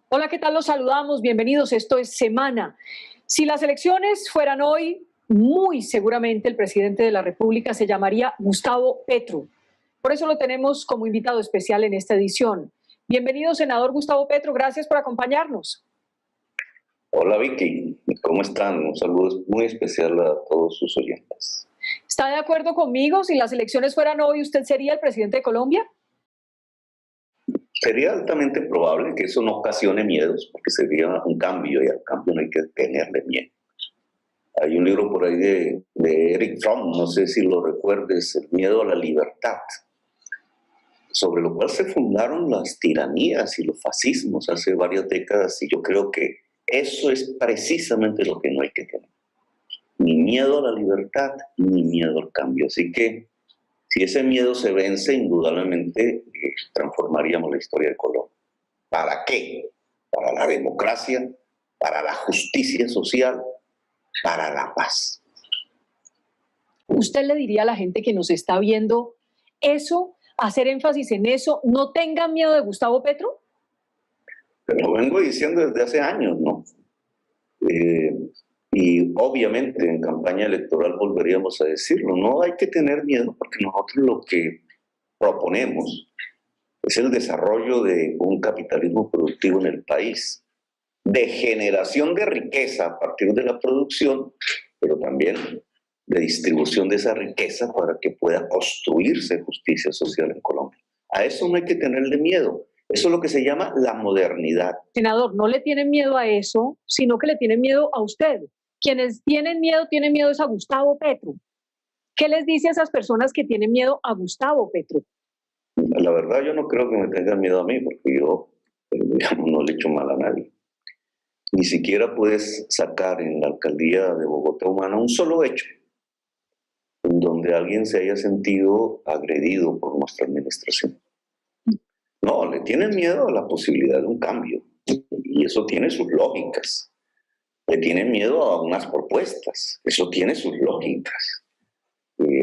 Hola, ¿qué tal? Los saludamos, bienvenidos. Esto es Semana. Si las elecciones fueran hoy, muy seguramente el presidente de la República se llamaría Gustavo Petro. Por eso lo tenemos como invitado especial en esta edición. Bienvenido, senador Gustavo Petro. Gracias por acompañarnos. Hola Vicky, ¿cómo están? Un saludo muy especial a todos sus oyentes. ¿Está de acuerdo conmigo? Si las elecciones fueran hoy, ¿usted sería el presidente de Colombia? Sería altamente probable que eso no ocasione miedos, porque sería un cambio y al cambio no hay que tenerle miedo. Hay un libro por ahí de Eric Fromm, no sé si lo recuerdes, El miedo a la libertad, sobre lo cual se fundaron las tiranías y los fascismos hace varias décadas, y yo creo que eso es precisamente lo que no hay que tener. Ni miedo a la libertad, ni miedo al cambio. Así que si ese miedo se vence, indudablemente transformaríamos la historia de Colombia. ¿Para qué? Para la democracia, para la justicia social, para la paz. ¿Usted le diría a la gente que nos está viendo eso, hacer énfasis en eso, no tengan miedo de Gustavo Petro? Pero lo vengo diciendo desde hace años, ¿no? Y obviamente en campaña electoral volveríamos a decirlo. No hay que tener miedo porque nosotros lo que proponemos es el desarrollo de un capitalismo productivo en el país, de generación de riqueza a partir de la producción, pero también de distribución de esa riqueza para que pueda construirse justicia social en Colombia. A eso no hay que tenerle miedo. Eso es lo que se llama la modernidad. Senador, no le tienen miedo a eso, sino que le tienen miedo a usted. Quienes tienen miedo es a Gustavo Petro. ¿Qué les dice a esas personas que tienen miedo a Gustavo Petro? La verdad, yo no creo que me tengan miedo a mí, porque yo, digamos, no le echo mal a nadie. Ni siquiera puedes sacar en la alcaldía de Bogotá Humana un solo hecho en donde alguien se haya sentido agredido por nuestra administración. No, le tienen miedo a la posibilidad de un cambio, y eso tiene sus lógicas. Le tienen miedo a unas propuestas, eso tiene sus lógicas.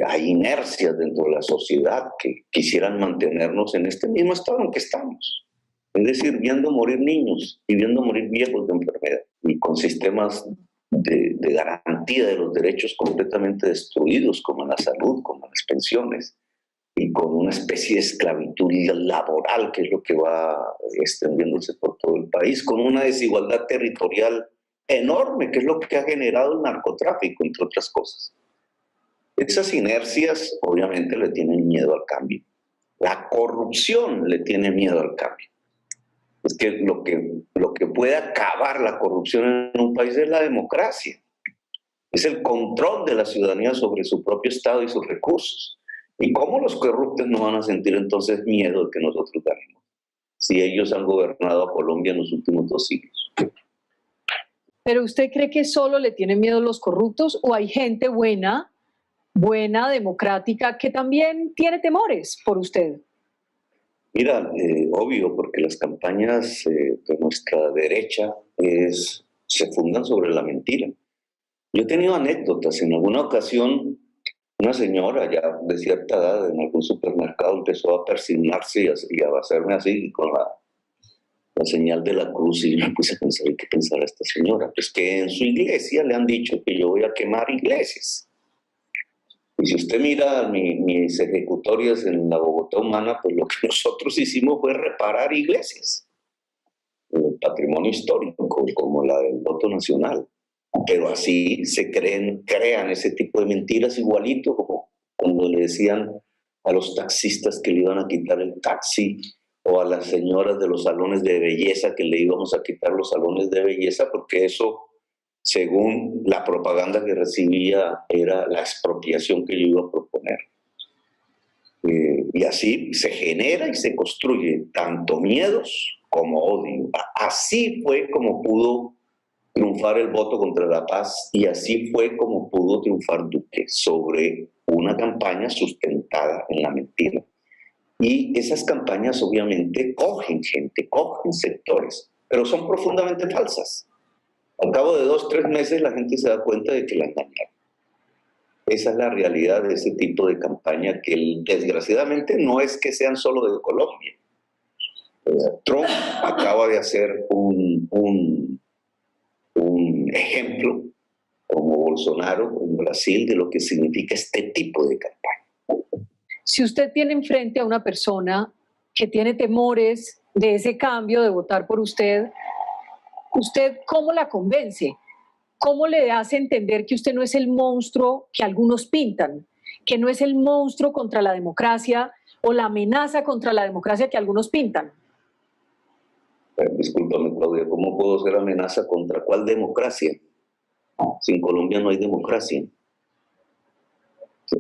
Hay inercias dentro de la sociedad que quisieran mantenernos en este mismo estado en que estamos. Es decir, viendo morir niños y viendo morir viejos de enfermedad, y con sistemas de garantía de los derechos completamente destruidos, como la salud, como las pensiones, y con una especie de esclavitud laboral, que es lo que va extendiéndose por todo el país, con una desigualdad territorial enorme, que es lo que ha generado el narcotráfico, entre otras cosas. Esas inercias obviamente le tienen miedo al cambio. La corrupción le tiene miedo al cambio. Es que lo que puede acabar la corrupción en un país es la democracia. Es el control de la ciudadanía sobre su propio Estado y sus recursos. ¿Y cómo los corruptos no van a sentir entonces miedo de que nosotros ganemos? Si ellos han gobernado a Colombia en los últimos 2 siglos. ¿Pero usted cree que solo le tienen miedo los corruptos o hay gente buena, democrática, que también tiene temores por usted? Mira, obvio, porque las campañas de nuestra derecha se fundan sobre la mentira. Yo he tenido anécdotas. En alguna ocasión, una señora ya de cierta edad en algún supermercado empezó a persignarse y a hacerme así con la señal de la cruz, y yo me puse a pensar, ¿y qué pensará esta señora? Pues que en su iglesia le han dicho que yo voy a quemar iglesias. Y si usted mira mis ejecutorias en la Bogotá Humana, pues lo que nosotros hicimos fue reparar iglesias, el patrimonio histórico, como la del voto nacional. Pero así se crean ese tipo de mentiras, igualito como cuando le decían a los taxistas que le iban a quitar el taxi, o a las señoras de los salones de belleza que le íbamos a quitar los salones de belleza, porque eso, según la propaganda que recibía, era la expropiación que yo iba a proponer. Y así se genera y se construye tanto miedos como odio. Así fue como pudo triunfar el voto contra la paz, y así fue como pudo triunfar Duque, sobre una campaña sustentada en la mentira. Y esas campañas obviamente cogen gente, cogen sectores, pero son profundamente falsas. Al cabo de 2 o 3 meses la gente se da cuenta de que la engañaron. Esa es la realidad de ese tipo de campaña, que desgraciadamente no es que sean solo de Colombia. Trump acaba de hacer un ejemplo, como Bolsonaro en Brasil, de lo que significa este tipo de campaña. Si usted tiene enfrente a una persona que tiene temores de ese cambio, de votar por usted, ¿usted cómo la convence? ¿Cómo le hace entender que usted no es el monstruo que algunos pintan? Que no es el monstruo contra la democracia o la amenaza contra la democracia que algunos pintan. Discúlpame, Claudia, ¿cómo puedo ser amenaza contra cuál democracia? Si en Colombia no hay democracia.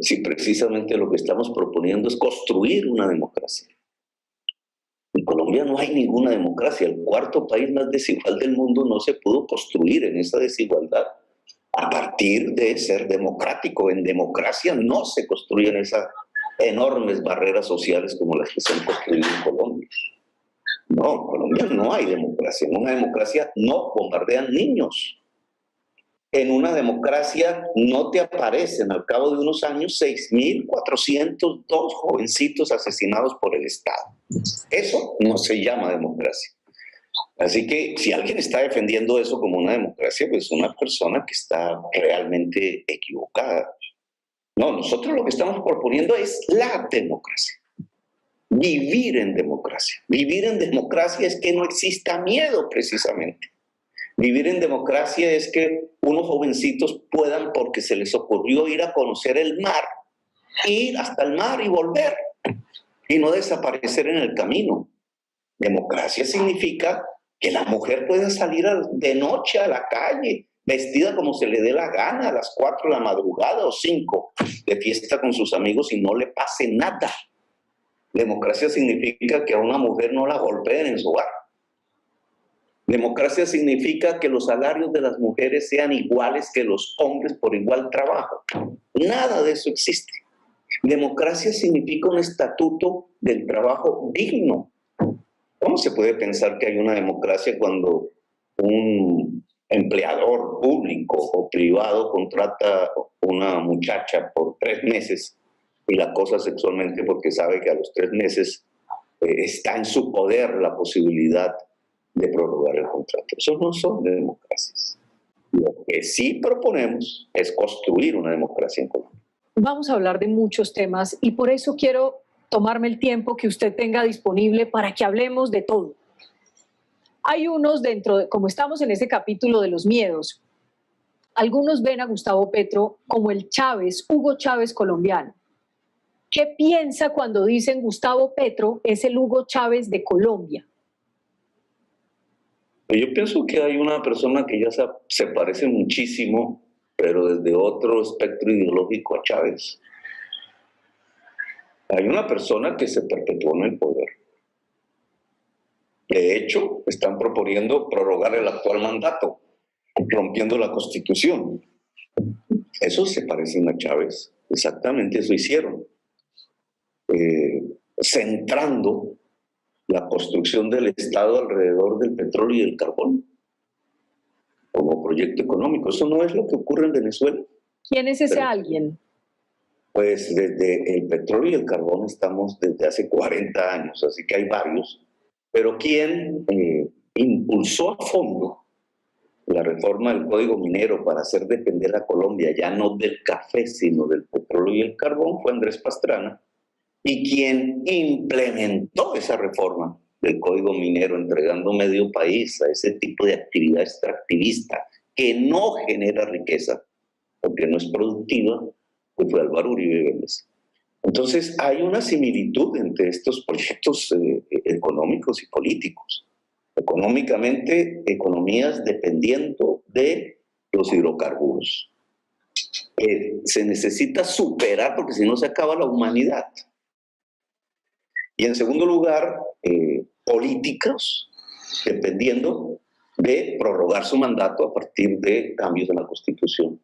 Si precisamente lo que estamos proponiendo es construir una democracia. En Colombia no hay ninguna democracia. El cuarto país más desigual del mundo no se pudo construir en esa desigualdad a partir de ser democrático. En democracia no se construyen esas enormes barreras sociales como las que se han construido en Colombia. No, en Colombia no hay democracia. En una democracia no bombardean niños. En una democracia no te aparecen al cabo de unos años 6.402 jovencitos asesinados por el Estado. Eso no se llama democracia. Así que si alguien está defendiendo eso como una democracia, pues es una persona que está realmente equivocada. No, nosotros lo que estamos proponiendo es la democracia. Vivir en democracia. Vivir en democracia es que no exista miedo, precisamente. Vivir en democracia es que unos jovencitos puedan, porque se les ocurrió ir a conocer el mar, ir hasta el mar y volver, y no desaparecer en el camino. Democracia significa que la mujer pueda salir de noche a la calle, vestida como se le dé la gana, a las 4 de la madrugada o 5, de fiesta con sus amigos y no le pase nada. Democracia significa que a una mujer no la golpeen en su hogar. Democracia significa que los salarios de las mujeres sean iguales que los hombres por igual trabajo. Nada de eso existe. Democracia significa un estatuto del trabajo digno. ¿Cómo se puede pensar que hay una democracia cuando un empleador público o privado contrata a una muchacha por 3 meses y la acosa sexualmente porque sabe que a los 3 meses está en su poder la posibilidad de prorrogar el contrato? Eso no son democracias. Lo que sí proponemos es construir una democracia en Colombia. Vamos a hablar de muchos temas y por eso quiero tomarme el tiempo que usted tenga disponible para que hablemos de todo. Hay unos como estamos en ese capítulo de los miedos, algunos ven a Gustavo Petro como el Chávez, Hugo Chávez colombiano. ¿Qué piensa cuando dicen Gustavo Petro es el Hugo Chávez de Colombia? Yo pienso que hay una persona que ya se parece muchísimo, pero desde otro espectro ideológico a Chávez. Hay una persona que se perpetuó en el poder. De hecho, están proponiendo prorrogar el actual mandato, rompiendo la Constitución. Eso se parecen a Chávez. Exactamente eso hicieron. Centrando la construcción del Estado alrededor del petróleo y el carbón como proyecto económico. Eso no es lo que ocurre en Venezuela. ¿Quién es ese alguien? Pues desde el petróleo y el carbón estamos desde hace 40 años, así que hay varios. Pero quien impulsó a fondo la reforma del Código Minero para hacer depender a Colombia ya no del café, sino del petróleo y el carbón fue Andrés Pastrana. Y quien implementó esa reforma del Código Minero, entregando medio país a ese tipo de actividad extractivista que no genera riqueza, porque no es productiva, pues fue Álvaro Uribe Vélez. Entonces hay una similitud entre estos proyectos económicos y políticos. Económicamente, economías dependiendo de los hidrocarburos. Se necesita superar porque si no se acaba la humanidad. Y en segundo lugar, políticos, dependiendo de prorrogar su mandato a partir de cambios en la Constitución,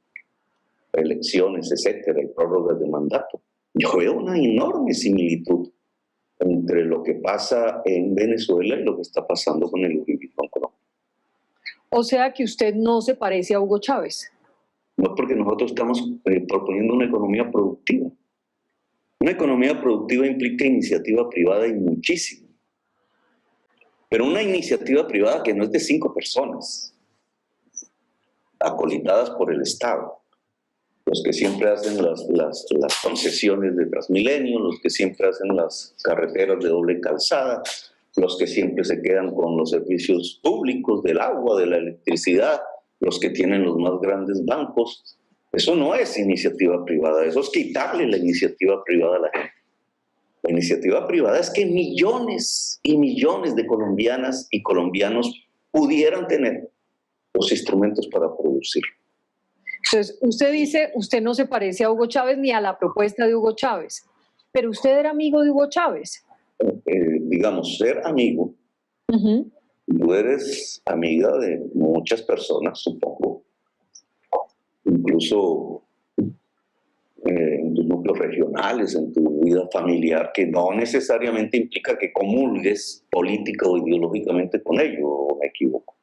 elecciones, etcétera, y prórrogas de mandato. Yo veo una enorme similitud entre lo que pasa en Venezuela y lo que está pasando con el uribismo en Colombia. O sea que usted no se parece a Hugo Chávez. No, porque nosotros estamos proponiendo una economía productiva. Una economía productiva implica iniciativa privada y muchísimo. Pero una iniciativa privada que no es de 5 personas, acolitadas por el Estado, los que siempre hacen las concesiones de Transmilenio, los que siempre hacen las carreteras de doble calzada, los que siempre se quedan con los servicios públicos del agua, de la electricidad, los que tienen los más grandes bancos. Eso no es iniciativa privada, eso es quitarle la iniciativa privada a la gente. La iniciativa privada es que millones y millones de colombianas y colombianos pudieran tener los instrumentos para producir. Entonces, usted dice, usted no se parece a Hugo Chávez ni a la propuesta de Hugo Chávez, pero usted era amigo de Hugo Chávez. Digamos, ser amigo, tú eres amiga de muchas personas, supongo, incluso en tus núcleos regionales, en tu vida familiar, que no necesariamente implica que comulgues política o ideológicamente con ellos, o me equivoco.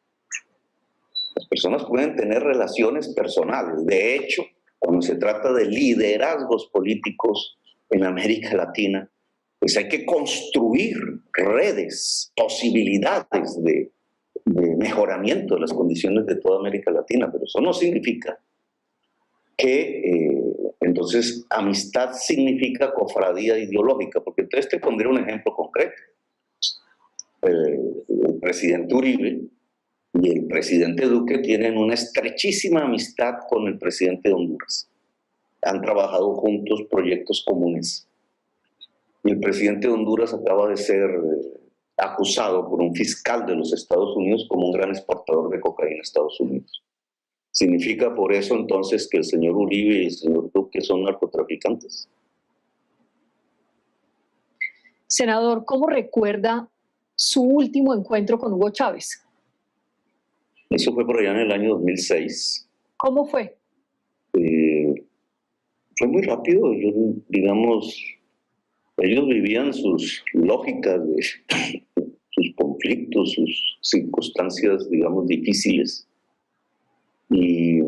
Las personas pueden tener relaciones personales. De hecho, cuando se trata de liderazgos políticos en América Latina, pues hay que construir redes, posibilidades de mejoramiento de las condiciones de toda América Latina, pero eso no significa que entonces amistad significa cofradía ideológica, porque entonces te pondré un ejemplo concreto. El presidente Uribe y el presidente Duque tienen una estrechísima amistad con el presidente de Honduras. Han trabajado juntos proyectos comunes. Y el presidente de Honduras acaba de ser acusado por un fiscal de los Estados Unidos como un gran exportador de cocaína a Estados Unidos. ¿Significa por eso entonces que el señor Uribe y el señor Duque son narcotraficantes? Senador, ¿cómo recuerda su último encuentro con Hugo Chávez? Eso fue por allá en el año 2006. ¿Cómo fue? Fue muy rápido. Digamos, ellos vivían sus lógicas, sus conflictos, sus circunstancias, digamos, difíciles. Y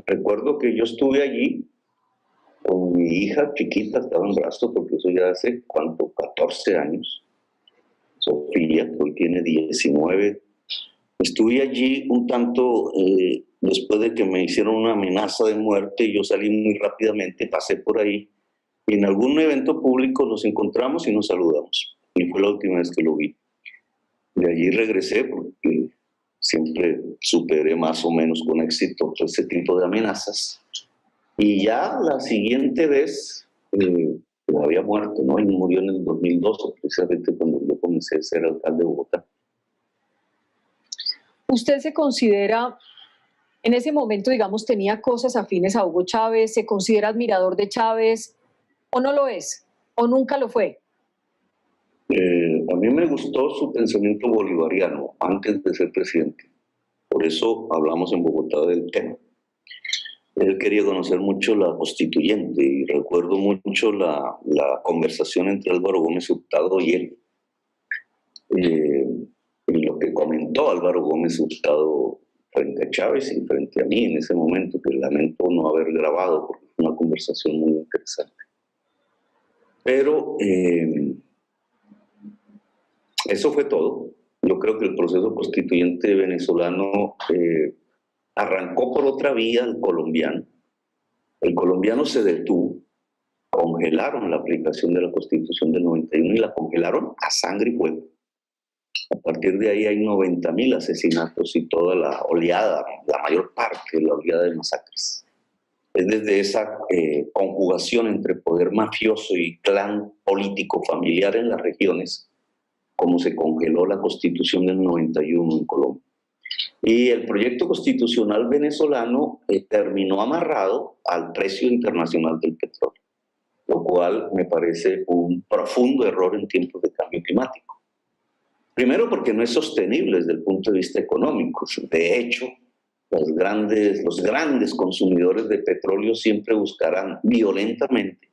recuerdo que yo estuve allí con mi hija chiquita, estaba en brazos, porque eso ya hace, ¿cuánto? 14 años. Sofía, que hoy tiene 19. Estuve allí un tanto después de que me hicieron una amenaza de muerte y yo salí muy rápidamente, pasé por ahí. Y en algún evento público nos encontramos y nos saludamos. Y fue la última vez que lo vi. De allí regresé porque siempre superé más o menos con éxito ese tipo de amenazas. Y ya la siguiente vez había muerto, ¿no? Y murió en el 2012, precisamente cuando yo comencé a ser alcalde de Bogotá. ¿Usted se considera, en ese momento, digamos, tenía cosas afines a Hugo Chávez? ¿Se considera admirador de Chávez? ¿O no lo es? ¿O nunca lo fue? A mí me gustó su pensamiento bolivariano antes de ser presidente. Por eso hablamos en Bogotá del tema. Él quería conocer mucho la constituyente y recuerdo mucho la conversación entre Álvaro Gómez Hurtado y él. Y lo que comentó Álvaro Gómez Hurtado frente a Chávez y frente a mí en ese momento, que lamento no haber grabado porque fue una conversación muy interesante. Pero eso fue todo. Yo creo que el proceso constituyente venezolano arrancó por otra vía el colombiano. El colombiano se detuvo, congelaron la aplicación de la Constitución del 91 y la congelaron a sangre y fuego. A partir de ahí hay 90.000 asesinatos y toda la oleada, la mayor parte de la oleada de masacres. Es desde esa conjugación entre poder mafioso y clan político familiar en las regiones como se congeló la Constitución del 91 en Colombia. Y el proyecto constitucional venezolano terminó amarrado al precio internacional del petróleo, lo cual me parece un profundo error en tiempos de cambio climático. Primero porque no es sostenible desde el punto de vista económico. De hecho, los grandes consumidores de petróleo siempre buscarán violentamente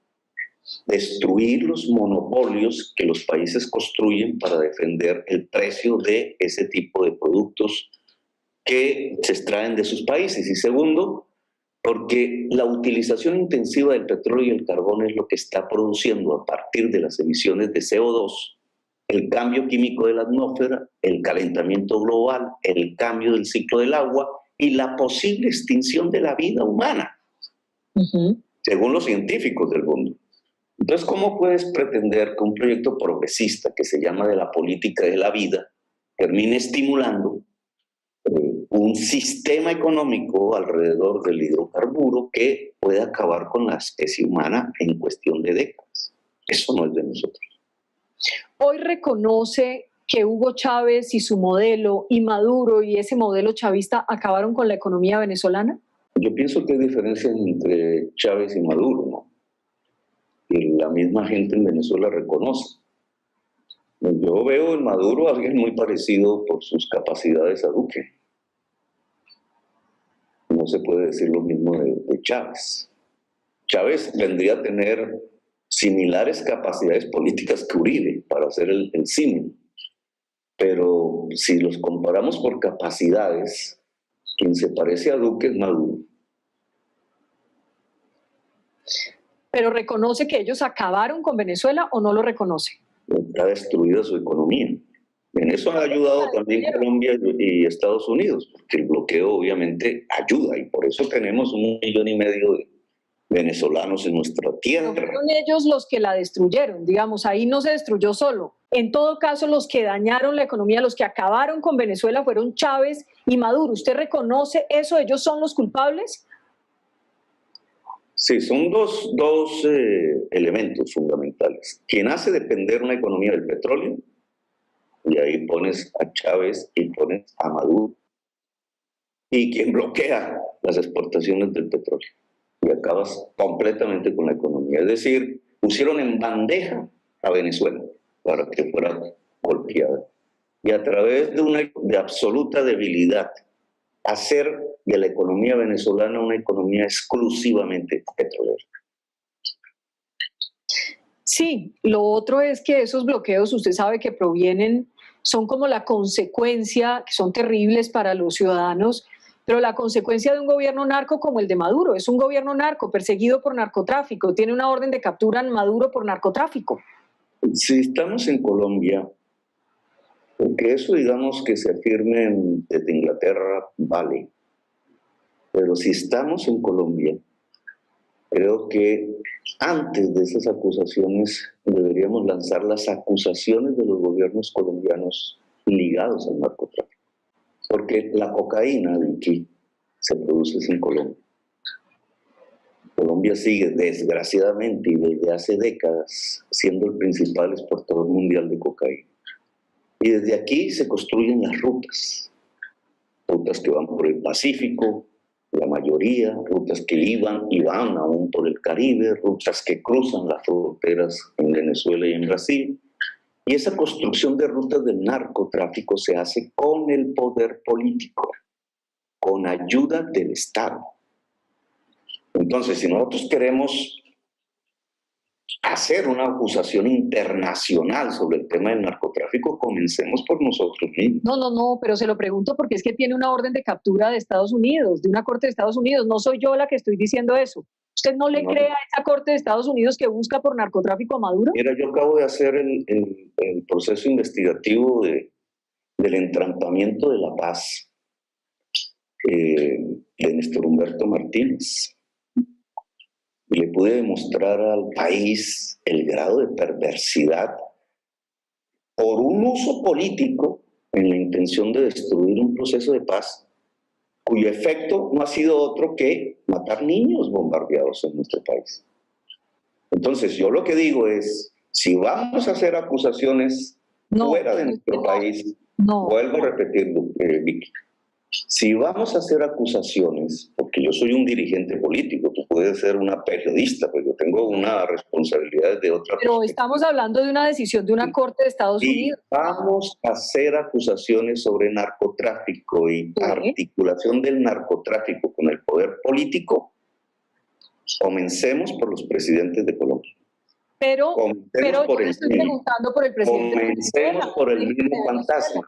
destruir los monopolios que los países construyen para defender el precio de ese tipo de productos que se extraen de sus países. Y segundo, porque la utilización intensiva del petróleo y el carbón es lo que está produciendo a partir de las emisiones de CO2 el cambio químico de la atmósfera, el calentamiento global, el cambio del ciclo del agua y la posible extinción de la vida humana, según los científicos del mundo. Entonces, ¿cómo puedes pretender que un proyecto progresista que se llama de la política de la vida termine estimulando un sistema económico alrededor del hidrocarburo que puede acabar con la especie humana en cuestión de décadas? Eso no es de nosotros. Hoy reconoce que Hugo Chávez y su modelo y Maduro y ese modelo chavista acabaron con la economía venezolana. Yo pienso que hay diferencias entre Chávez y Maduro, ¿no? Y la misma gente en Venezuela reconoce. Yo veo en Maduro a alguien muy parecido por sus capacidades a Duque. No se puede decir lo mismo de Chávez. Chávez vendría a tener similares capacidades políticas que Uribe, para hacer el símil. Pero si los comparamos por capacidades, quien se parece a Duque es Maduro. ¿Pero reconoce que ellos acabaron con Venezuela o no lo reconoce? Está destruida su economía. En eso ha ayudado también Colombia y Estados Unidos, porque el bloqueo obviamente ayuda y por eso tenemos 1,5 millones de venezolanos en nuestra tierra. No fueron ellos los que la destruyeron, digamos, ahí no se destruyó solo. En todo caso, los que dañaron la economía, los que acabaron con Venezuela fueron Chávez y Maduro. ¿Usted reconoce eso? ¿Ellos son los culpables? Sí, son dos elementos fundamentales. Quien hace depender una economía del petróleo, y ahí pones a Chávez y pones a Maduro, y quien bloquea las exportaciones del petróleo. Y acabas completamente con la economía. Es decir, pusieron en bandeja a Venezuela para que fuera golpeada. Y a través de absoluta debilidad, hacer de la economía venezolana una economía exclusivamente petrolera. Sí, lo otro es que esos bloqueos, usted sabe que provienen, son como la consecuencia, que son terribles para los ciudadanos, pero la consecuencia de un gobierno narco como el de Maduro. Es un gobierno narco perseguido por narcotráfico, tiene una orden de captura en Maduro por narcotráfico. Si estamos en Colombia, porque eso digamos que se afirme desde Inglaterra, vale. Pero si estamos en Colombia, creo que antes de esas acusaciones deberíamos lanzar las acusaciones de los gobiernos colombianos ligados al narcotráfico. Porque la cocaína, Vicky, se produce en Colombia. Colombia sigue, desgraciadamente, y desde hace décadas, siendo el principal exportador mundial de cocaína. Y desde aquí se construyen las rutas que van por el Pacífico, la mayoría, rutas que iban y van aún por el Caribe, rutas que cruzan las fronteras en Venezuela y en Brasil. Y esa construcción de rutas del narcotráfico se hace con el poder político, con ayuda del Estado. Entonces, si nosotros queremos hacer una acusación internacional sobre el tema del narcotráfico, comencemos por nosotros mismos. No, pero se lo pregunto porque es que tiene una orden de captura de Estados Unidos, de una corte de Estados Unidos. No soy yo la que estoy diciendo eso. ¿Usted no le cree a esa corte de Estados Unidos que busca por narcotráfico a Maduro? Mira, yo acabo de hacer el proceso investigativo del entrampamiento de la paz de Néstor Humberto Martínez. Y le pude demostrar al país el grado de perversidad por un uso político en la intención de destruir un proceso de paz cuyo efecto no ha sido otro que matar niños bombardeados en nuestro país. Entonces, yo lo que digo es, si vamos a hacer acusaciones fuera de nuestro país, vuelvo a repetir, Vicky, si vamos a hacer acusaciones, porque yo soy un dirigente político, tú puedes ser una periodista, pero yo tengo una responsabilidad de otra. Pero estamos hablando de una decisión de una corte de Estados Unidos. Vamos a hacer acusaciones sobre narcotráfico y articulación del narcotráfico con el poder político. Comencemos por los presidentes de Colombia. Pero yo le estoy preguntando por el presidente. Comencemos por el mismo fantasma.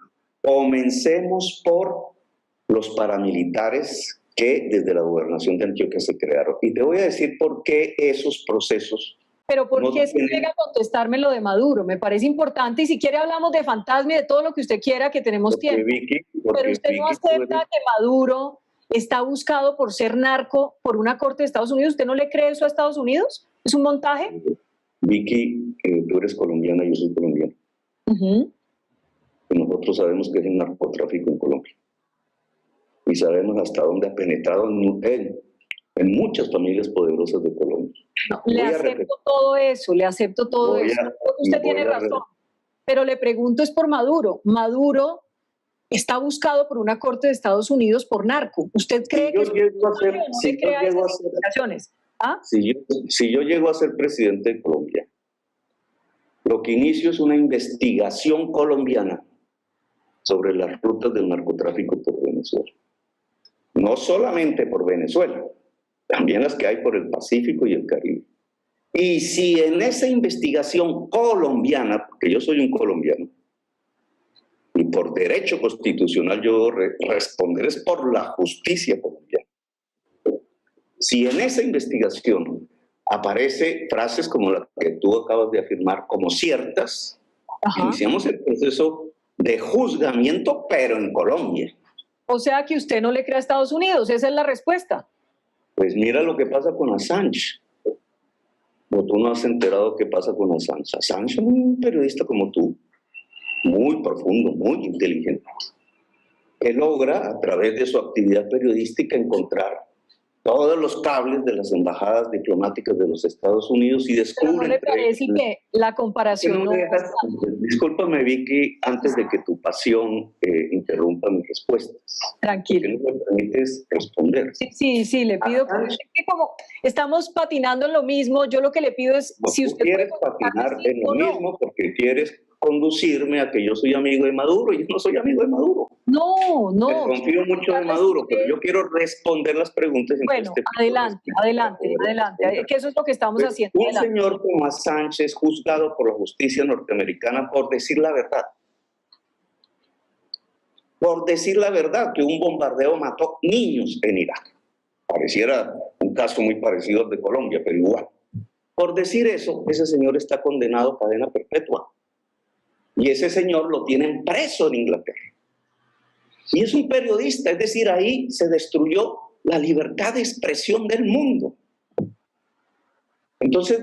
Comencemos por los paramilitares que desde la gobernación de Antioquia se crearon. Y te voy a decir por qué esos procesos Pero ¿por No qué se tiene- niega a contestarme lo de Maduro? Me parece importante y si quiere hablamos de fantasma y de todo lo que usted quiera, que tenemos Porque tiempo. Vicky, Pero porque usted no Vicky, tú acepta eres, que Maduro está buscado por ser narco por una corte de Estados Unidos. ¿Usted no le cree eso a Estados Unidos? ¿Es un montaje? Vicky, tú eres colombiana, yo soy colombiano. Ujú. Y nosotros sabemos que es el narcotráfico en Colombia. Y sabemos hasta dónde ha penetrado en muchas familias poderosas de Colombia. No, le Voy a acepto repetir, todo eso, le acepto todo voy eso. a, Creo que usted voy tiene a razón, pero le pregunto es por Maduro. Maduro está buscado por una corte de Estados Unidos por narco. ¿Usted cree que es llego a ser, o no le crea esas investigaciones? ¿Ah? si yo llego a ser presidente de Colombia, lo que inicio es una investigación colombiana sobre las rutas del narcotráfico por Venezuela. No solamente por Venezuela, también las que hay por el Pacífico y el Caribe. Y si en esa investigación colombiana, porque yo soy un colombiano, y por derecho constitucional yo responder es por la justicia colombiana. Si en esa investigación aparece frases como la que tú acabas de afirmar como ciertas, Ajá. iniciamos el proceso de juzgamiento, pero en Colombia. O sea que usted no le cree a Estados Unidos, esa es la respuesta. Pues mira lo que pasa con Assange. O tú no has enterado qué pasa con Assange. Assange es un periodista como tú, muy profundo, muy inteligente, que logra a través de su actividad periodística encontrar todos los cables de las embajadas diplomáticas de los Estados Unidos y Pero descubre... ¿no le parece que la comparación no... Discúlpame, Vicky, antes de que tu pasión interrumpa mis respuestas. Tranquilo. ¿Por qué no me permites responder? Sí, le pido que como estamos patinando en lo mismo, yo lo que le pido es No, si tú usted quieres puede contestar patinar sí en lo o no. mismo porque quieres conducirme a que yo soy amigo de Maduro y yo no soy amigo de Maduro. No. Desconfío mucho de Maduro, pero yo quiero responder las preguntas. Bueno, adelante, que eso es lo que estamos Pues, haciendo. un Adelante. señor como Assange es juzgado por la justicia norteamericana por decir la verdad. Por decir la verdad, que un bombardeo mató niños en Irak. Pareciera un caso muy parecido al de Colombia, pero igual. Por decir eso, ese señor está condenado a cadena perpetua. Y ese señor lo tienen preso en Inglaterra. Y es un periodista, es decir, ahí se destruyó la libertad de expresión del mundo. Entonces,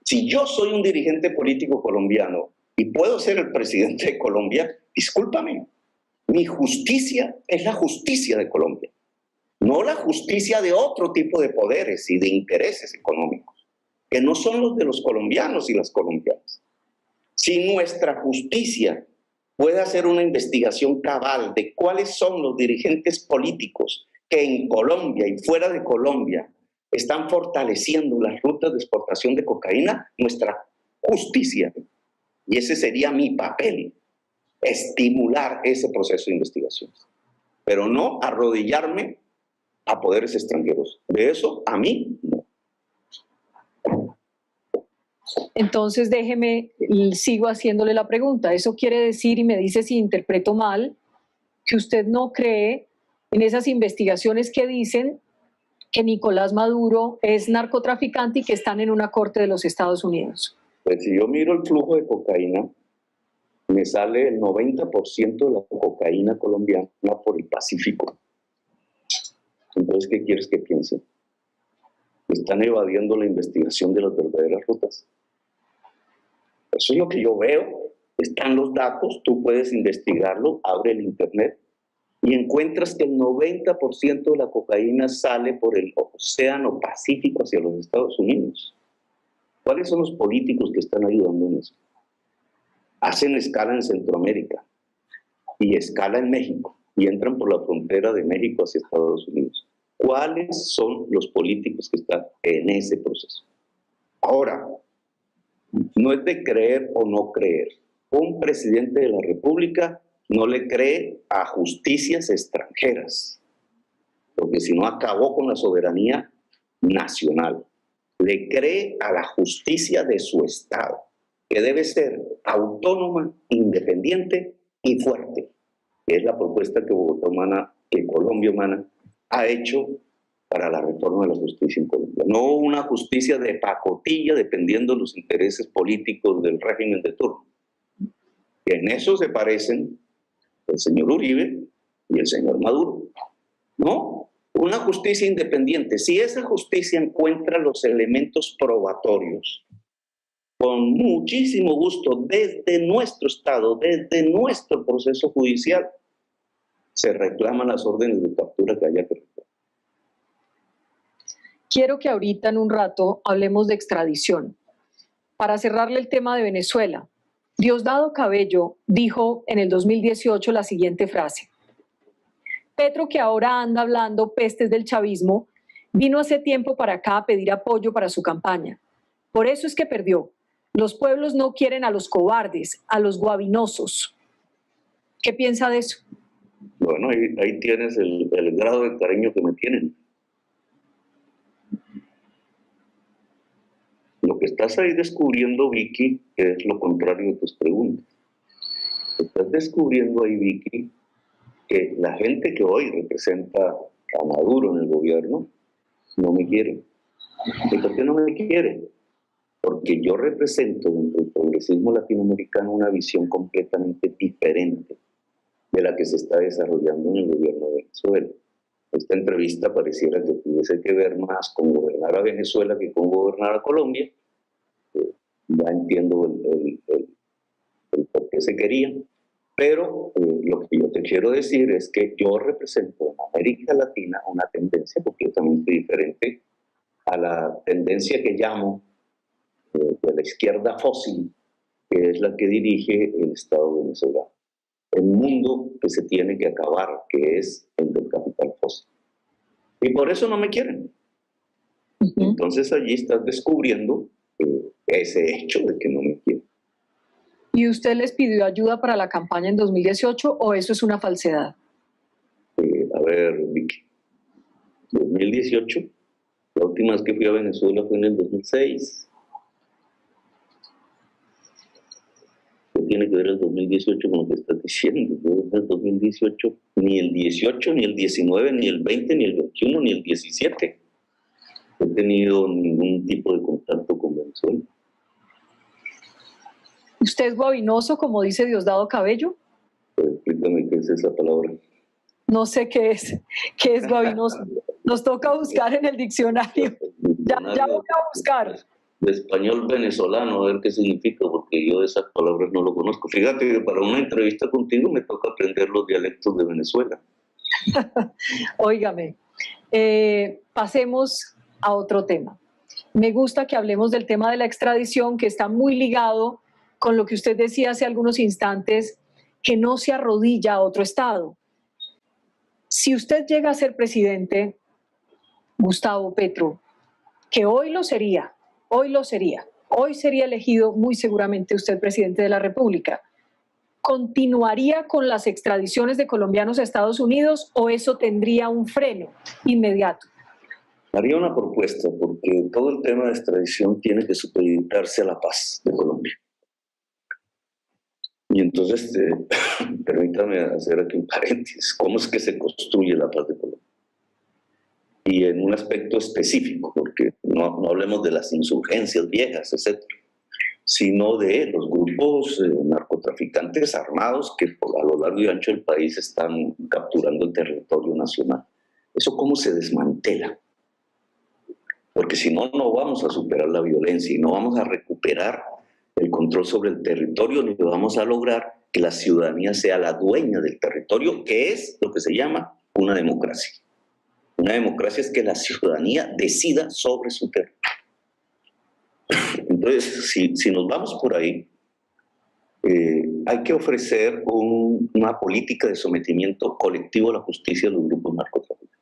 si yo soy un dirigente político colombiano y puedo ser el presidente de Colombia, discúlpame, mi justicia es la justicia de Colombia, no la justicia de otro tipo de poderes y de intereses económicos, que no son los de los colombianos y las colombianas. Si nuestra justicia puede hacer una investigación cabal de cuáles son los dirigentes políticos que en Colombia y fuera de Colombia están fortaleciendo las rutas de exportación de cocaína, nuestra justicia, y ese sería mi papel, estimular ese proceso de investigación, pero no arrodillarme a poderes extranjeros. De eso a mí no. Entonces déjeme, sigo haciéndole la pregunta. Eso quiere decir, y me dice si interpreto mal, que usted no cree en esas investigaciones que dicen que Nicolás Maduro es narcotraficante y que están en una corte de los Estados Unidos. Pues si yo miro el flujo de cocaína, me sale el 90% de la cocaína colombiana por el Pacífico. Entonces, ¿qué quieres que piense? Están evadiendo la investigación de las verdaderas rutas. Eso es lo que yo veo. Están los datos, tú puedes investigarlo, abre el internet y encuentras que el 90% de la cocaína sale por el océano Pacífico hacia los Estados Unidos. ¿Cuáles son los políticos que están ayudando en eso? Hacen escala en Centroamérica y escala en México y entran por la frontera de México hacia Estados Unidos. ¿Cuáles son los políticos que están en ese proceso? Ahora, no es de creer o no creer. Un presidente de la República no le cree a justicias extranjeras, porque si no acabó con la soberanía nacional. Le cree a la justicia de su Estado, que debe ser autónoma, independiente y fuerte, que es la propuesta que Bogotá Humana, que Colombia Humana ha hecho para la reforma de la justicia en Colombia. No una justicia de pacotilla dependiendo de los intereses políticos del régimen de turno. Y en eso se parecen el señor Uribe y el señor Maduro. No, una justicia independiente. Si esa justicia encuentra los elementos probatorios, con muchísimo gusto, desde nuestro Estado, desde nuestro proceso judicial, se reclaman las órdenes de captura que haya que reclamar. Quiero que ahorita en un rato hablemos de extradición. Para cerrarle el tema de Venezuela, Diosdado Cabello dijo en el 2018 la siguiente frase: Petro, que ahora anda hablando pestes del chavismo, vino hace tiempo para acá a pedir apoyo para su campaña. Por eso es que perdió. Los pueblos no quieren a los cobardes, a los guabinosos. ¿Qué piensa de eso? Bueno, ahí tienes el grado de cariño que me tienen. Lo que estás ahí descubriendo, Vicky, es lo contrario de tus preguntas. Estás descubriendo ahí, Vicky, que la gente que hoy representa a Maduro en el gobierno no me quiere. ¿Y por qué no me quiere? Porque yo represento dentro del progresismo latinoamericano una visión completamente diferente de la que se está desarrollando en el gobierno de Venezuela. Esta entrevista pareciera que tuviese que ver más con gobernar a Venezuela que con gobernar a Colombia. Ya entiendo el por qué se quería, pero lo que yo te quiero decir es que yo represento en América Latina una tendencia completamente diferente a la tendencia que llamo de la izquierda fósil, que es la que dirige el Estado venezolano. El mundo que se tiene que acabar, que es el del capital fósil. Y por eso no me quieren. Entonces allí estás descubriendo ese hecho de que no me quieren. ¿Y usted les pidió ayuda para la campaña en 2018 o eso es una falsedad? A ver, Vicky, 2018, la última vez que fui a Venezuela fue en el 2006. ¿Qué tiene que ver el 2018 con lo que estás diciendo? No, el 2018, ni el 18, ni el 19, ni el 20, ni el 21, ni el 17. No he tenido ningún tipo de contacto con Venezuela. ¿Usted es guabinoso, como dice Diosdado Cabello? Explícame qué es esa palabra. No sé qué es guabinoso. Nos toca buscar en el diccionario. Ya voy a buscar. De español venezolano, a ver qué significa, porque yo esas palabras no lo conozco. Fíjate que para una entrevista contigo me toca aprender los dialectos de Venezuela. Óigame, pasemos a otro tema. Me gusta que hablemos del tema de la extradición, que está muy ligado con lo que usted decía hace algunos instantes, que no se arrodilla a otro Estado. Si usted llega a ser presidente, Gustavo Petro, que hoy sería elegido muy seguramente usted presidente de la República, ¿continuaría con las extradiciones de colombianos a Estados Unidos o eso tendría un freno inmediato? Haría una propuesta, porque todo el tema de extradición tiene que supeditarse a la paz de Colombia. Y entonces, permítame hacer aquí un paréntesis. ¿Cómo es que se construye la paz de Colombia? Y en un aspecto específico, porque no hablemos de las insurgencias viejas, etcétera, sino de los grupos narcotraficantes armados que a lo largo y ancho del país están capturando el territorio nacional. ¿Eso cómo se desmantela? Porque si no, no vamos a superar la violencia y no vamos a recuperar el control sobre el territorio, ni vamos a lograr que la ciudadanía sea la dueña del territorio, que es lo que se llama una democracia. Una democracia es que la ciudadanía decida sobre su territorio. Entonces, si nos vamos por ahí, hay que ofrecer una política de sometimiento colectivo a la justicia de los grupos narcotraficantes.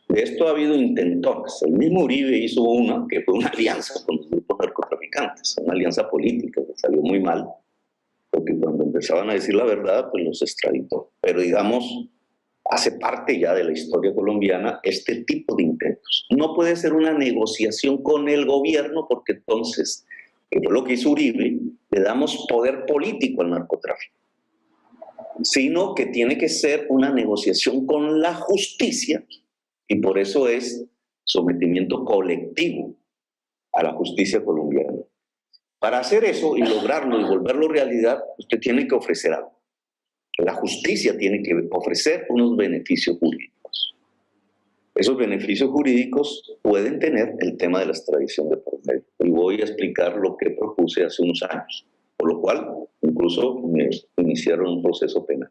De esto ha habido intentones. El mismo Uribe hizo una, que fue una alianza con los grupos narcotraficantes, una alianza política que salió muy mal, porque cuando empezaban a decir la verdad, pues los extraditó. Pero digamos, hace parte ya de la historia colombiana este tipo de intentos. No puede ser una negociación con el gobierno, porque entonces, que fue lo que hizo Uribe, le damos poder político al narcotráfico. sino que tiene que ser una negociación con la justicia, y por eso es sometimiento colectivo a la justicia colombiana. Para hacer eso y lograrlo y volverlo realidad, usted tiene que ofrecer algo. La justicia tiene que ofrecer unos beneficios jurídicos. Esos beneficios jurídicos pueden tener el tema de la extradición de por medio. Y voy a explicar lo que propuse hace unos años, por lo cual incluso me iniciaron un proceso penal,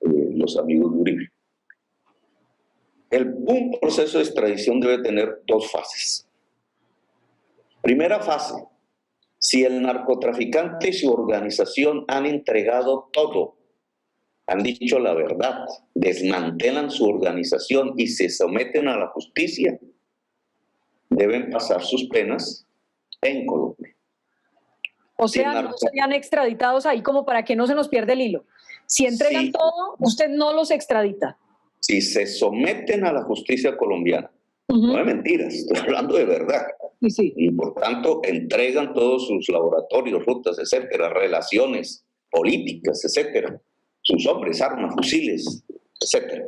los amigos de Uribe. Un proceso de extradición debe tener dos fases. Primera fase, si el narcotraficante y su organización han entregado todo, han dicho la verdad, desmantelan su organización y se someten a la justicia, deben pasar sus penas en Colombia. O sea, no serían extraditados ahí como para que no se nos pierda el hilo. Si entregan todo, usted no los extradita. Si se someten a la justicia colombiana, no es mentiras, estoy hablando de verdad. Sí. Y por tanto entregan todos sus laboratorios, rutas, etcétera, relaciones políticas, etcétera, sus hombres, armas, fusiles, etcétera.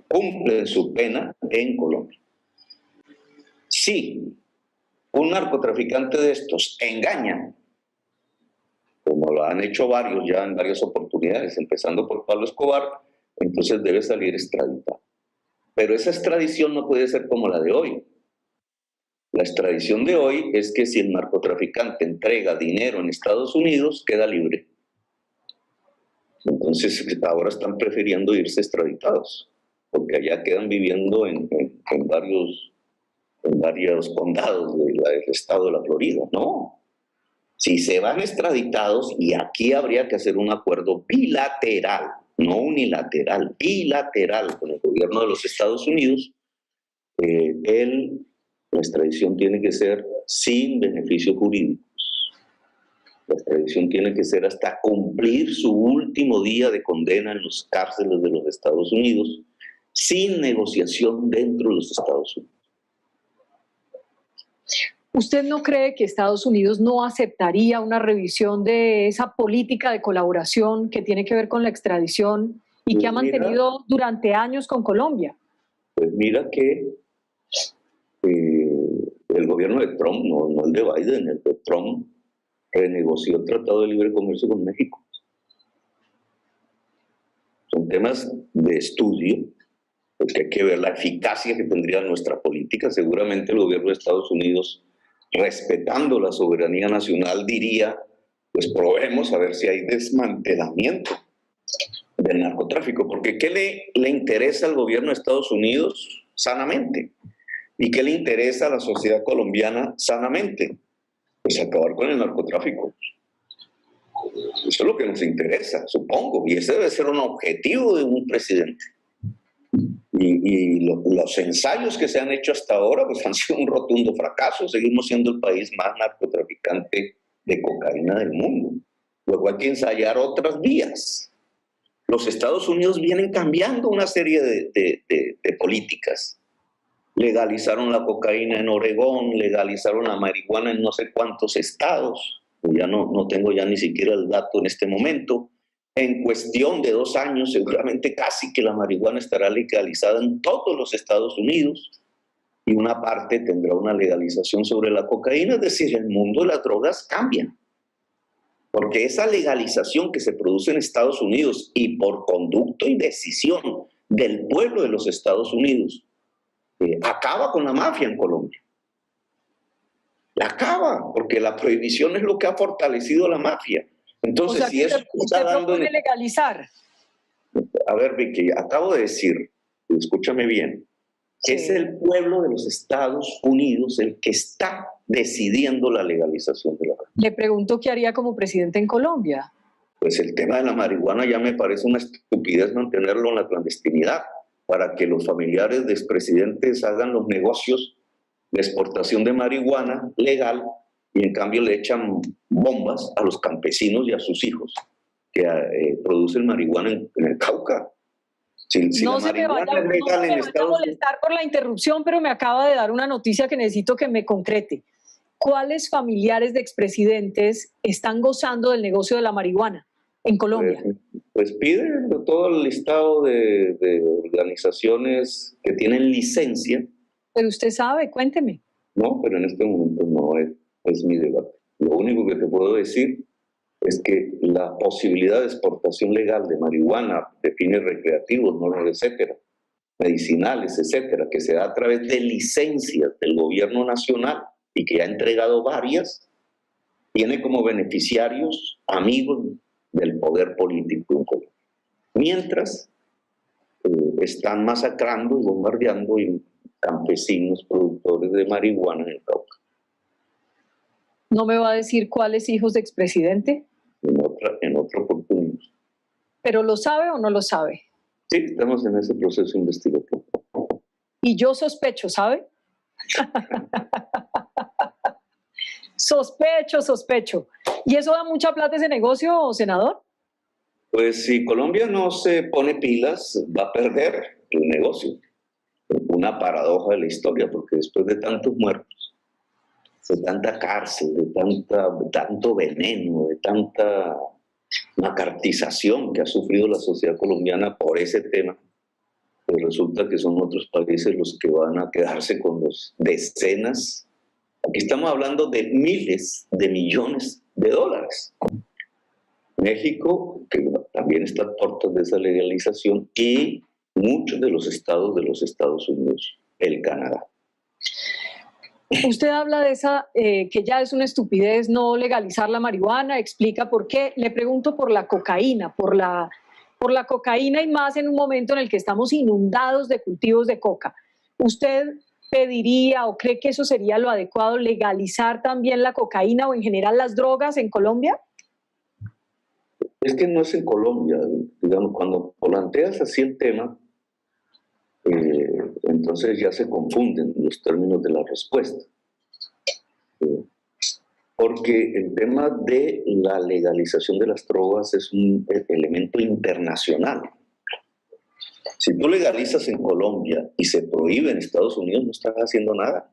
Cumplen su pena en Colombia. Si un narcotraficante de estos engaña, como lo han hecho varios ya en varias oportunidades, empezando por Pablo Escobar, entonces debe salir extraditado. Pero esa extradición no puede ser como la de hoy. La extradición de hoy es que si el narcotraficante entrega dinero en Estados Unidos, queda libre. Entonces ahora están prefiriendo irse extraditados, porque allá quedan viviendo en varios condados del estado de la Florida. No. Si se van extraditados, y aquí habría que hacer un acuerdo bilateral, no unilateral, bilateral con el gobierno de los Estados Unidos, la extradición tiene que ser sin beneficios jurídicos. La extradición tiene que ser hasta cumplir su último día de condena en las cárceles de los Estados Unidos, sin negociación dentro de los Estados Unidos. ¿Usted no cree que Estados Unidos no aceptaría una revisión de esa política de colaboración que tiene que ver con la extradición y que ha mantenido durante años con Colombia? Pues mira que el gobierno de Trump, no el de Biden, el de Trump, renegoció el Tratado de Libre Comercio con México. Son temas de estudio, porque hay que ver la eficacia que tendría nuestra política. Seguramente el gobierno de Estados Unidos, respetando la soberanía nacional, diría, pues probemos a ver si hay desmantelamiento del narcotráfico, porque ¿qué le interesa al gobierno de Estados Unidos sanamente? ¿Y qué le interesa a la sociedad colombiana sanamente? Pues acabar con el narcotráfico. Eso es lo que nos interesa, supongo, y ese debe ser un objetivo de un presidente. Los ensayos que se han hecho hasta ahora pues han sido un rotundo fracaso. Seguimos siendo el país más narcotraficante de cocaína del mundo. Luego hay que ensayar otras vías. Los Estados Unidos vienen cambiando una serie de políticas. Legalizaron la cocaína en Oregón, legalizaron la marihuana en no sé cuántos estados. Ya no tengo ya ni siquiera el dato en este momento. En cuestión de 2 años, seguramente casi que la marihuana estará legalizada en todos los Estados Unidos y una parte tendrá una legalización sobre la cocaína. Es decir, el mundo de las drogas cambia. Porque esa legalización que se produce en Estados Unidos y por conducto y decisión del pueblo de los Estados Unidos, acaba con la mafia en Colombia. La acaba, porque la prohibición es lo que ha fortalecido la mafia. Entonces, o sea, si eso está dando legalizar. A ver, Vicky, acabo de decir, escúchame bien, que es el pueblo de los Estados Unidos el que está decidiendo la legalización de la marihuana. Le pregunto qué haría como presidente en Colombia. Pues el tema de la marihuana ya me parece una estupidez mantenerlo en la clandestinidad, para que los familiares de expresidentes hagan los negocios de exportación de marihuana legal y en cambio le echan bombas a los campesinos y a sus hijos que producen marihuana en el Cauca. Si no se me vaya a molestar por la interrupción, pero me acaba de dar una noticia que necesito que me concrete. ¿cuáles familiares de expresidentes están gozando del negocio de la marihuana en Colombia? Pues piden todo el listado de organizaciones que tienen licencia. Pero usted sabe, cuénteme. No, pero en este momento no es mi debate. Lo único que te puedo decir es que la posibilidad de exportación legal de marihuana, de fines recreativos, no, etcétera, medicinales, etcétera, que se da a través de licencias del gobierno nacional y que ha entregado varias, tiene como beneficiarios amigos del poder político en Colombia. Mientras están masacrando y bombardeando campesinos productores de marihuana en el Cauca. ¿No me va a decir cuáles hijos de expresidente? En otra oportunidad. ¿Pero lo sabe o no lo sabe? Sí, estamos en ese proceso investigativo. Y yo sospecho, ¿sabe? Sospecho. ¿Y eso da mucha plata ese negocio, senador? Pues si Colombia no se pone pilas, va a perder el negocio. Una paradoja de la historia, porque después de tantos muertos, de tanta cárcel, de tanto veneno, de tanta macartización que ha sufrido la sociedad colombiana por ese tema, pues resulta que son otros países los que van a quedarse con los decenas. Aquí estamos hablando de miles de millones de dólares. México, que también está a puertas de esa legalización, y muchos de los estados de los Estados Unidos, el Canadá. Usted habla de esa, que ya es una estupidez no legalizar la marihuana, explica por qué. Le pregunto por la cocaína, por la cocaína y más en un momento en el que estamos inundados de cultivos de coca. ¿Usted pediría o cree que eso sería lo adecuado, legalizar también la cocaína o en general las drogas en Colombia? Es que no es en Colombia, digamos, cuando planteas así el tema, entonces ya se confunden los términos de la respuesta. Porque el tema de la legalización de las drogas es un elemento internacional. Si tú legalizas en Colombia y se prohíbe en Estados Unidos, no estás haciendo nada.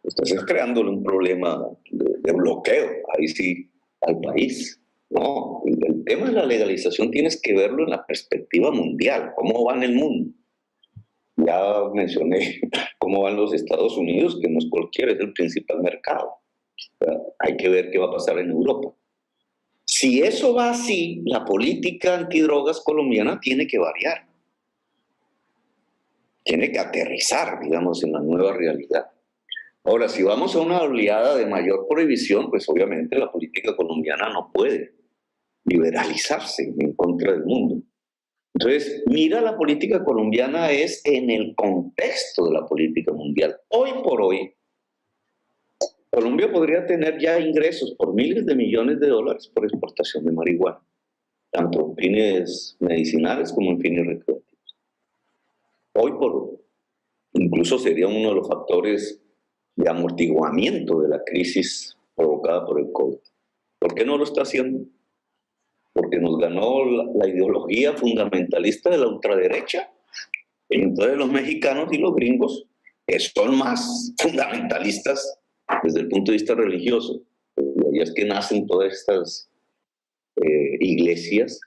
Estás creándole un problema de bloqueo, ahí sí, al país. No, el tema de la legalización tienes que verlo en la perspectiva mundial, cómo va en el mundo. Ya mencioné cómo van los Estados Unidos, que no es cualquiera, es el principal mercado. Hay que ver qué va a pasar en Europa. Si eso va así, la política antidrogas colombiana tiene que variar. Tiene que aterrizar, digamos, en la nueva realidad. Ahora, si vamos a una oleada de mayor prohibición, pues obviamente la política colombiana no puede liberalizarse en contra del mundo. Entonces, mira, la política colombiana es en el contexto de la política mundial. Hoy por hoy, Colombia podría tener ya ingresos por miles de millones de dólares por exportación de marihuana, tanto en fines medicinales como en fines recreativos. Hoy por hoy. Incluso sería uno de los factores de amortiguamiento de la crisis provocada por el COVID. ¿Por qué no lo está haciendo? Porque nos ganó la ideología fundamentalista de la ultraderecha. Y entonces los mexicanos y los gringos, que son más fundamentalistas desde el punto de vista religioso, y ahí es que nacen todas estas iglesias,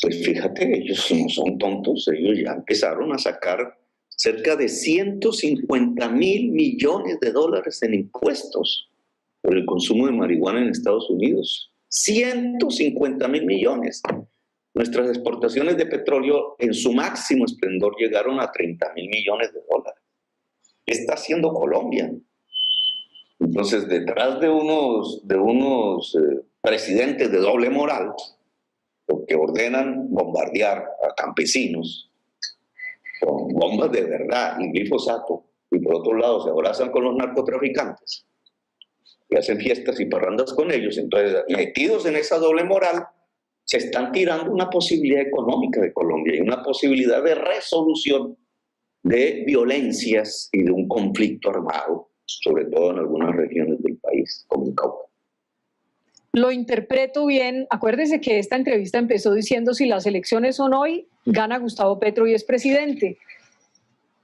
pues fíjate, ellos no son tontos, ellos ya empezaron a sacar cerca de 150,000 millones de dólares en impuestos por el consumo de marihuana en Estados Unidos. 150,000 millones. Nuestras exportaciones de petróleo en su máximo esplendor llegaron a 30,000 millones de dólares. ¿Qué está haciendo Colombia? Entonces, detrás de unos presidentes de doble moral, que ordenan bombardear a campesinos con bombas de verdad y glifosato, y por otro lado se abrazan con los narcotraficantes y hacen fiestas y parrandas con ellos, entonces metidos en esa doble moral, se están tirando una posibilidad económica de Colombia y una posibilidad de resolución de violencias y de un conflicto armado, sobre todo en algunas regiones del país, como el Cauca. Lo interpreto bien. Acuérdese que esta entrevista empezó diciendo si las elecciones son hoy, gana Gustavo Petro y es presidente.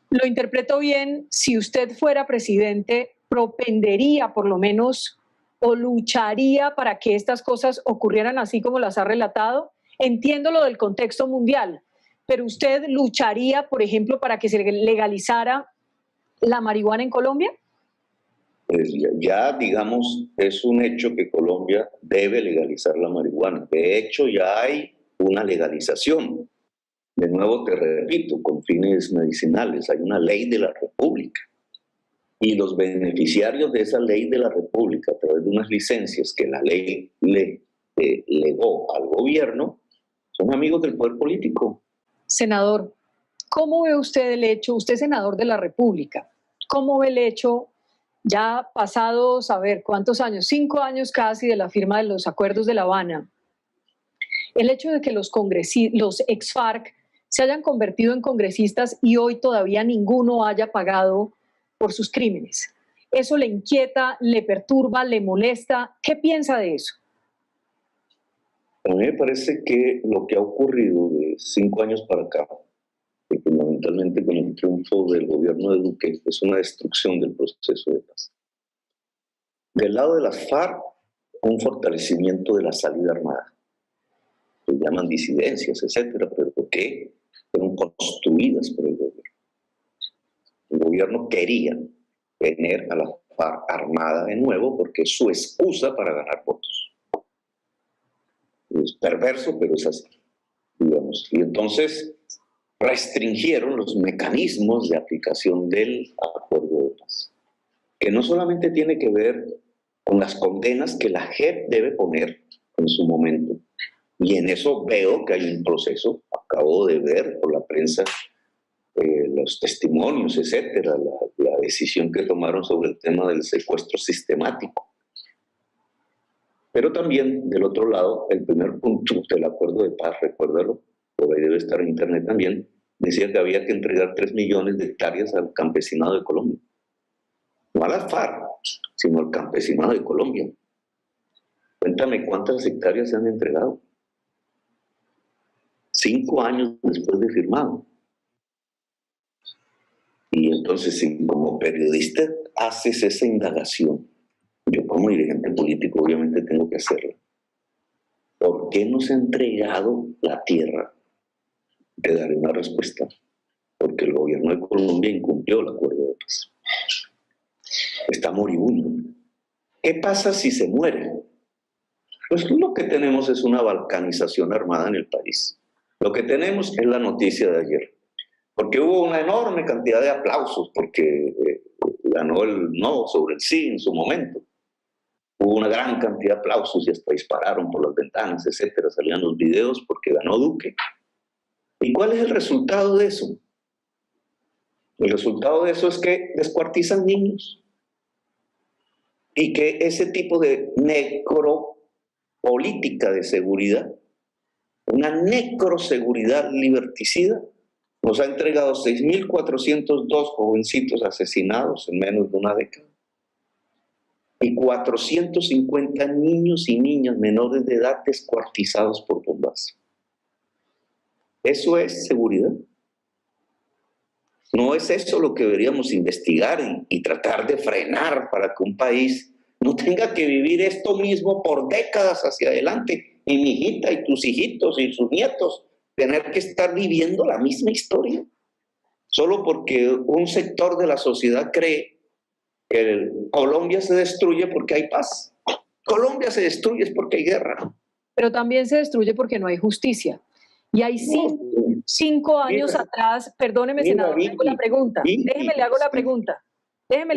Lo interpreto bien, si usted fuera presidente, propendería por lo menos o lucharía para que estas cosas ocurrieran así como las ha relatado? Entiendo lo del contexto mundial, pero ¿usted lucharía, por ejemplo, para que se legalizara la marihuana en Colombia? Pues digamos, es un hecho que Colombia debe legalizar la marihuana. De hecho, ya hay una legalización. De nuevo te repito, con fines medicinales. Hay una ley de la República. Y los beneficiarios de esa ley de la República, a través de unas licencias que la ley le legó al gobierno, son amigos del poder político. Senador, ¿cómo ve usted el hecho? Usted es senador de la República. ¿Cómo ve el hecho, ya pasados, a ver, cuántos años, 5 años casi de la firma de los acuerdos de La Habana, el hecho de que los ex-FARC se hayan convertido en congresistas y hoy todavía ninguno haya pagado por sus crímenes? ¿Eso le inquieta, le perturba, le molesta? ¿Qué piensa de eso? A mí me parece que lo que ha ocurrido de 5 años para acá, y fundamentalmente con el triunfo del gobierno de Duque, es una destrucción del proceso de paz. Del lado de las FARC, un fortalecimiento de la salida armada. Se llaman disidencias, etcétera, pero ¿por qué? Fueron construidas por el gobierno. El gobierno quería tener a la FARC armada de nuevo porque es su excusa para ganar votos. Es perverso, pero es así, digamos. Y entonces restringieron los mecanismos de aplicación del acuerdo de paz, que no solamente tiene que ver con las condenas que la JEP debe poner en su momento, y en eso veo que hay un proceso. Acabo de ver por la prensa los testimonios, etcétera, la decisión que tomaron sobre el tema del secuestro sistemático. Pero también, del otro lado, el primer punto del acuerdo de paz, recuérdalo, por ahí debe estar en internet también, decía que había que entregar 3 millones de hectáreas al campesinado de Colombia. No a las FARC, sino al campesinado de Colombia. Cuéntame cuántas hectáreas se han entregado. 5 años después de firmado. Y entonces, si como periodista haces esa indagación, yo como dirigente político obviamente tengo que hacerla. ¿Por qué no se ha entregado la tierra? Te daré una respuesta. Porque el gobierno de Colombia incumplió el acuerdo de paz. Está moribundo. ¿Qué pasa si se muere? Pues lo que tenemos es una balcanización armada en el país. Lo que tenemos es la noticia de ayer. Porque hubo una enorme cantidad de aplausos porque ganó el no sobre el sí en su momento. Hubo una gran cantidad de aplausos y hasta dispararon por las ventanas, etcétera. Salían los videos porque ganó Duque. ¿Y cuál es el resultado de eso? El resultado de eso es que descuartizan niños. Y que ese tipo de necropolítica de seguridad, una necroseguridad liberticida, nos ha entregado 6.402 jovencitos asesinados en menos de una década. Y 450 niños y niñas menores de edad descuartizados por bombas. ¿Eso es seguridad? ¿No es eso lo que deberíamos investigar y tratar de frenar para que un país no tenga que vivir esto mismo por décadas hacia adelante? Y mi hijita y tus hijitos y sus nietos tener que estar viviendo la misma historia solo porque un sector de la sociedad cree que Colombia se destruye porque hay paz. Colombia se destruye es porque hay guerra. Pero también se destruye porque no hay justicia. Y hay 5 años atrás, perdóneme, senador, le hago la pregunta. Déjeme le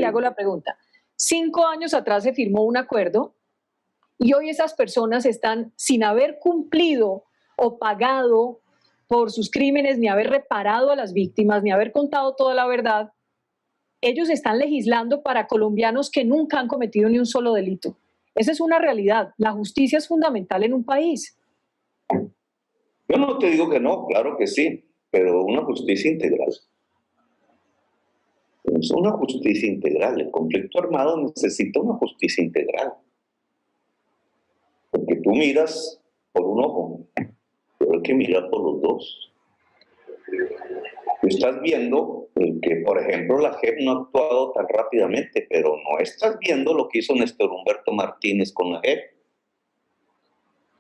hago la pregunta. 5 años atrás se firmó un acuerdo y hoy esas personas están sin haber cumplido o pagado por sus crímenes, ni haber reparado a las víctimas, ni haber contado toda la verdad. Ellos están legislando para colombianos que nunca han cometido ni un solo delito. Esa es una realidad. La justicia es fundamental en un país. Yo no te digo que no, claro que sí, pero una justicia integral. Es una justicia integral. El conflicto armado necesita una justicia integral. Porque tú miras por un ojo, pero hay que mirar por los dos. Tú estás viendo el que, por ejemplo, la JEP no ha actuado tan rápidamente, pero no estás viendo lo que hizo Néstor Humberto Martínez con la JEP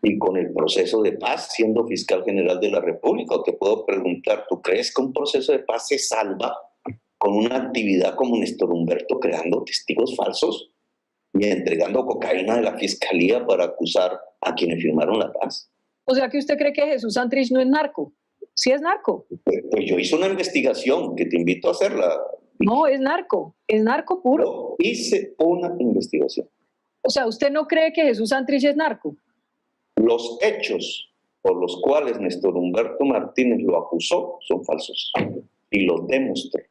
y con el proceso de paz siendo fiscal general de la República. O te puedo preguntar, ¿tú crees que un proceso de paz se salva con una actividad como Néstor Humberto creando testigos falsos y entregando cocaína de la fiscalía para acusar a quienes firmaron la paz? O sea que usted cree que Jesús Santrich no es narco. Sí es narco. Pues yo hice una investigación que te invito a hacerla. No, es narco puro. Yo hice una investigación. O sea, ¿usted no cree que Jesús Santrich es narco? Los hechos por los cuales Néstor Humberto Martínez lo acusó son falsos y lo demostré.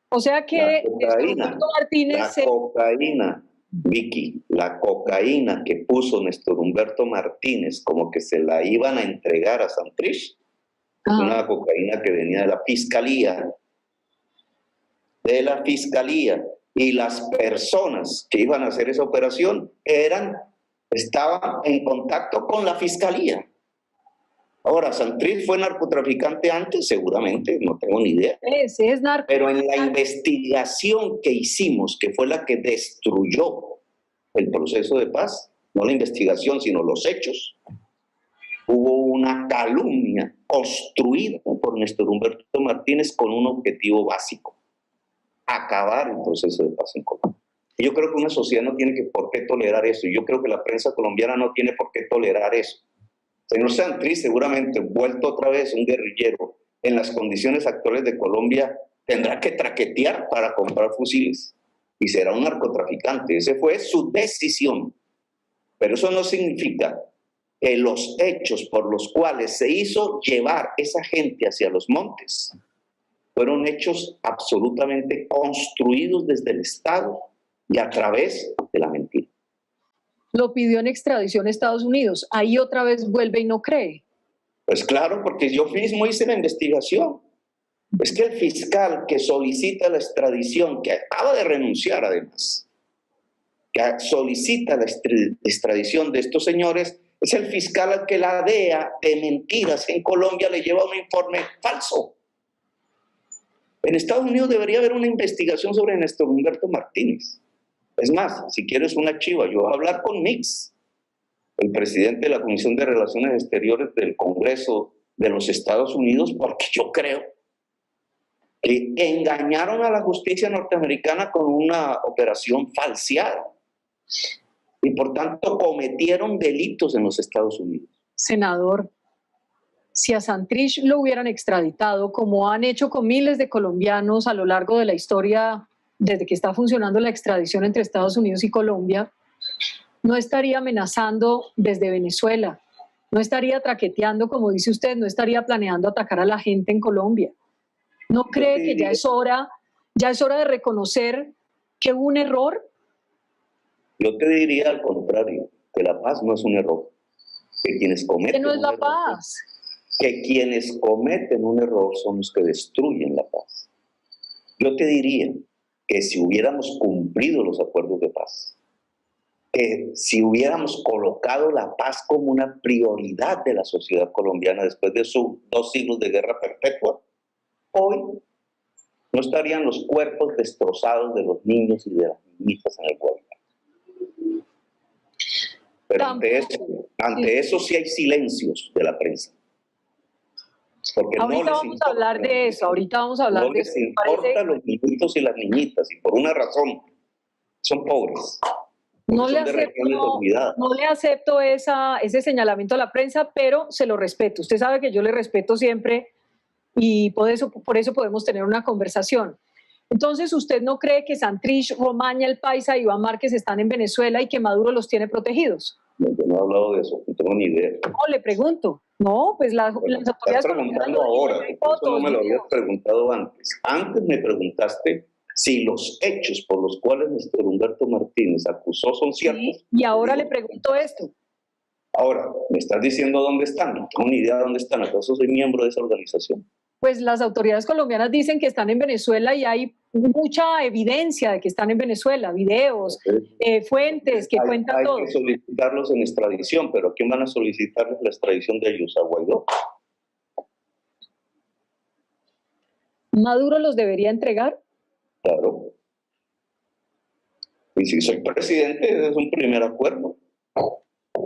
O sea que Néstor Humberto Martínez cocaína, Vicky, la cocaína que puso Néstor Humberto Martínez como que se la iban a entregar a Santrich, es una cocaína que venía de la fiscalía. Y las personas que iban a hacer esa operación estaban en contacto con la fiscalía. Ahora, ¿Santrich fue narcotraficante antes? Seguramente, no tengo ni idea. Ese es narco. Pero en la investigación que hicimos, que fue la que destruyó el proceso de paz, no la investigación, sino los hechos, hubo una calumnia construida por Néstor Humberto Martínez con un objetivo básico: acabar el proceso de paz en Colombia. Y yo creo que una sociedad no tiene por qué tolerar eso, y yo creo que la prensa colombiana no tiene por qué tolerar eso. Señor Santrich, seguramente vuelto otra vez un guerrillero en las condiciones actuales de Colombia, tendrá que traquetear para comprar fusiles y será un narcotraficante. Esa fue su decisión. Pero eso no significa que los hechos por los cuales se hizo llevar esa gente hacia los montes fueron hechos absolutamente construidos desde el Estado y a través de la mentira. Lo pidió en extradición a Estados Unidos. Ahí otra vez vuelve y no cree. Pues claro, porque yo mismo hice la investigación. Es que el fiscal que solicita la extradición, que acaba de renunciar además, que solicita la extradición de estos señores, es el fiscal al que la DEA de mentiras en Colombia le lleva un informe falso. En Estados Unidos debería haber una investigación sobre Néstor Humberto Martínez. Es más, si quieres una chiva, yo voy a hablar con Mix, el presidente de la Comisión de Relaciones Exteriores del Congreso de los Estados Unidos, porque yo creo que engañaron a la justicia norteamericana con una operación falseada y por tanto cometieron delitos en los Estados Unidos. Senador, si a Santrich lo hubieran extraditado, como han hecho con miles de colombianos a lo largo de la historia, desde que está funcionando la extradición entre Estados Unidos y Colombia, no estaría amenazando desde Venezuela, no estaría traqueteando, como dice usted, no estaría planeando atacar a la gente en Colombia. ¿No cree que ya es hora de reconocer que hubo un error? Yo te diría al contrario, que la paz no es un error, que quienes cometen ¿Qué no es la paz? Que quienes cometen un error son los que destruyen la paz. Yo te diría que si hubiéramos cumplido los acuerdos de paz, que si hubiéramos colocado la paz como una prioridad de la sociedad colombiana después de sus 2 siglos de guerra perpetua, hoy no estarían los cuerpos destrozados de los niños y de las niñitas en el Guadalajara. Pero ante eso sí hay silencios de la prensa. Porque ahorita vamos a hablar de eso, no les importa los niñitos y las niñitas, y por una razón, son pobres. No le acepto ese señalamiento a la prensa, pero se lo respeto. Usted sabe que yo le respeto siempre y por eso podemos tener una conversación. Entonces, ¿usted no cree que Santrich, Romaña, El Paisa y Iván Márquez están en Venezuela y que Maduro los tiene protegidos? No, yo no he hablado de eso, no tengo ni idea. No, le pregunto. No, pues las autoridades... Estás preguntando ahora, eso no me lo habías preguntado antes. Antes me preguntaste si los hechos por los cuales Néstor Humberto Martínez acusó son ciertos. Sí, y ahora le pregunto esto. Ahora, me estás diciendo dónde están. No tengo ni idea de dónde están. ¿Acaso soy miembro de esa organización? Pues las autoridades colombianas dicen que están en Venezuela y hay mucha evidencia de que están en Venezuela, videos, fuentes que cuentan todo. Hay que solicitarlos en extradición, pero ¿quién van a solicitarles la extradición de ellos? ¿A Guaidó? ¿Maduro los debería entregar? Claro. Y si soy presidente, es un primer acuerdo.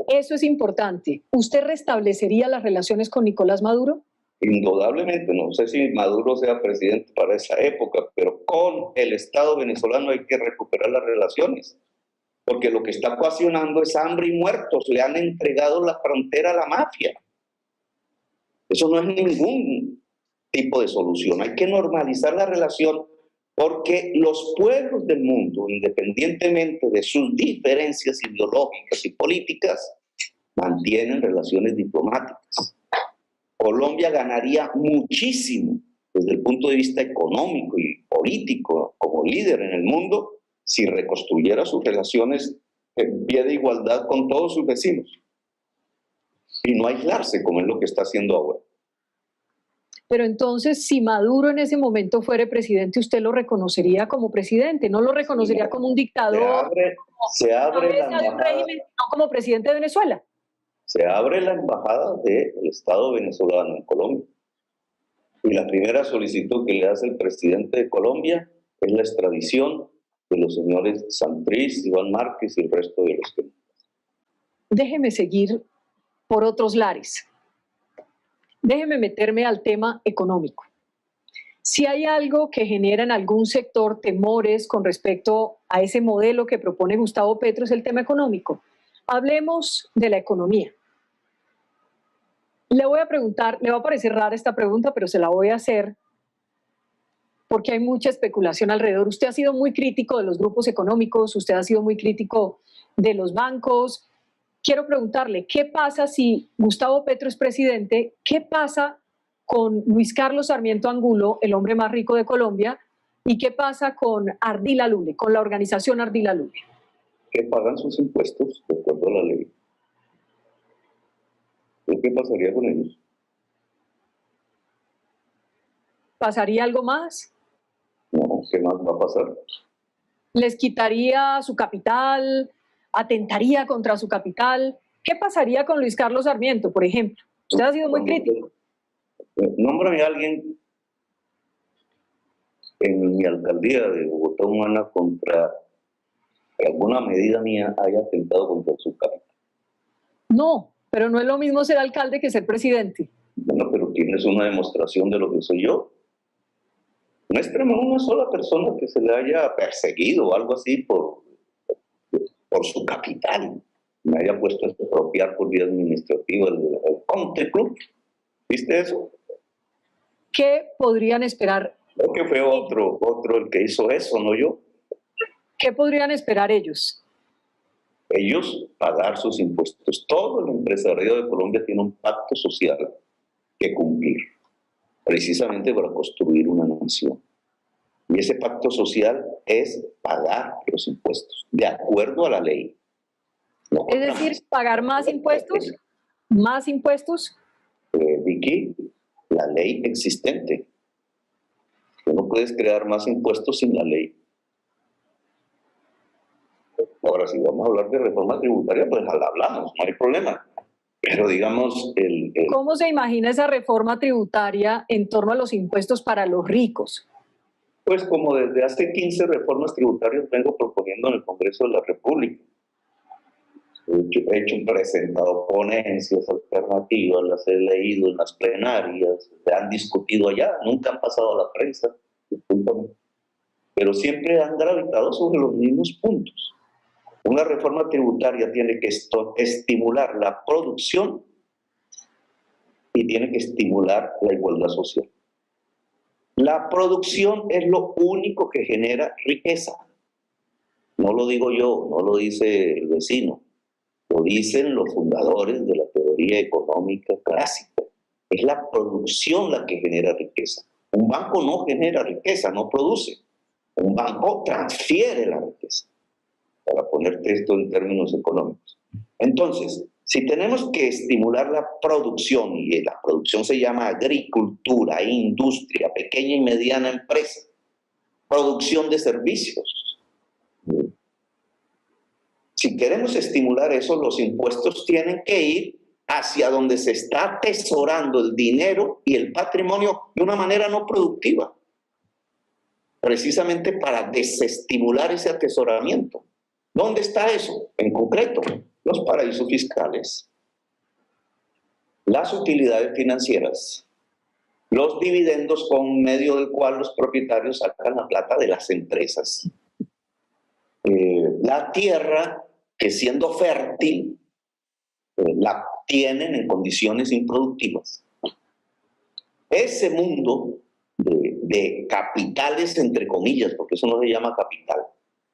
Eso es importante. ¿Usted restablecería las relaciones con Nicolás Maduro? Indudablemente, no sé si Maduro sea presidente para esa época, pero con el Estado venezolano hay que recuperar las relaciones, porque lo que está ocasionando es hambre y muertos. Le han entregado la frontera a la mafia. Eso no es ningún tipo de solución. Hay que normalizar la relación, porque los pueblos del mundo, independientemente de sus diferencias ideológicas y políticas, mantienen relaciones diplomáticas. Colombia ganaría muchísimo desde el punto de vista económico y político como líder en el mundo si reconstruyera sus relaciones en pie de igualdad con todos sus vecinos y no aislarse como es lo que está haciendo ahora. Pero entonces, si Maduro en ese momento fuera presidente, ¿usted lo reconocería como presidente? ¿No lo reconocería como un dictador? Se abre la cabeza de un régimen, no como presidente de Venezuela. Se abre la embajada del Estado venezolano en Colombia. Y la primera solicitud que le hace el presidente de Colombia es la extradición de los señores Santrich, Iván Márquez y el resto de los que... Déjeme seguir por otros lares. Déjeme meterme al tema económico. Si hay algo que genera en algún sector temores con respecto a ese modelo que propone Gustavo Petro, es el tema económico. Hablemos de la economía. Le voy a preguntar, le va a parecer rara esta pregunta, pero se la voy a hacer porque hay mucha especulación alrededor. Usted ha sido muy crítico de los grupos económicos, usted ha sido muy crítico de los bancos. Quiero preguntarle, ¿qué pasa si Gustavo Petro es presidente? ¿Qué pasa con Luis Carlos Sarmiento Angulo, el hombre más rico de Colombia? ¿Y qué pasa con Ardila Lule, con la organización Ardila Lule? Que pagan sus impuestos de acuerdo a la ley. ¿Qué pasaría con ellos? ¿Pasaría algo más? No, ¿qué más va a pasar? ¿Les quitaría su capital? ¿Atentaría contra su capital? ¿Qué pasaría con Luis Carlos Sarmiento, por ejemplo? Usted ha sido muy crítico. Nómbrame a alguien en mi alcaldía de Bogotá Humana contra que alguna medida mía haya atentado contra su capital. No, pero no es lo mismo ser alcalde que ser presidente. Bueno, pero tienes una demostración de lo que soy yo. Muéstrame una sola persona que se le haya perseguido o algo así por su capital. Me haya puesto a expropiar por vía administrativa el Country Club. ¿Viste eso? ¿Qué podrían esperar? Creo que fue otro el que hizo eso, no yo. ¿Qué podrían esperar ellos? Ellos pagar sus impuestos. Todo el empresariado de Colombia tiene un pacto social que cumplir, precisamente para construir una nación. Y ese pacto social es pagar los impuestos, de acuerdo a la ley. No, es decir, pagar más impuestos, más impuestos. Vicky, la ley existente. Tú no puedes crear más impuestos sin la ley. Ahora, si vamos a hablar de reforma tributaria, pues la hablamos, no hay problema. Pero digamos... ¿Cómo se imagina esa reforma tributaria en torno a los impuestos para los ricos? Pues como desde hace 15 reformas tributarias vengo proponiendo en el Congreso de la República. He presentado ponencias alternativas, las he leído en las plenarias, se han discutido allá, nunca han pasado a la prensa, discúlpame, pero siempre han gravitado sobre los mismos puntos. Una reforma tributaria tiene que estimular la producción y tiene que estimular la igualdad social. La producción es lo único que genera riqueza. No lo digo yo, no lo dice el vecino, lo dicen los fundadores de la teoría económica clásica. Es la producción la que genera riqueza. Un banco no genera riqueza, no produce. Un banco transfiere la riqueza, para ponerte esto en términos económicos. Entonces, si tenemos que estimular la producción, y la producción se llama agricultura, industria, pequeña y mediana empresa, producción de servicios. Si queremos estimular eso, los impuestos tienen que ir hacia donde se está atesorando el dinero y el patrimonio de una manera no productiva. precisamente para desestimular ese atesoramiento. ¿Dónde está eso? En concreto, los paraísos fiscales, las utilidades financieras, los dividendos con medio del cual los propietarios sacan la plata de las empresas, la tierra que siendo fértil la tienen en condiciones improductivas. Ese mundo de capitales, entre comillas, porque eso no se llama capital,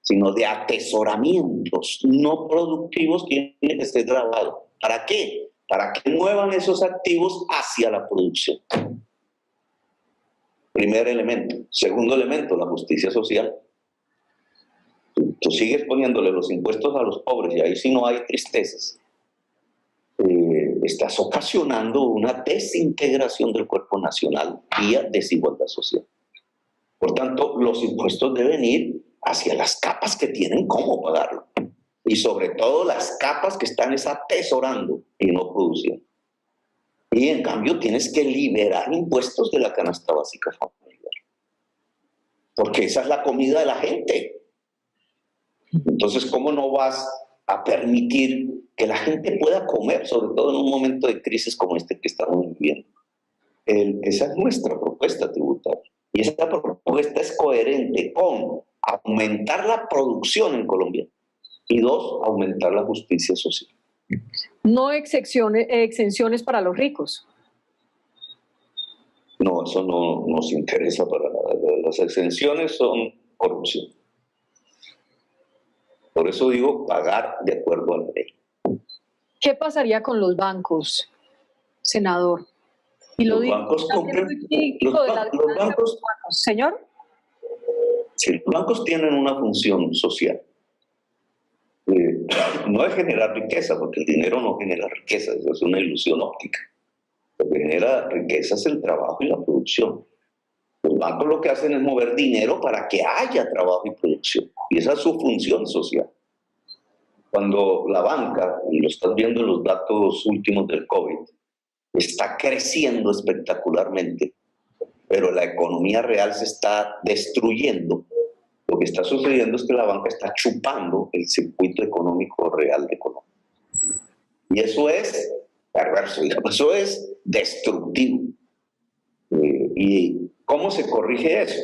sino de atesoramientos no productivos, tiene que ser grabado. ¿Para qué? Para que muevan esos activos hacia la producción. Primer elemento. Segundo elemento, la justicia social. Tú sigues poniéndole los impuestos a los pobres y ahí sí no hay tristezas. Estás ocasionando una desintegración del cuerpo nacional vía desigualdad social. Por tanto, los impuestos deben ir hacia las capas que tienen cómo pagarlo. Y sobre todo las capas que están atesorando y no produciendo. Y en cambio tienes que liberar impuestos de la canasta básica familiar. Porque esa es la comida de la gente. Entonces, ¿cómo no vas a permitir que la gente pueda comer, sobre todo en un momento de crisis como este que estamos viviendo? Esa es nuestra propuesta tributaria. Y esa propuesta es coherente con aumentar la producción en Colombia y dos, aumentar la justicia social. No exenciones para los ricos. No, eso no nos interesa para nada. Las exenciones son corrupción. Por eso digo pagar de acuerdo a la ley. ¿Qué pasaría con los bancos, senador? Y lo los bancos compran. Los bancos, señor. Si los bancos tienen una función social, no es generar riqueza, porque el dinero no genera riqueza, eso es una ilusión óptica. Lo que genera riqueza es el trabajo y la producción. Los bancos lo que hacen es mover dinero para que haya trabajo y producción. Y esa es su función social. Cuando la banca, y lo estás viendo en los datos últimos del COVID, está creciendo espectacularmente, pero la economía real se está destruyendo, lo que está sucediendo es que la banca está chupando el circuito económico real de Colombia. Y eso es perverso, eso es destructivo. ¿Y cómo se corrige eso?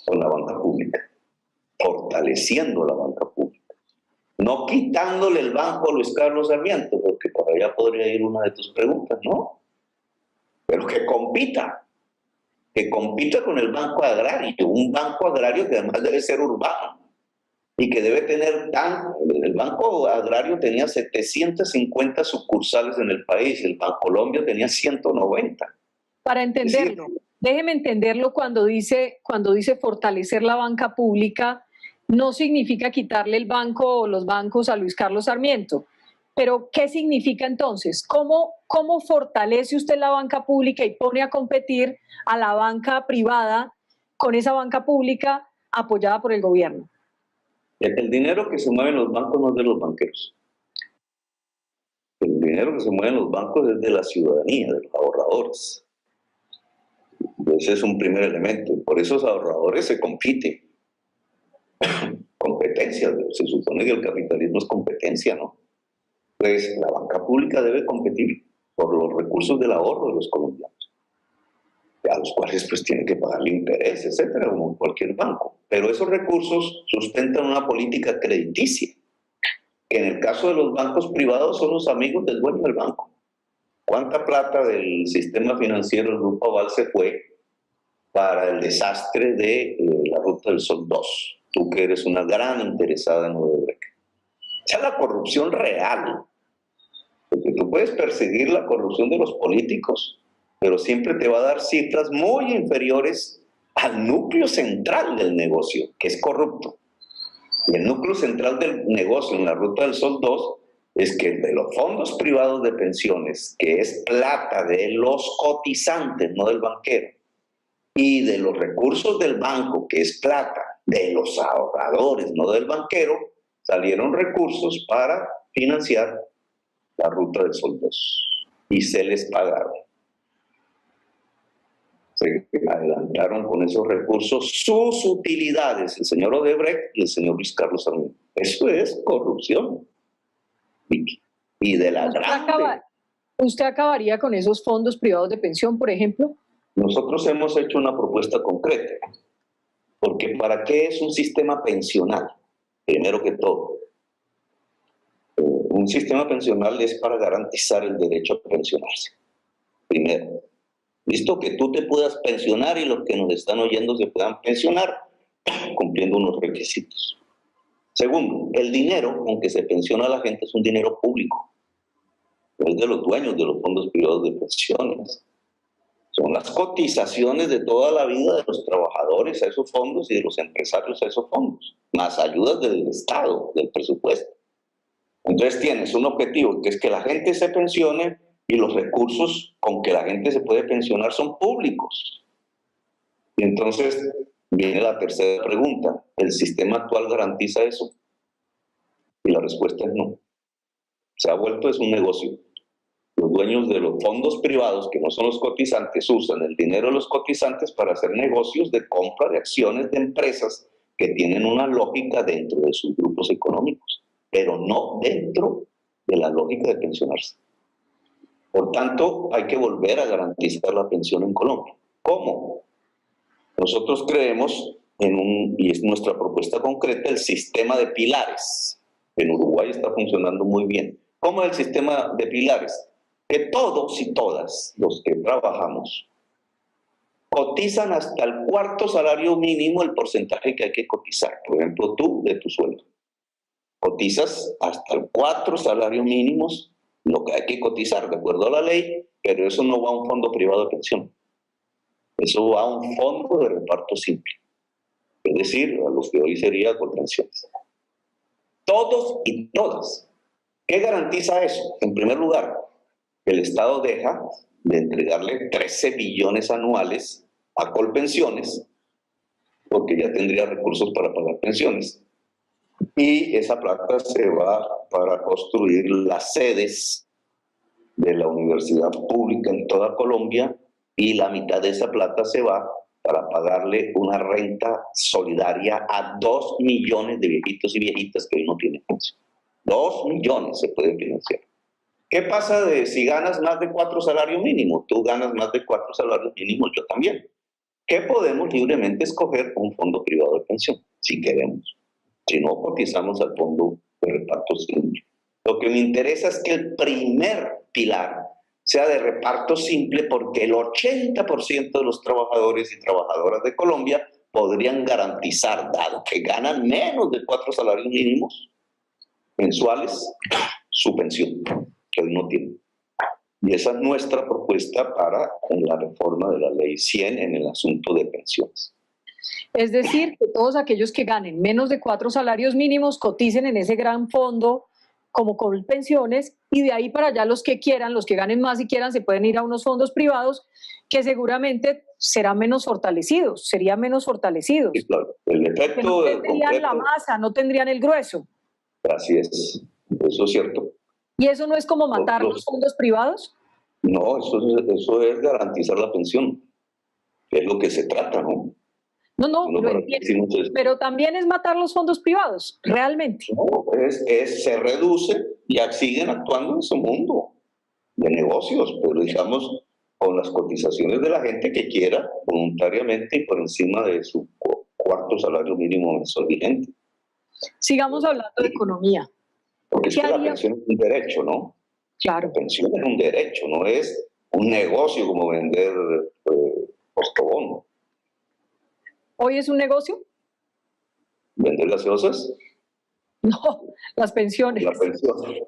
Con la banca pública, fortaleciendo la banca pública. No quitándole el banco a Luis Carlos Sarmiento, porque por allá podría ir una de tus preguntas, ¿no? Pero que compita con el banco agrario, un banco agrario que además debe ser urbano y que debe tener el banco agrario tenía 750 sucursales en el país, el Bancolombia tenía 190. Para entenderlo, déjeme entenderlo cuando dice fortalecer la banca pública, no significa quitarle el banco o los bancos a Luis Carlos Sarmiento. Pero, ¿qué significa entonces? ¿Cómo fortalece usted la banca pública y pone a competir a la banca privada con esa banca pública apoyada por el gobierno? El dinero que se mueve en los bancos no es de los banqueros. El dinero que se mueve en los bancos es de la ciudadanía, de los ahorradores. Ese es un primer elemento. Por esos ahorradores se compite. Competencia. Se supone que el capitalismo es competencia, ¿no? Pues la banca pública debe competir por los recursos del ahorro de los colombianos, a los cuales pues tienen que pagarle interés, etcétera, como cualquier banco. Pero esos recursos sustentan una política crediticia, que en el caso de los bancos privados son los amigos del dueño del banco. ¿Cuánta plata del sistema financiero del Grupo Aval se fue para el desastre de la Ruta del Sol 2? Tú que eres una gran interesada en Odebrecht. Esa es la corrupción real. Porque tú puedes perseguir la corrupción de los políticos, pero siempre te va a dar cifras muy inferiores al núcleo central del negocio, que es corrupto. Y el núcleo central del negocio en la Ruta del Sol 2 es que de los fondos privados de pensiones, que es plata de los cotizantes, no del banquero, y de los recursos del banco, que es plata de los ahorradores, no del banquero, salieron recursos para financiar la Ruta del Sol 2 y se les pagaron. Se adelantó desarrollaron con esos recursos sus utilidades, el señor Odebrecht y el señor Luis Carlos Sarmiento. Eso es corrupción. Y de la grande. ¿Usted acabaría con esos fondos privados de pensión, por ejemplo? Nosotros hemos hecho una propuesta concreta, porque ¿para qué es un sistema pensional? Primero que todo, un sistema pensional es para garantizar el derecho a pensionarse. Primero, listo, que tú te puedas pensionar y los que nos están oyendo se puedan pensionar cumpliendo unos requisitos. Segundo, el dinero con que se pensiona a la gente es un dinero público. Es de los dueños de los fondos privados de pensiones. Son las cotizaciones de toda la vida de los trabajadores a esos fondos y de los empresarios a esos fondos, más ayudas del Estado, del presupuesto. Entonces tienes un objetivo, que es que la gente se pensione y los recursos con que la gente se puede pensionar son públicos. Y entonces viene la tercera pregunta, ¿el sistema actual garantiza eso? Y la respuesta es no. Se ha vuelto es un negocio. Los dueños de los fondos privados, que no son los cotizantes, usan el dinero de los cotizantes para hacer negocios de compra de acciones de empresas que tienen una lógica dentro de sus grupos económicos, pero no dentro de la lógica de pensionarse. Por tanto, hay que volver a garantizar la pensión en Colombia. ¿Cómo? Nosotros creemos y es nuestra propuesta concreta, el sistema de pilares. En Uruguay está funcionando muy bien. ¿Cómo es el sistema de pilares? Que todos y todas los que trabajamos cotizan hasta el cuarto salario mínimo el porcentaje que hay que cotizar. Por ejemplo, tú de tu sueldo. Cotizas hasta el 4 salarios mínimos lo que hay que cotizar, de acuerdo a la ley, pero eso no va a un fondo privado de pensión. Eso va a un fondo de reparto simple. Es decir, a los que hoy sería Colpensiones. Todos y todas. ¿Qué garantiza eso? En primer lugar, el Estado deja de entregarle 13 billones anuales a Colpensiones, porque ya tendría recursos para pagar pensiones. Y esa plata se va para construir las sedes de la universidad pública en toda Colombia, y la mitad de esa plata se va para pagarle una renta solidaria a 2 millones de viejitos y viejitas que hoy no tienen pensión. 2 millones se pueden financiar. ¿Qué pasa si ganas más de 4 salarios mínimos? Tú ganas más de 4 salarios mínimos, yo también. ¿Qué podemos libremente escoger un fondo privado de pensión, si queremos? Si no, cotizamos al fondo de reparto simple. Lo que me interesa es que el primer pilar sea de reparto simple, porque el 80% de los trabajadores y trabajadoras de Colombia podrían garantizar, dado que ganan menos de 4 salarios mínimos mensuales, su pensión, que hoy no tienen. Y esa es nuestra propuesta para la reforma de la Ley 100 en el asunto de pensiones. Es decir, que todos aquellos que ganen menos de 4 salarios mínimos coticen en ese gran fondo como Colpensiones, y de ahí para allá los que quieran, los que ganen más y quieran, se pueden ir a unos fondos privados que seguramente serían menos fortalecidos, serían menos fortalecidos. Sí, claro. El efecto no tendrían la masa, no tendrían el grueso. Así es, eso es cierto. ¿Y eso no es como matar los fondos privados? No, eso es garantizar la pensión, que es lo que se trata, ¿no? No, lo entiendo, pero también es matar los fondos privados, realmente. No, se reduce y siguen actuando en su mundo de negocios, pero digamos con las cotizaciones de la gente que quiera, voluntariamente y por encima de su cuarto salario mínimo mensual vigente. Sigamos hablando de economía. Porque es que la pensión es un derecho, ¿no? Claro. La pensión es un derecho, no es un negocio como vender postobón. ¿Hoy es un negocio? ¿Vender gaseosas? No, las pensiones. Las pensiones.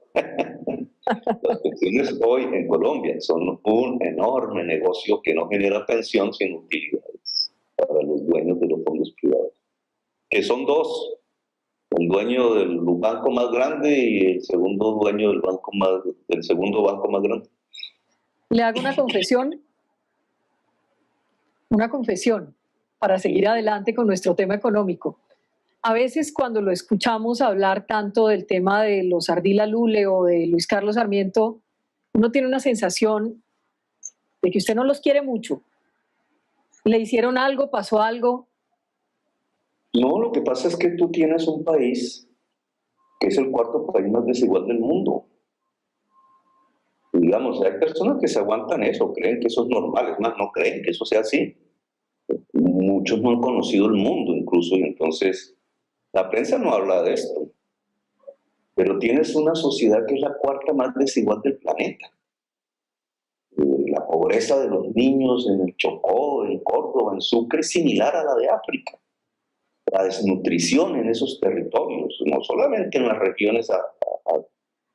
Las pensiones hoy en Colombia son un enorme negocio que no genera pensión sino utilidades para los dueños de los fondos privados, que son dos: el dueño del banco más grande y el segundo dueño del segundo banco más grande. Le hago una confesión. Una confesión para seguir adelante con nuestro tema económico. A veces cuando lo escuchamos hablar tanto del tema de los Ardila Lule o de Luis Carlos Sarmiento, uno tiene una sensación de que usted no los quiere mucho ¿Le hicieron algo? ¿Pasó algo? No, lo que pasa es que tú tienes un país que es el cuarto país más desigual del mundo. Y digamos, hay personas que se aguantan eso, creen que eso es normal, es más, no creen que eso sea así. Muchos no han conocido el mundo incluso, y entonces la prensa no habla de esto. Pero tienes una sociedad que es la cuarta más desigual del planeta. La pobreza de los niños en el Chocó, en Córdoba, en Sucre, es similar a la de África. La desnutrición en esos territorios, no solamente en las regiones,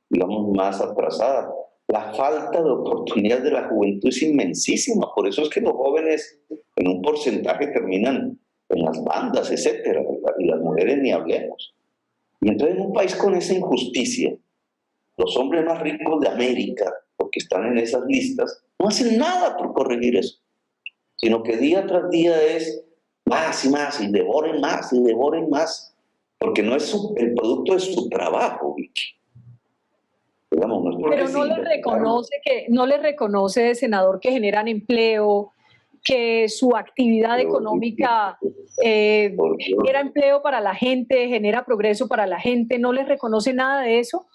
digamos, más atrasadas. La falta de oportunidad de la juventud es inmensísima, por eso es que los jóvenes en un porcentaje terminan en las bandas, etcétera, y las mujeres ni hablemos. Y entonces en un país con esa injusticia, los hombres más ricos de América, porque están en esas listas, no hacen nada por corregir eso, sino que día tras día es más, y devoren más, porque no es el producto de su trabajo, Vicky. Digamos, no es porque Pero no le reconoce, senador, que generan empleo, que su actividad económica genera empleo para la gente, genera progreso para la gente. ¿No les reconoce nada de eso?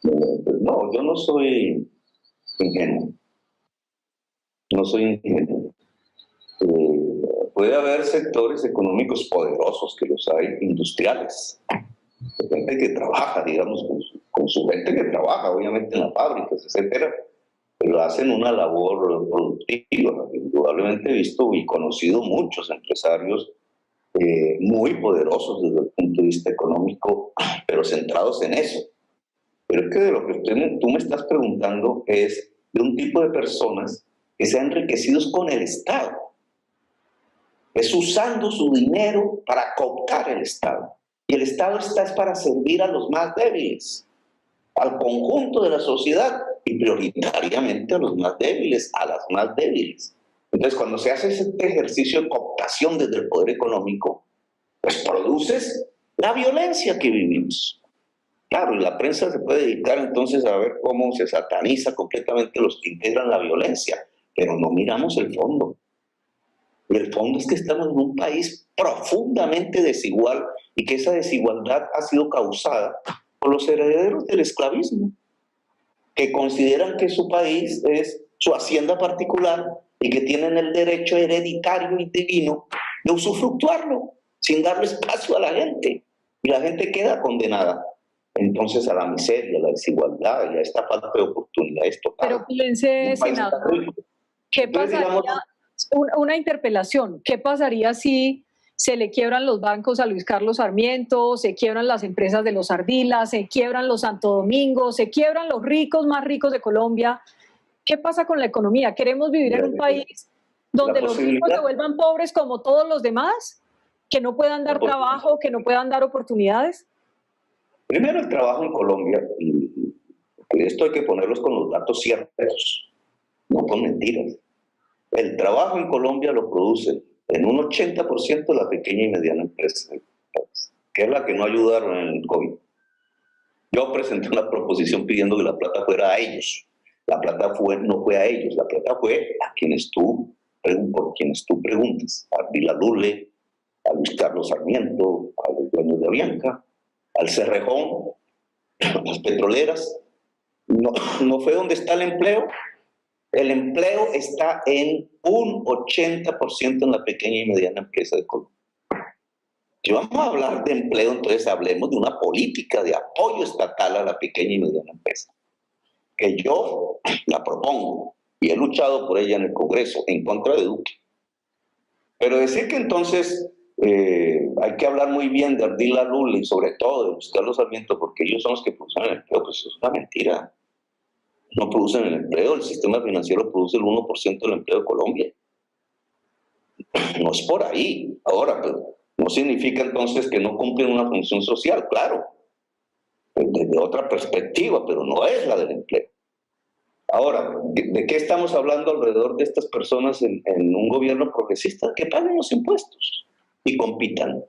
No, yo no soy ingenuo. No soy ingenuo. Puede haber sectores económicos poderosos, que los hay, industriales, gente que trabaja, digamos, con su gente que trabaja, obviamente en las fábricas, etcétera, pero hacen una labor productiva. Indudablemente he visto y conocido muchos empresarios muy poderosos desde el punto de vista económico, pero centrados en eso. Pero es que de lo que tú me estás preguntando es de un tipo de personas que se han enriquecido con el Estado. Es usando su dinero para cooptar el Estado. Y el Estado es para servir a los más débiles, al conjunto de la sociedad y prioritariamente a los más débiles, a las más débiles. Entonces, cuando se hace este ejercicio de cooptación desde el poder económico, pues produces la violencia que vivimos. Claro, y la prensa se puede dedicar entonces a ver cómo se sataniza completamente los que integran la violencia, pero no miramos el fondo. Y el fondo es que estamos en un país profundamente desigual y que esa desigualdad ha sido causada por los herederos del esclavismo, que consideran que su país es su hacienda particular y que tienen el derecho hereditario y divino de usufructuarlo sin darle espacio a la gente. Y la gente queda condenada entonces a la miseria, a la desigualdad y a esta falta de oportunidades total. Pero piense, senador, ¿qué pasaría? Una interpelación, ¿qué pasaría si se le quiebran los bancos a Luis Carlos Sarmiento, se quiebran las empresas de los Ardila, se quiebran los Santo Domingo, se quiebran los ricos más ricos de Colombia? ¿Qué pasa con la economía? ¿Queremos vivir en un país donde los ricos se vuelvan pobres como todos los demás? ¿Que no puedan dar trabajo, que no puedan dar oportunidades? Primero, el trabajo en Colombia, y esto hay que ponerlos con los datos ciertos, no con mentiras. El trabajo en Colombia lo produce en un 80% la pequeña y mediana empresa, que es la que no ayudaron en el COVID. Yo presenté una proposición pidiendo que la plata fuera a ellos. La plata no fue a ellos, la plata fue a por quienes tú preguntas, a Ardila Lule, a Luis Carlos Sarmiento, a los dueños de Avianca, al Cerrejón, a las petroleras. No fue donde está el empleo. El empleo está en un 80% en la pequeña y mediana empresa de Colombia. Si vamos a hablar de empleo, entonces hablemos de una política de apoyo estatal a la pequeña y mediana empresa, que yo la propongo y he luchado por ella en el Congreso en contra de Duque. Pero decir que entonces hay que hablar muy bien de Ardila Lule y sobre todo de Luis Carlos Sarmiento porque ellos son los que producen el empleo, pues eso es una mentira. No producen el empleo, el sistema financiero produce el 1% del empleo de Colombia. No es por ahí. Ahora, pues, no significa entonces que no cumplen una función social, claro, desde otra perspectiva, pero no es la del empleo. Ahora, ¿de qué estamos hablando alrededor de estas personas en un gobierno progresista? Que paguen los impuestos y compitan.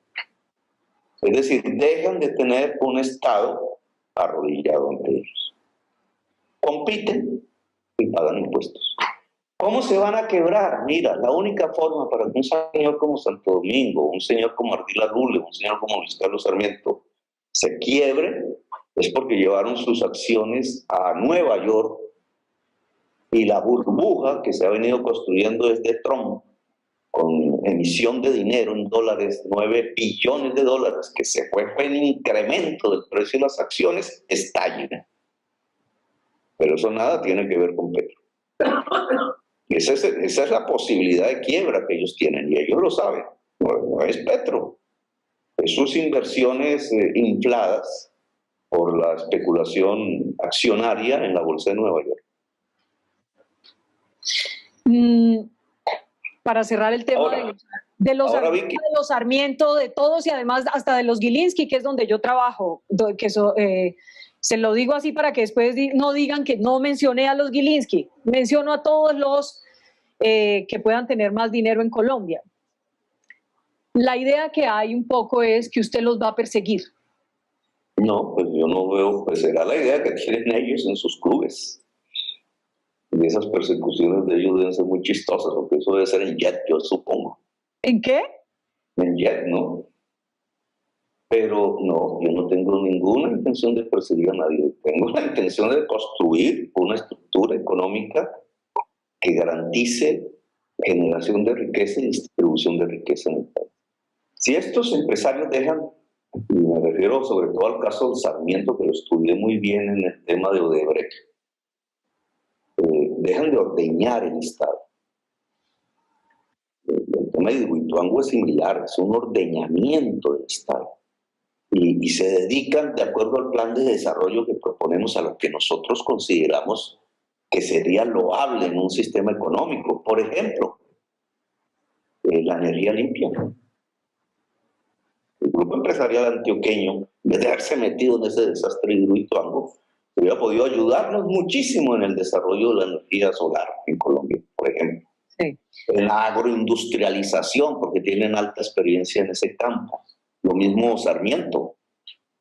Es decir, dejan de tener un Estado arrodillado ante ellos. Compiten y pagan impuestos. ¿Cómo se van a quebrar? Mira, la única forma para que un señor como Santo Domingo, un señor como Ardila Rule, un señor como Luis Carlos Sarmiento se quiebre es porque llevaron sus acciones a Nueva York y la burbuja que se ha venido construyendo desde Trump con emisión de dinero en dólares, 9 billones de dólares, que se fue en incremento del precio de las acciones, estalla. Pero eso nada tiene que ver con Petro. Esa es la posibilidad de quiebra que ellos tienen, y ellos lo saben. No es Petro, es sus inversiones infladas por la especulación accionaria en la bolsa de Nueva York. Para cerrar el tema de los Sarmiento, de todos y además hasta de los Gilinski, que es donde yo trabajo, que se lo digo así para que después no digan que no mencioné a los Gilinski, menciono a todos los que puedan tener más dinero en Colombia. La idea que hay un poco es que usted los va a perseguir. No, pues yo no veo, pues será la idea que tienen ellos en sus clubes. Y esas persecuciones de ellos deben ser muy chistosas, porque eso debe ser en jet, yo supongo. ¿En qué? En jet, no. Pero no, yo no tengo ninguna intención de perseguir a nadie. Tengo la intención de construir una estructura económica que garantice generación de riqueza y distribución de riqueza en el país. Si estos empresarios dejan, y me refiero sobre todo al caso de Sarmiento, que lo estudié muy bien en el tema de Odebrecht, dejan de ordeñar el Estado. El tema de Hidroituango es similar, es un ordeñamiento del Estado. Y se dedican, de acuerdo al plan de desarrollo que proponemos, a lo que nosotros consideramos que sería loable en un sistema económico. Por ejemplo, la energía limpia. El grupo empresarial antioqueño, en vez de haberse metido en ese desastre de Hidroituango, hubiera podido ayudarnos muchísimo en el desarrollo de la energía solar en Colombia, por ejemplo. Sí. En la agroindustrialización, porque tienen alta experiencia en ese campo. Lo mismo Sarmiento.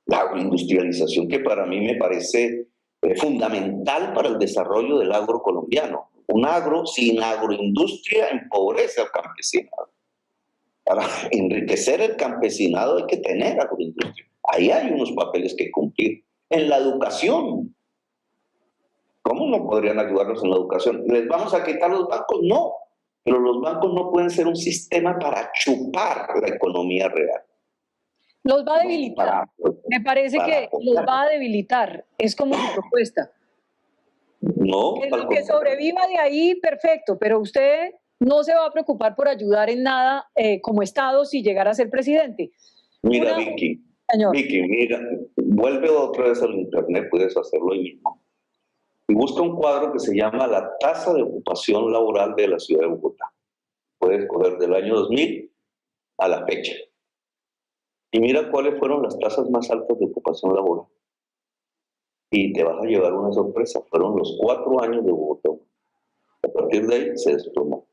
La agroindustrialización, que para mí me parece fundamental para el desarrollo del agro colombiano. Un agro sin agroindustria empobrece al campesinado. Para enriquecer el campesinado hay que tener agroindustria. Ahí hay unos papeles que cumplir. En la educación, ¿cómo no podrían ayudarnos en la educación? ¿Les vamos a quitar los bancos? No, pero los bancos no pueden ser un sistema para chupar la economía real. Los va a debilitar. Me parece que los va a debilitar. Es como mi propuesta. No. Lo que sobreviva de ahí, perfecto, pero usted no se va a preocupar por ayudar en nada como Estado si llegara a ser presidente. Mira, Vicky, mira, vuelve otra vez al internet, puedes hacerlo ahí mismo. Y busca un cuadro que se llama la tasa de ocupación laboral de la ciudad de Bogotá. Puedes coger del año 2000 a la fecha. Y mira cuáles fueron las tasas más altas de ocupación laboral. Y te vas a llevar una sorpresa. Fueron los 4 años de Bogotá. A partir de ahí se desplomó.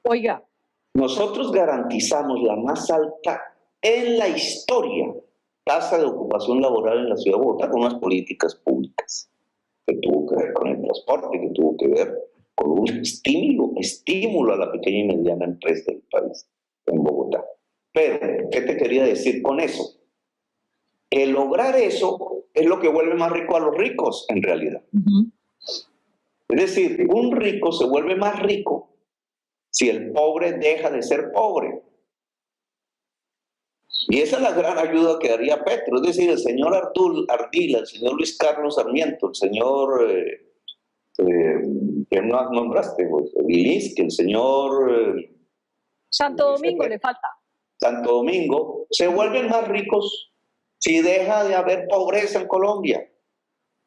Oiga. Nosotros garantizamos la más alta en la historia tasa de ocupación laboral en la ciudad de Bogotá con unas políticas públicas que tuvo que ver con el transporte, que tuvo que ver con un estímulo a la pequeña y mediana empresa del país en Bogotá. Pero, ¿qué te quería decir con eso? Que lograr eso es lo que vuelve más rico a los ricos, en realidad. Es decir, un rico se vuelve más rico si el pobre deja de ser pobre. Y esa es la gran ayuda que daría Petro. Es decir, el señor Ardila, el señor Luis Carlos Sarmiento, el señor, ¿quién más nombraste? Pues, Gilinski, el señor... Santo Domingo le falta. Santo Domingo, se vuelven más ricos si deja de haber pobreza en Colombia.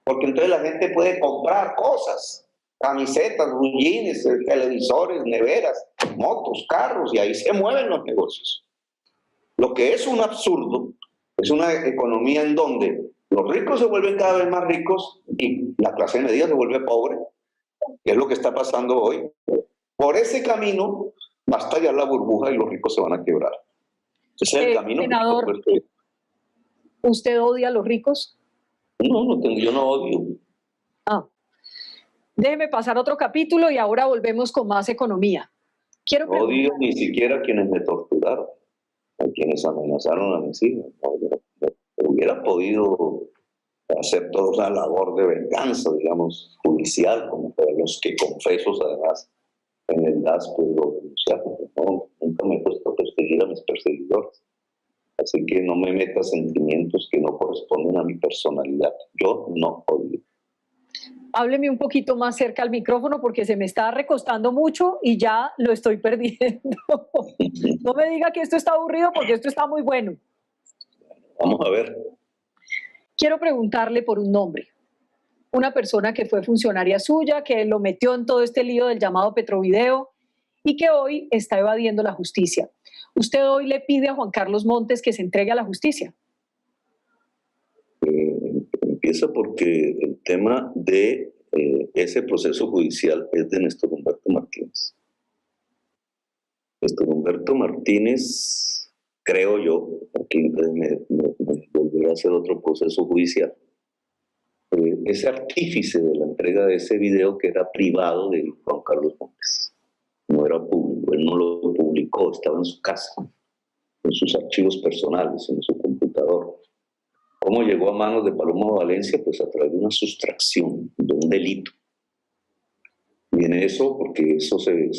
Porque entonces la gente puede comprar cosas, camisetas, bullines, televisores, neveras, motos, carros, y ahí se mueven los negocios. Lo que es un absurdo es una economía en donde los ricos se vuelven cada vez más ricos y la clase media se vuelve pobre, que es lo que está pasando hoy. Por ese camino va a estallar la burbuja y los ricos se van a quebrar. Ese es el camino. Senador, ¿usted odia a los ricos? No, yo no odio. Déjeme pasar otro capítulo y ahora volvemos con más economía. No digo ni siquiera a quienes me torturaron, a quienes amenazaron a mis hijos. Hubiera podido hacer toda una labor de venganza, digamos, judicial, como para los que confesos además en el DAS pues lo denunciaron. No, nunca me he puesto a perseguir a mis perseguidores. Así que no me meta sentimientos que no corresponden a mi personalidad. Yo no odio. Hábleme un poquito más cerca al micrófono porque se me está recostando mucho y ya lo estoy perdiendo. No me diga que esto está aburrido porque esto está muy bueno. Vamos a ver. Quiero preguntarle por un nombre. Una persona que fue funcionaria suya, que lo metió en todo este lío del llamado Petrovideo y que hoy está evadiendo la justicia. ¿Usted hoy le pide a Juan Carlos Montes que se entregue a la justicia? Empieza porque el tema de ese proceso judicial es de Néstor Humberto Martínez. Néstor Humberto Martínez, creo yo, aquí me volverá a hacer otro proceso judicial, ese artífice de la entrega de ese video que era privado de Juan Carlos Montes. No era público, él no lo publicó, estaba en su casa, en sus archivos personales, en su computador. ¿Cómo llegó a manos de Paloma Valencia? Pues a través de una sustracción, de un delito. Viene eso porque eso se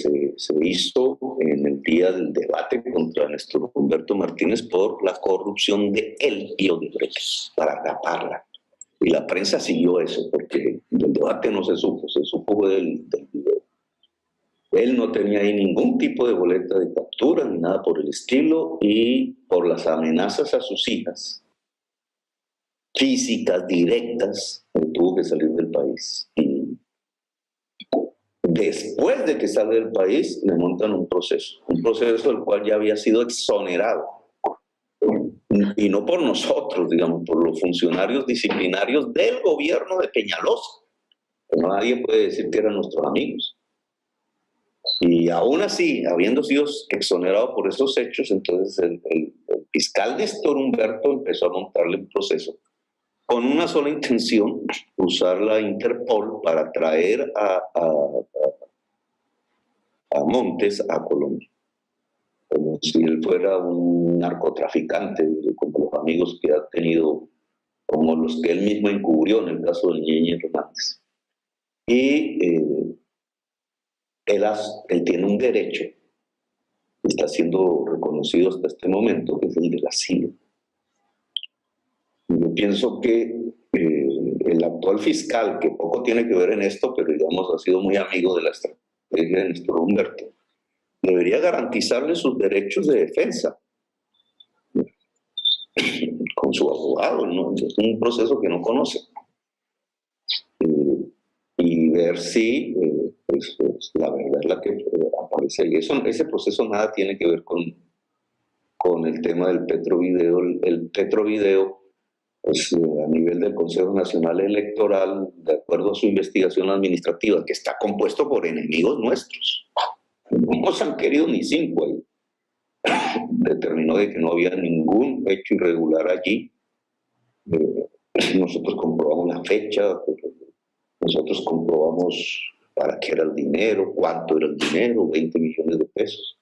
hizo en el día del debate contra Néstor Humberto Martínez por la corrupción de él y Odebrecht, para taparla. Y la prensa siguió eso, porque del debate no se supo del video. Él no tenía ahí ningún tipo de boleta de captura ni nada por el estilo, y por las amenazas a sus hijas, físicas, directas, tuvo que salir del país. Y después de que sale del país, le montan un proceso del cual ya había sido exonerado. Y no por nosotros, digamos, por los funcionarios disciplinarios del gobierno de Peñalosa. Nadie puede decir que eran nuestros amigos. Y aún así, habiendo sido exonerado por esos hechos, entonces el fiscal Néstor Humberto empezó a montarle un proceso con una sola intención: usar la Interpol para traer a Montes a Colombia, como si él fuera un narcotraficante, como los amigos que ha tenido, como los que él mismo encubrió en el caso de Ñeñe Hernández. Y él tiene un derecho que está siendo reconocido hasta este momento, que es el del asilo. Yo pienso que el actual fiscal, que poco tiene que ver en esto, pero digamos ha sido muy amigo de la estrategia de Néstor Humberto, debería garantizarle sus derechos de defensa con su abogado, ¿no? Es un proceso que no conoce. Y ver si pues, la verdad es la que aparece ahí. Ese proceso nada tiene que ver con el tema del Petrovideo. El Petrovideo, pues, a nivel del Consejo Nacional Electoral, de acuerdo a su investigación administrativa, que está compuesto por enemigos nuestros, no se han querido ni 5 ahí, determinó de que no había ningún hecho irregular allí. Nosotros comprobamos la fecha, nosotros comprobamos para qué era el dinero, cuánto era el dinero, 20 millones de pesos.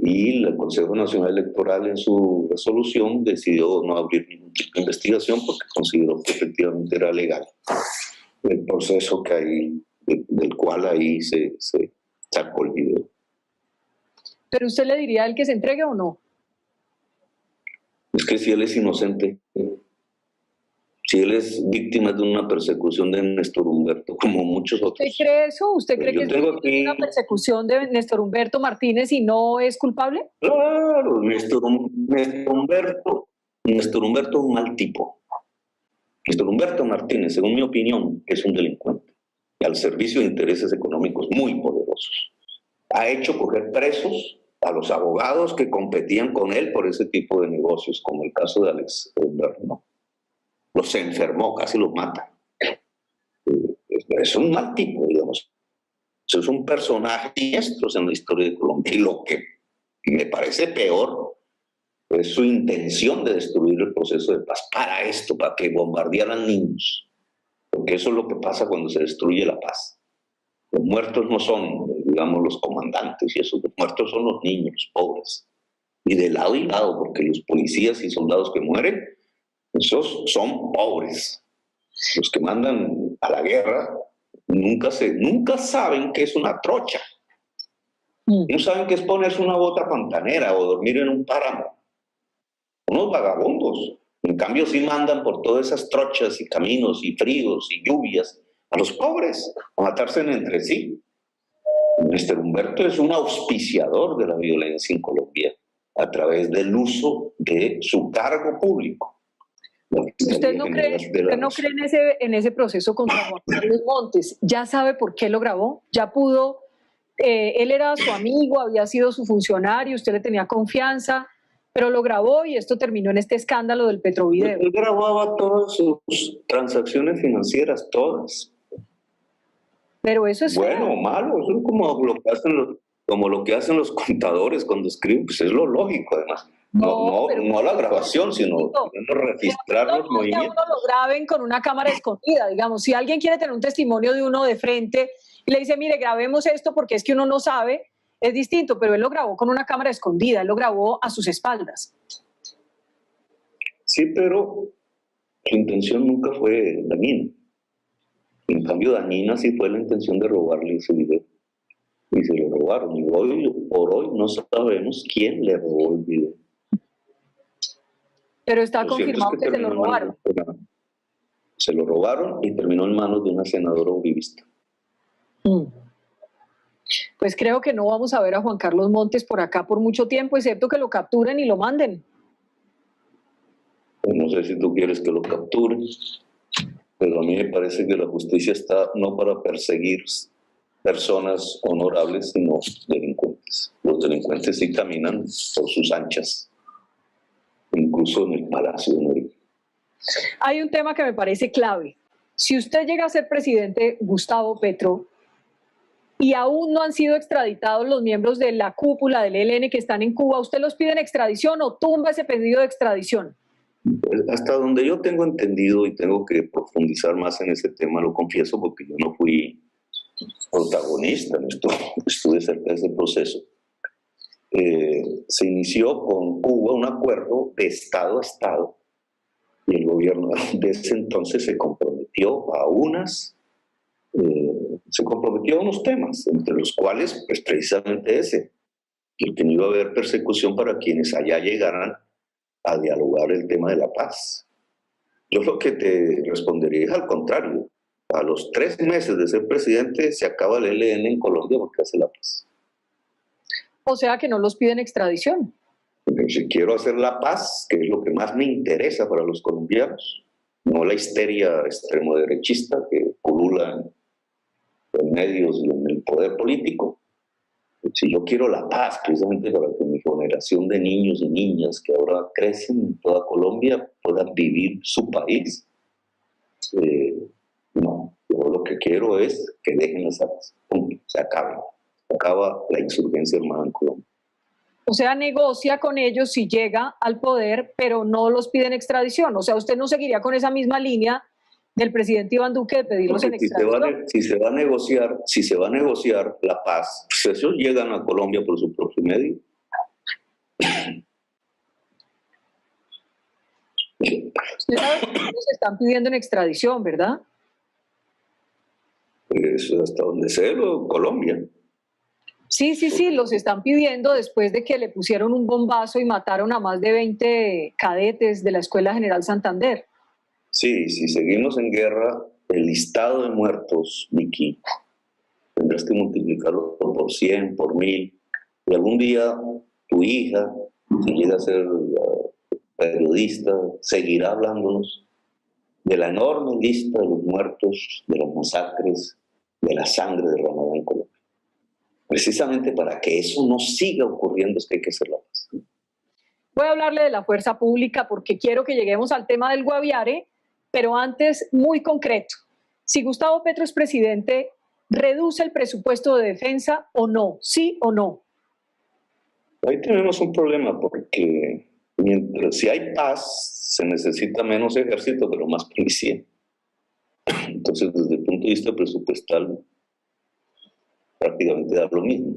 Y el Consejo Nacional Electoral en su resolución decidió no abrir ningún tipo de investigación porque consideró que efectivamente era legal el proceso que hay, del cual ahí se sacó el video. ¿Pero usted le diría al que se entregue o no? Es que si él es inocente, si él es víctima de una persecución de Néstor Humberto, como muchos otros. ¿Usted cree eso? ¿Usted cree que es aquí una persecución de Néstor Humberto Martínez y no es culpable? Claro, Néstor Humberto es un mal tipo. Néstor Humberto Martínez, según mi opinión, es un delincuente y al servicio de intereses económicos muy poderosos. Ha hecho coger presos a los abogados que competían con él por ese tipo de negocios, como el caso de Alex Berno. Los enfermó, casi los mata. Es un mal tipo, digamos. Es un personaje diestro en la historia de Colombia. Y lo que me parece peor es su intención de destruir el proceso de paz para esto, para que bombardearan niños, porque eso es lo que pasa cuando se destruye la paz. Los muertos no son, digamos, los comandantes y eso, los muertos son los niños pobres. Y de lado y lado, porque los policías y soldados que mueren, esos son pobres. Los que mandan a la guerra nunca saben qué es una trocha. No saben qué es ponerse una bota pantanera o dormir en un páramo. Unos vagabundos. En cambio, sí mandan por todas esas trochas y caminos y fríos y lluvias a los pobres a matarse entre sí. Mr. Humberto es un auspiciador de la violencia en Colombia a través del uso de su cargo público. ¿Usted no cree en ese proceso contra Juan Carlos Montes? ¿Ya sabe por qué lo grabó? ¿Ya pudo? Él era su amigo, había sido su funcionario, usted le tenía confianza, pero lo grabó y esto terminó en este escándalo del Petrovideo. Él grababa todas sus transacciones financieras, todas. Pero eso es bueno o malo, eso es como lo que hacen los contadores cuando escriben, pues es lo lógico además. No la grabación, sino registrar los movimientos. Uno lo graben con una cámara escondida, digamos. Si alguien quiere tener un testimonio de uno de frente y le dice, mire, grabemos esto porque es que uno no sabe, es distinto, pero él lo grabó con una cámara escondida, él lo grabó a sus espaldas. Sí, pero su intención nunca fue dañina. En cambio, dañina sí fue la intención de robarle ese video. Y se lo robaron. Y por hoy no sabemos quién le robó el video. Pero está confirmado que se lo robaron. Se lo robaron y terminó en manos de una senadora uribista. Pues creo que no vamos a ver a Juan Carlos Montes por acá por mucho tiempo, excepto que lo capturen y lo manden. Pues no sé si tú quieres que lo capturen, pero a mí me parece que la justicia está no para perseguir personas honorables, sino delincuentes. Los delincuentes sí caminan por sus anchas, incluso en el Palacio de Nariño. Hay un tema que me parece clave. Si usted llega a ser presidente, Gustavo Petro, y aún no han sido extraditados los miembros de la cúpula del ELN que están en Cuba, ¿usted los pide en extradición o tumba ese pedido de extradición? Hasta donde yo tengo entendido, y tengo que profundizar más en ese tema, lo confieso porque yo no fui protagonista, no estuve cerca de ese proceso. Se inició con Cuba un acuerdo de Estado a Estado y el gobierno de ese entonces se comprometió a unos temas, entre los cuales, pues precisamente ese, que no iba a haber persecución para quienes allá llegaran a dialogar el tema de la paz. Yo lo que te respondería es al contrario. A los 3 meses de ser presidente se acaba el ELN en Colombia porque hace la paz. O sea que no los piden extradición. Porque si quiero hacer la paz, que es lo que más me interesa para los colombianos, no la histeria extremoderechista que pulula en medios y en el poder político. Si yo quiero la paz, precisamente para que mi generación de niños y niñas que ahora crecen en toda Colombia puedan vivir su país, no, yo lo que quiero es que dejen las armas, se acaba la insurgencia armada en Colombia. O sea, negocia con ellos si llega al poder, pero no los piden extradición. O sea, usted no seguiría con esa misma línea del presidente Iván Duque de pedirlos en extradición. Si se va a negociar la paz, pues ellos llegan a Colombia por su propio medio. Usted sabe que ellos están pidiendo en extradición, ¿verdad? Pues hasta donde sé, Colombia. Sí, los están pidiendo después de que le pusieron un bombazo y mataron a más de 20 cadetes de la Escuela General Santander. Sí, si seguimos en guerra, el listado de muertos, Vicky, tendrás que multiplicarlo por 100, por 1000, y algún día tu hija, si llega a ser periodista, seguirá hablándonos de la enorme lista de los muertos, de las masacres, de la sangre derramada en Colombia. Precisamente para que eso no siga ocurriendo es que hay que hacer la paz. Voy a hablarle de la fuerza pública porque quiero que lleguemos al tema del Guaviare, pero antes, muy concreto. Si Gustavo Petro es presidente, ¿reduce el presupuesto de defensa o no? ¿Sí o no? Ahí tenemos un problema porque si hay paz, se necesita menos ejército, pero más policía. Entonces, desde el punto de vista presupuestal, prácticamente da lo mismo.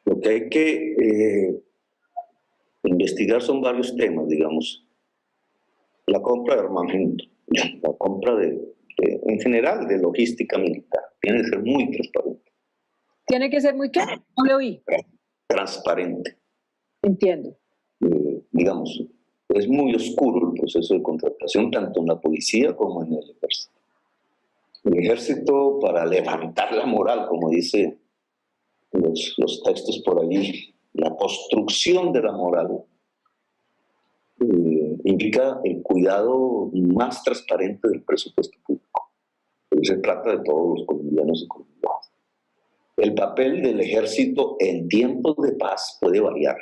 Lo que hay que investigar son varios temas, digamos. La compra de armamento, la compra en general de logística militar, tiene que ser muy transparente. ¿Tiene que ser muy claro? No le oí. Transparente. Entiendo. Digamos, es muy oscuro el proceso de contratación, tanto en la policía como en el ejército. El ejército, para levantar la moral, como dice los textos por allí, la construcción de la moral, implica el cuidado más transparente del presupuesto público. Pero se trata de todos los colombianos y colombianas. El papel del ejército en tiempos de paz puede variar.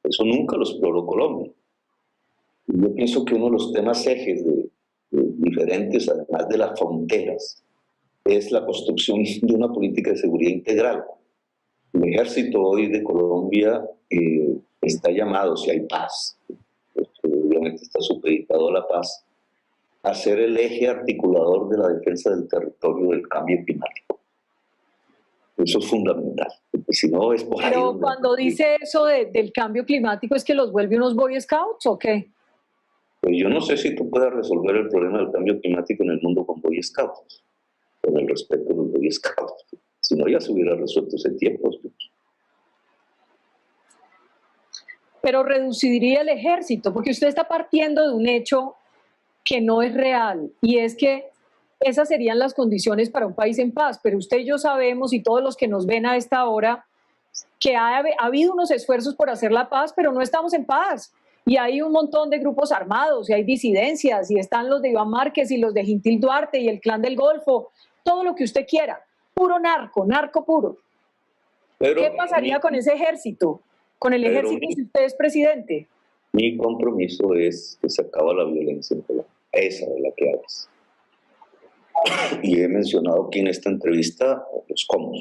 Eso nunca lo exploró Colombia. Yo pienso que uno de los temas ejes diferentes, además de las fronteras, es la construcción de una política de seguridad integral. El ejército hoy de Colombia está llamado, si hay paz, obviamente está supeditado a la paz, a ser el eje articulador de la defensa del territorio del cambio climático. Eso es fundamental, porque si no es por ahí. Pero cuando dice eso del cambio climático, ¿es que los vuelve unos Boy Scouts o qué? Pues yo no sé si tú puedas resolver el problema del cambio climático en el mundo con Boy Scouts, con el respeto de los Boy Scouts. Si no, ya se hubiera resuelto ese tiempo. Pero reduciría el ejército, porque usted está partiendo de un hecho que no es real, y es que esas serían las condiciones para un país en paz, pero usted y yo sabemos, y todos los que nos ven a esta hora, que ha habido unos esfuerzos por hacer la paz, pero no estamos en paz. Y hay un montón de grupos armados, y hay disidencias, y están los de Iván Márquez, y los de Gentil Duarte, y el Clan del Golfo, todo lo que usted quiera. Puro narco, narco puro. Pero ¿qué pasaría con ese ejército? Con el ejército si usted es presidente. Mi compromiso es que se acaba la violencia en Colombia. Esa es la que hablas. Y he mencionado aquí en esta entrevista los cómo.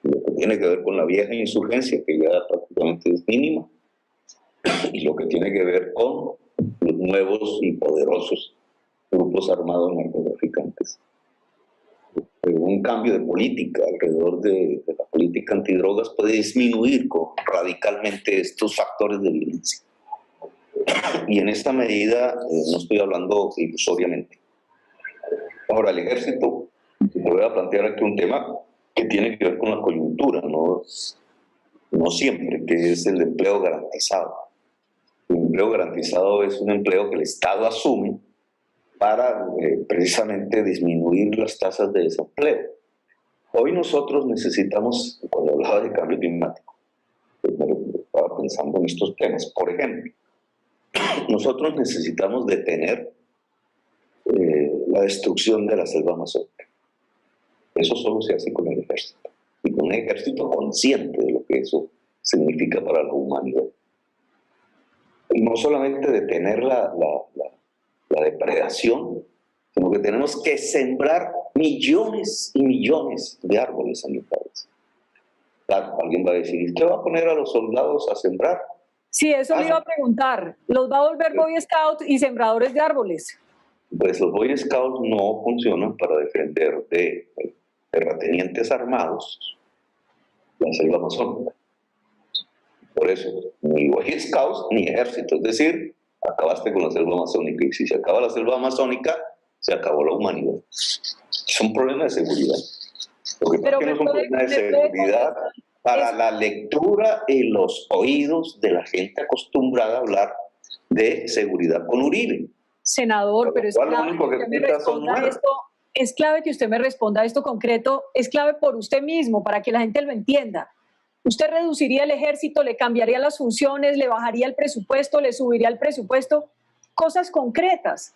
Lo que tiene que ver con la vieja insurgencia, que ya prácticamente es mínima, y lo que tiene que ver con los nuevos y poderosos grupos armados narcotraficantes. Un cambio de política alrededor de la política antidrogas puede disminuir radicalmente estos factores de violencia. Y en esta medida no estoy hablando ilusoriamente. Ahora, el ejército, me voy a plantear aquí un tema que tiene que ver con la coyuntura, no siempre, que es el empleo garantizado. El empleo garantizado es un empleo que el Estado asume para precisamente disminuir las tasas de desempleo. Hoy nosotros necesitamos, cuando hablaba de cambio climático, estaba pensando en estos temas. Por ejemplo, nosotros necesitamos detener la destrucción de la selva amazónica. Eso solo se hace con el ejército, y con un ejército consciente de lo que eso significa para la humanidad. Y no solamente detener la depredación, sino que tenemos que sembrar millones y millones de árboles en el país. Claro, alguien va a decir, ¿usted va a poner a los soldados a sembrar? Sí, eso le iba a preguntar. ¿Los va a volver Boy Scouts y sembradores de árboles? Pues los Boy Scouts no funcionan para defender de terratenientes armados la selva amazónica. Por eso, ni Boy Scouts ni ejército. Es decir, acabaste con la selva amazónica, y si se acaba la selva amazónica, se acabó la humanidad. Es un problema de seguridad. Lo que pasa es que no es un problema de seguridad para la lectura y los oídos de la gente acostumbrada a hablar de seguridad con Uribe. Senador, pero es clave que usted me responda esto. Es clave que usted me responda esto concreto, es clave por usted mismo, para que la gente lo entienda. ¿Usted reduciría el ejército, le cambiaría las funciones, le bajaría el presupuesto, le subiría el presupuesto? Cosas concretas.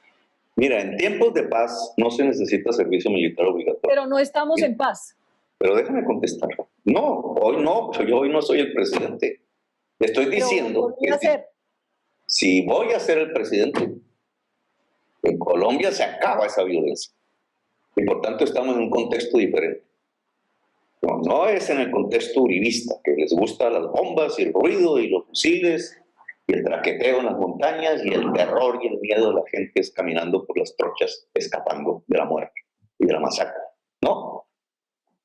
Mira, en tiempos de paz no se necesita servicio militar obligatorio. Pero no estamos en paz. Pero déjame contestar. No, yo hoy no soy el presidente. Le estoy diciendo que si voy a ser el presidente, en Colombia se acaba esa violencia. Y por tanto estamos en un contexto diferente. No es en el contexto uribista, que les gustan las bombas y el ruido y los fusiles y el traqueteo en las montañas y el terror y el miedo de la gente es caminando por las trochas escapando de la muerte y de la masacre. No,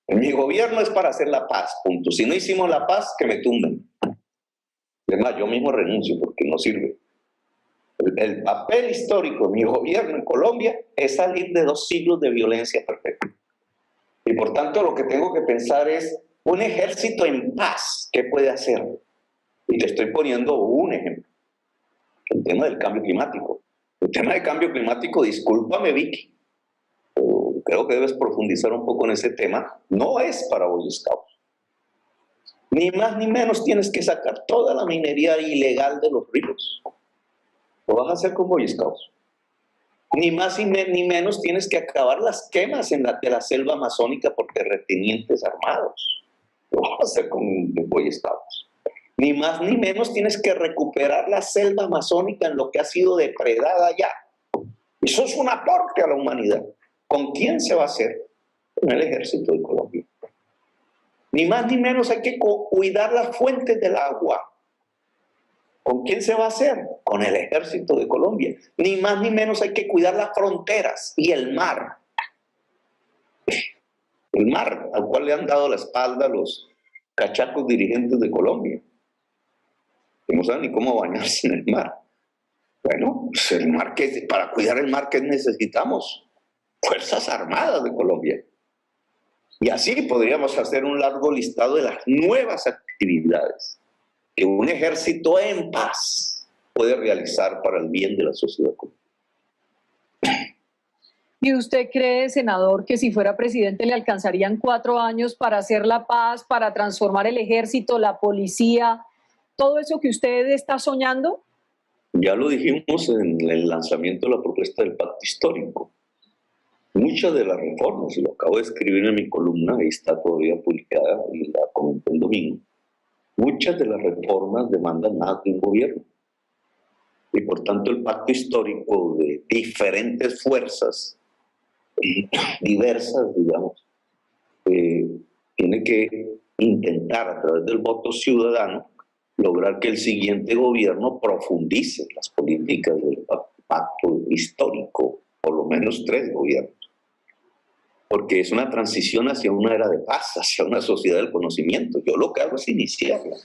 mi gobierno es para hacer la paz, punto. Si no hicimos la paz, que me tumben. Además, yo mismo renuncio porque no sirve. El papel histórico de mi gobierno en Colombia es salir de 2 siglos de violencia perfecta. Y por tanto lo que tengo que pensar es un ejército en paz, ¿qué puede hacer? Y le estoy poniendo un ejemplo. El tema del cambio climático. El tema del cambio climático, discúlpame Vicky, pero creo que debes profundizar un poco en ese tema. No es para Boy Scouts. Ni más ni menos tienes que sacar toda la minería ilegal de los ríos. Lo vas a hacer con Boy Scouts. Ni más ni menos tienes que acabar las quemas de la selva amazónica por terratenientes armados. Lo vas a hacer con Boy Scouts. Ni más ni menos tienes que recuperar la selva amazónica en lo que ha sido depredada ya. Eso es un aporte a la humanidad. ¿Con quién se va a hacer? Con el ejército de Colombia. Ni más ni menos hay que cuidar las fuentes del agua. ¿Con quién se va a hacer? Con el ejército de Colombia. Ni más ni menos hay que cuidar las fronteras y el mar. El mar al cual le han dado la espalda los cachacos dirigentes de Colombia, que no saben ni cómo bañarse en el mar. Bueno, pues el mar para cuidar el mar, ¿qué necesitamos? Fuerzas Armadas de Colombia. Y así podríamos hacer un largo listado de las nuevas actividades que un ejército en paz puede realizar para el bien de la sociedad colombiana. ¿Y usted cree, senador, que si fuera presidente le alcanzarían 4 años para hacer la paz, para transformar el ejército, la policía, todo eso que usted está soñando? Ya lo dijimos en el lanzamiento de la propuesta del pacto histórico. Muchas de las reformas, y lo acabo de escribir en mi columna, ahí está todavía publicada y la comenté el domingo, muchas de las reformas demandan más de un gobierno. Y por tanto el pacto histórico de diferentes fuerzas, diversas, digamos, tiene que intentar a través del voto ciudadano lograr que el siguiente gobierno profundice las políticas del pacto histórico, por lo menos 3 gobiernos. Porque es una transición hacia una era de paz, hacia una sociedad del conocimiento. Yo lo que hago es iniciarla.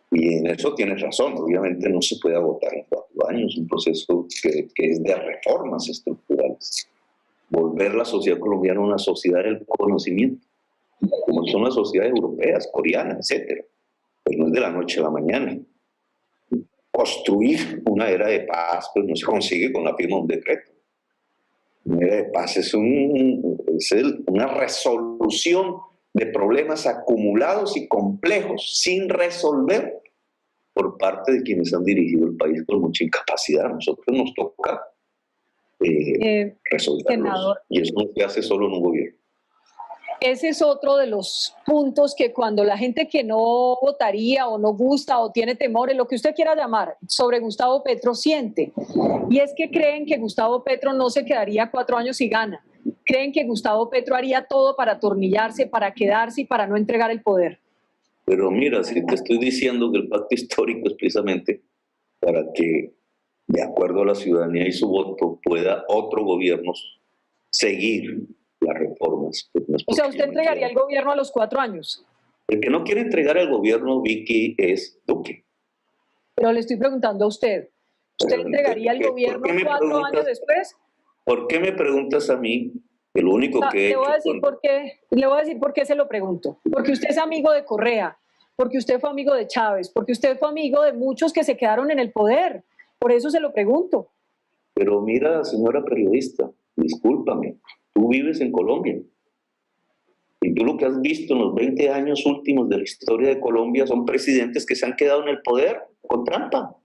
Y en eso tienes razón, obviamente no se puede agotar en 4 años, un proceso que es de reformas estructurales. Volver la sociedad colombiana a una sociedad del conocimiento, como son las sociedades europeas, coreanas, etc. Pues no es de la noche a la mañana. Construir una era de paz pues no se consigue con la firma de un decreto. Una era de paz es una resolución de problemas acumulados y complejos sin resolver por parte de quienes han dirigido el país con mucha incapacidad. A nosotros nos toca resolverlos, y eso no se hace solo en un gobierno. Ese es otro de los puntos que cuando la gente que no votaría o no gusta o tiene temores, lo que usted quiera llamar, sobre Gustavo Petro siente. Y es que creen que Gustavo Petro no se quedaría 4 años y gana. Creen que Gustavo Petro haría todo para atornillarse, para quedarse y para no entregar el poder. Pero mira, si te estoy diciendo que el pacto histórico es precisamente para que, de acuerdo a la ciudadanía y su voto, pueda otro gobierno seguir las reformas. Pues no, o sea, ¿usted entregaría el gobierno a los 4 años? El que no quiere entregar el gobierno, Vicky, es Duque. Pero le estoy preguntando a usted. ¿Usted entregaría el gobierno 4 años después? ¿Por qué me preguntas a mí? Que lo único que le voy a decir por qué se lo pregunto. Porque usted es amigo de Correa, porque usted fue amigo de Chávez, porque usted fue amigo de muchos que se quedaron en el poder. Por eso se lo pregunto. Pero mira, señora periodista, discúlpame, tú vives en Colombia. Y tú lo que has visto en los 20 años últimos de la historia de Colombia son presidentes que se han quedado en el poder con trampa.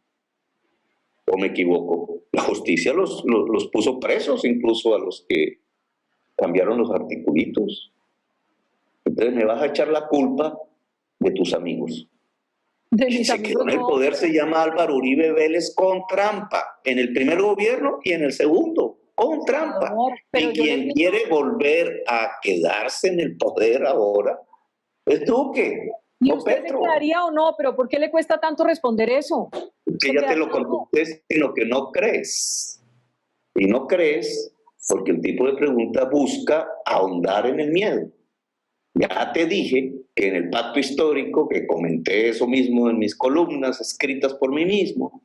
¿O me equivoco? La justicia los puso presos, incluso a los que cambiaron los articulitos. Entonces me vas a echar la culpa de tus amigos. De mis se amigos quedó en el poder, se llama Álvaro Uribe Vélez con trampa, en el primer gobierno y en el segundo, con trampa. Y quien quiere volver a quedarse en el poder ahora es Duque. ¿Y no usted se Petro. quedaría o no? ¿Pero por qué le cuesta tanto responder eso? Que ya te lo contesté, sino que no crees. Y no crees porque el tipo de pregunta busca ahondar en el miedo. Ya te dije que en el pacto histórico, que comenté eso mismo en mis columnas escritas por mí mismo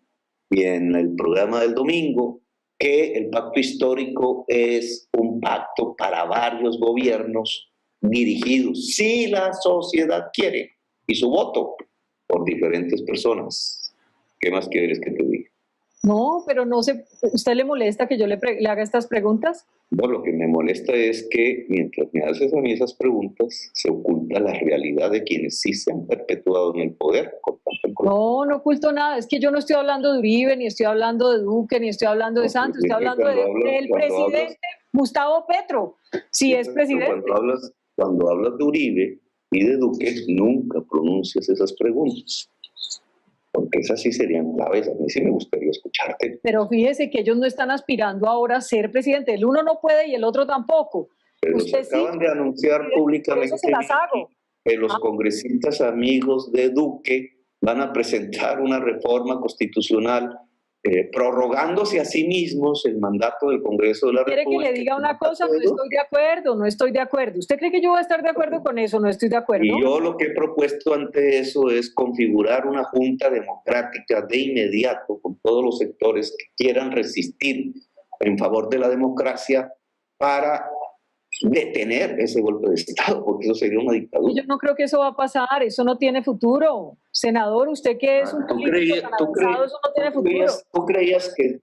y en el programa del domingo, que el pacto histórico es un pacto para varios gobiernos dirigidos, si la sociedad quiere, y su voto por diferentes personas. ¿Qué más quieres que te diga? No, pero no sé, ¿usted le molesta que yo le haga estas preguntas? No, lo que me molesta es que mientras me haces a mí esas preguntas, se oculta la realidad de quienes sí se han perpetuado en el poder. No, no oculto nada. Es que yo no estoy hablando de Uribe, ni estoy hablando de Duque, ni estoy hablando de Santos. Estoy hablando del presidente Gustavo Petro, si es presidente. Cuando hablas de Uribe y de Duque, nunca pronuncias esas preguntas. Porque esas sí serían claves. A mí sí me gustaría escucharte. Pero fíjese que ellos no están aspirando ahora a ser presidente. El uno no puede y el otro tampoco. Pero usted se acaban de anunciar públicamente por eso se las hago. Que los congresistas amigos de Duque van a presentar una reforma constitucional prorrogándose a sí mismos el mandato del Congreso de la República. ¿Quiere que le diga una cosa? No estoy de acuerdo, no estoy de acuerdo. ¿Usted cree que yo voy a estar de acuerdo con eso? No estoy de acuerdo. Y yo lo que he propuesto ante eso es configurar una junta democrática de inmediato con todos los sectores que quieran resistir en favor de la democracia para detener ese golpe de Estado, porque eso sería una dictadura. Yo no creo que eso va a pasar, eso no tiene futuro. Senador, usted que es un político tan avanzado, eso no tiene futuro. ¿Tú creías que...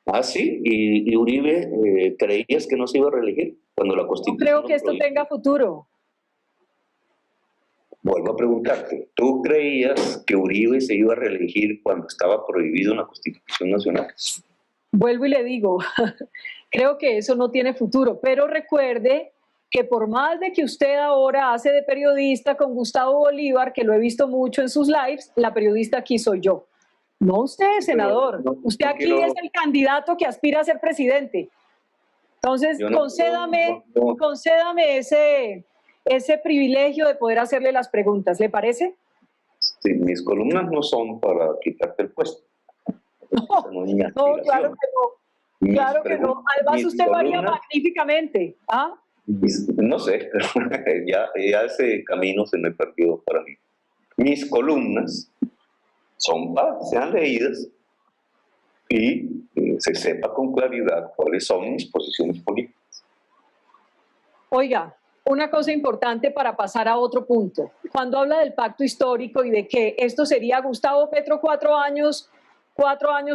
Ah, sí, y Uribe, ¿creías que no se iba a reelegir cuando la Constitución? No creo que esto tenga futuro. Vuelvo a preguntarte, ¿tú creías que Uribe se iba a reelegir cuando estaba prohibido en la Constitución Nacional? Vuelvo y le digo, creo que eso no tiene futuro, pero recuerde que por más de que usted ahora hace de periodista con Gustavo Bolívar, que lo he visto mucho en sus lives, la periodista aquí soy yo. No usted, senador. Usted aquí es el candidato que aspira a ser presidente. Entonces, concédame ese privilegio de poder hacerle las preguntas. ¿Le parece? Sí, mis columnas no son para quitarte el puesto. No, claro que no. Claro que no. Además, usted varía magníficamente. ¿Ah? No sé, ya ese camino se me perdió para mí. Mis columnas son para que sean leídas y se sepa con claridad cuáles son mis posiciones políticas. Oiga, una cosa importante para pasar a otro punto. Cuando habla del pacto histórico y de que esto sería Gustavo Petro 4 años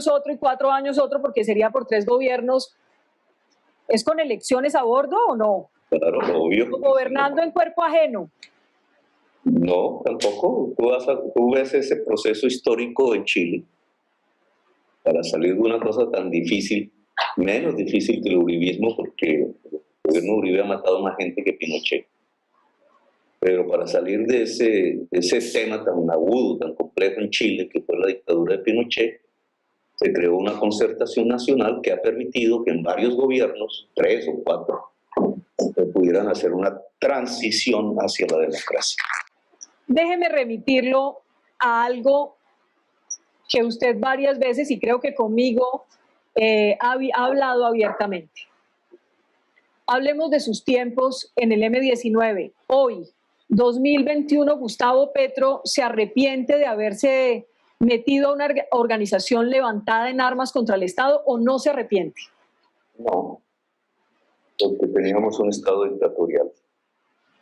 otro y 4 años otro, porque sería por 3 gobiernos, ¿es con elecciones a bordo o no? Claro, obvio. ¿Gobernando en cuerpo ajeno? No, tampoco. Tú ves ese proceso histórico en Chile para salir de una cosa tan difícil, menos difícil que el uribismo, porque el gobierno Uribe ha matado más gente que Pinochet. Pero para salir de ese tema tan agudo, tan complejo en Chile, que fue la dictadura de Pinochet, se creó una concertación nacional que ha permitido que en varios gobiernos, 3 o 4, pudieran hacer una transición hacia la democracia. Déjeme remitirlo a algo que usted varias veces, y creo que conmigo, ha hablado abiertamente. Hablemos de sus tiempos en el M-19. Hoy, 2021, Gustavo Petro se arrepiente de haberse metido a una organización levantada en armas contra el Estado, ¿o no se arrepiente? No, porque teníamos un Estado dictatorial,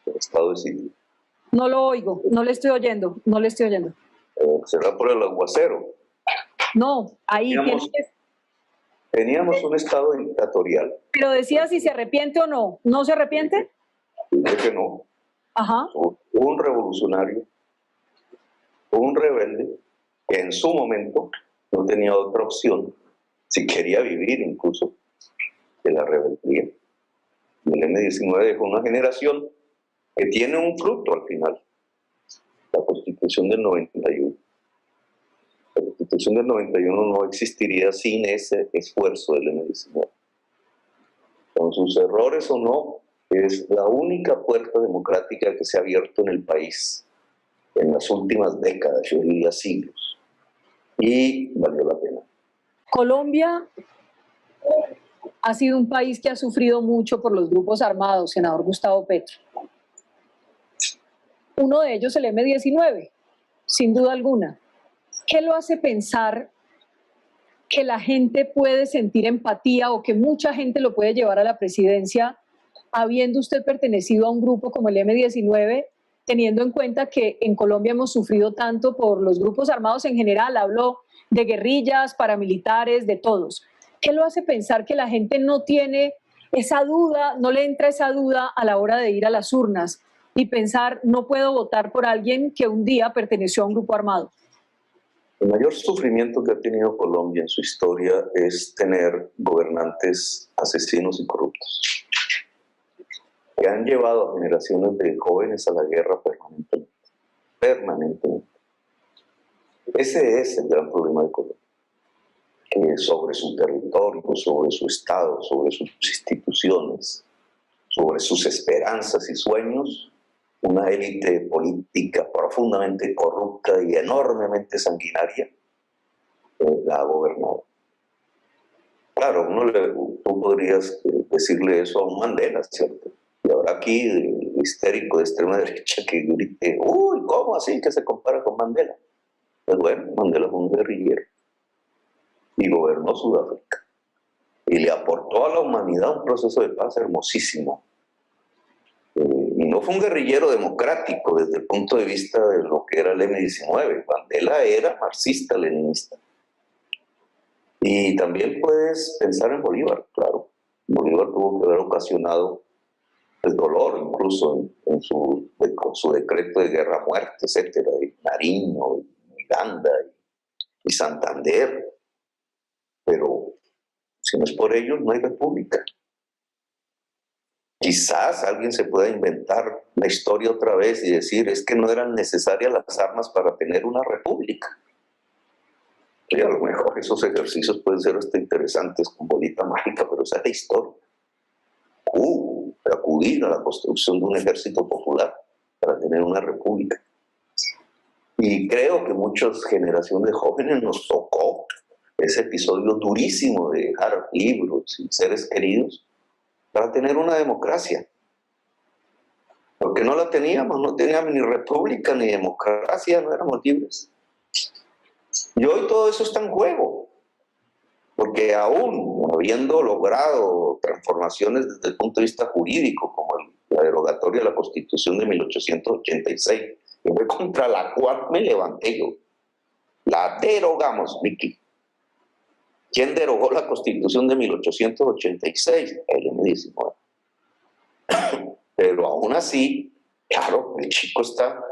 un Estado de sitio. No lo oigo, no le estoy oyendo, no le estoy oyendo. Será por el aguacero. No, ahí teníamos un Estado dictatorial. Pero decía si se arrepiente o no. ¿No se arrepiente? Digo que no. Ajá. Un revolucionario, un rebelde, que en su momento no tenía otra opción, si quería vivir incluso, de la rebeldía. El M-19 dejó una generación que tiene un fruto al final, la Constitución del 91. La Constitución del 91 no existiría sin ese esfuerzo del M-19. Con sus errores o no, es la única puerta democrática que se ha abierto en el país en las últimas décadas, yo diría siglos, y valió la pena. Colombia ha sido un país que ha sufrido mucho por los grupos armados, senador Gustavo Petro. Uno de ellos, el M-19, sin duda alguna. ¿Qué lo hace pensar que la gente puede sentir empatía o que mucha gente lo puede llevar a la presidencia habiendo usted pertenecido a un grupo como el M-19, teniendo en cuenta que en Colombia hemos sufrido tanto por los grupos armados en general? Hablo de guerrillas, paramilitares, de todos. ¿Qué lo hace pensar que la gente no tiene esa duda, no le entra esa duda a la hora de ir a las urnas y pensar, no puedo votar por alguien que un día perteneció a un grupo armado? El mayor sufrimiento que ha tenido Colombia en su historia es tener gobernantes asesinos y corruptos, que han llevado a generaciones de jóvenes a la guerra permanentemente. Ese es el gran problema de Colombia, que sobre su territorio, sobre su Estado, sobre sus instituciones, sobre sus esperanzas y sueños, una élite política profundamente corrupta y enormemente sanguinaria la ha gobernado. Claro, tú podrías decirle eso a un Mandela, ¿cierto? Y ahora aquí, el histérico de extrema derecha que grite, uy, ¿cómo así que se compara con Mandela? Pues bueno, Mandela fue un guerrillero y gobernó Sudáfrica y le aportó a la humanidad un proceso de paz hermosísimo. Y no fue un guerrillero democrático desde el punto de vista de lo que era el M-19. Mandela era marxista-leninista. Y también puedes pensar en Bolívar, claro. Bolívar tuvo que haber ocasionado el dolor, incluso con su decreto de guerra a muerte, etc. Y Nariño, y Miranda, y Santander. Pero si no es por ellos, no hay república. Quizás alguien se pueda inventar la historia otra vez y decir, es que no eran necesarias las armas para tener una república. Y a lo mejor esos ejercicios pueden ser hasta interesantes con bolita mágica, pero esa es la historia. Acudir a la construcción de un ejército popular para tener una república. Y creo que muchas generaciones de jóvenes nos tocó ese episodio durísimo de dejar libros y seres queridos para tener una democracia. Porque no la teníamos, no teníamos ni república ni democracia, no éramos libres. Y hoy todo eso está en juego, porque aún habiendo logrado transformaciones desde el punto de vista jurídico, como la derogatoria de la Constitución de 1886, que fue contra la cual me levanté yo, la derogamos, Vicky. ¿Quién derogó la Constitución de 1886? El M-19. Pero aún así, claro, el chico estamos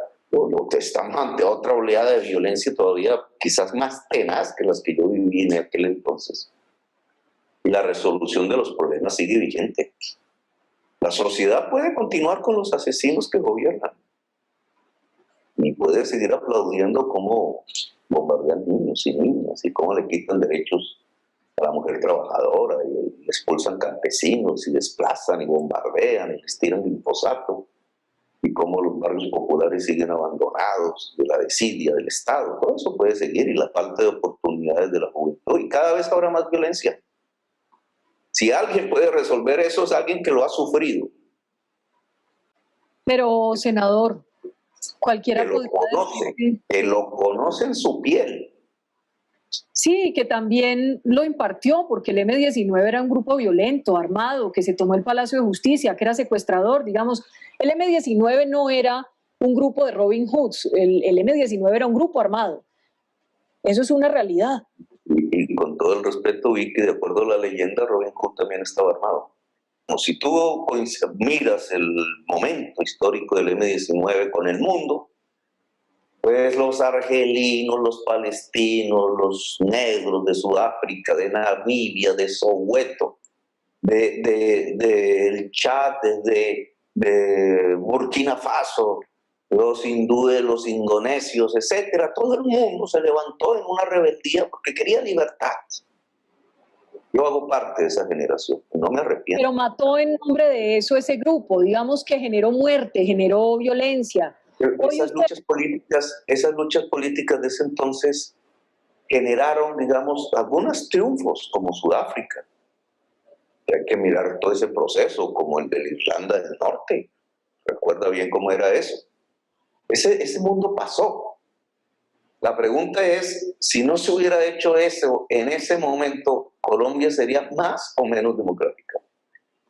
ante otra oleada de violencia todavía quizás más tenaz que las que yo viví en aquel entonces. Y la resolución de los problemas sigue vigente. La sociedad puede continuar con los asesinos que gobiernan y puede seguir aplaudiendo cómo bombardean niños y niñas y cómo le quitan derechos a la mujer trabajadora y expulsan campesinos y desplazan y bombardean y les tiran glifosato, y cómo los barrios populares siguen abandonados de la desidia del Estado. Todo eso puede seguir, y la falta de oportunidades de la juventud, y cada vez habrá más violencia. Si alguien puede resolver eso, es alguien que lo ha sufrido. Pero, senador, cualquiera que lo conoce en su piel. Sí, que también lo impartió, porque el M-19 era un grupo violento, armado, que se tomó el Palacio de Justicia, que era secuestrador, digamos. El M-19 no era un grupo de Robin Hoods, el M-19 era un grupo armado. Eso es una realidad. Y con todo el respeto, vi que de acuerdo a la leyenda, Robin Hood también estaba armado. Como si tú miras el momento histórico del M-19 con el mundo, pues los argelinos, los palestinos, los negros de Sudáfrica, de Namibia, de Soweto, del Chad, de Burkina Faso, los hindúes, los indonesios, etcétera, todo el mundo se levantó en una rebeldía porque quería libertad. Yo hago parte de esa generación, no me arrepiento. Pero mató en nombre de eso ese grupo, digamos que generó muerte, generó violencia. Esas luchas políticas de ese entonces generaron, digamos, algunos triunfos, como Sudáfrica. Hay que mirar todo ese proceso, como el de la Irlanda del Norte. Recuerda bien cómo era eso. Ese mundo pasó. La pregunta es, si no se hubiera hecho eso en ese momento, ¿Colombia sería más o menos democrática?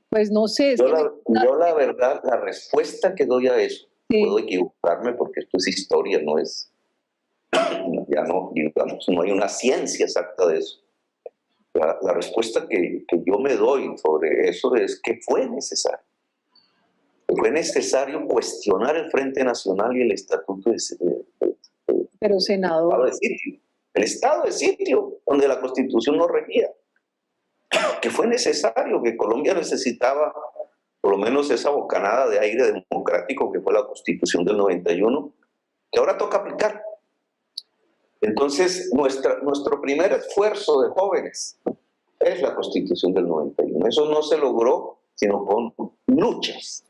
Pues no sé. Yo la verdad, la respuesta que doy a eso, sí, puedo equivocarme porque esto es historia, no es, ya no, digamos, no hay una ciencia exacta de eso. La respuesta que yo me doy sobre eso es que fue necesario. Fue necesario cuestionar el Frente Nacional y el Estatuto Pero, senador, el estado de sitio, donde la Constitución no regía. Que fue necesario, que Colombia necesitaba por lo menos esa bocanada de aire democrático que fue la Constitución del 91, que ahora toca aplicar. Entonces, nuestro primer esfuerzo de jóvenes es la Constitución del 91. Eso no se logró sino con luchas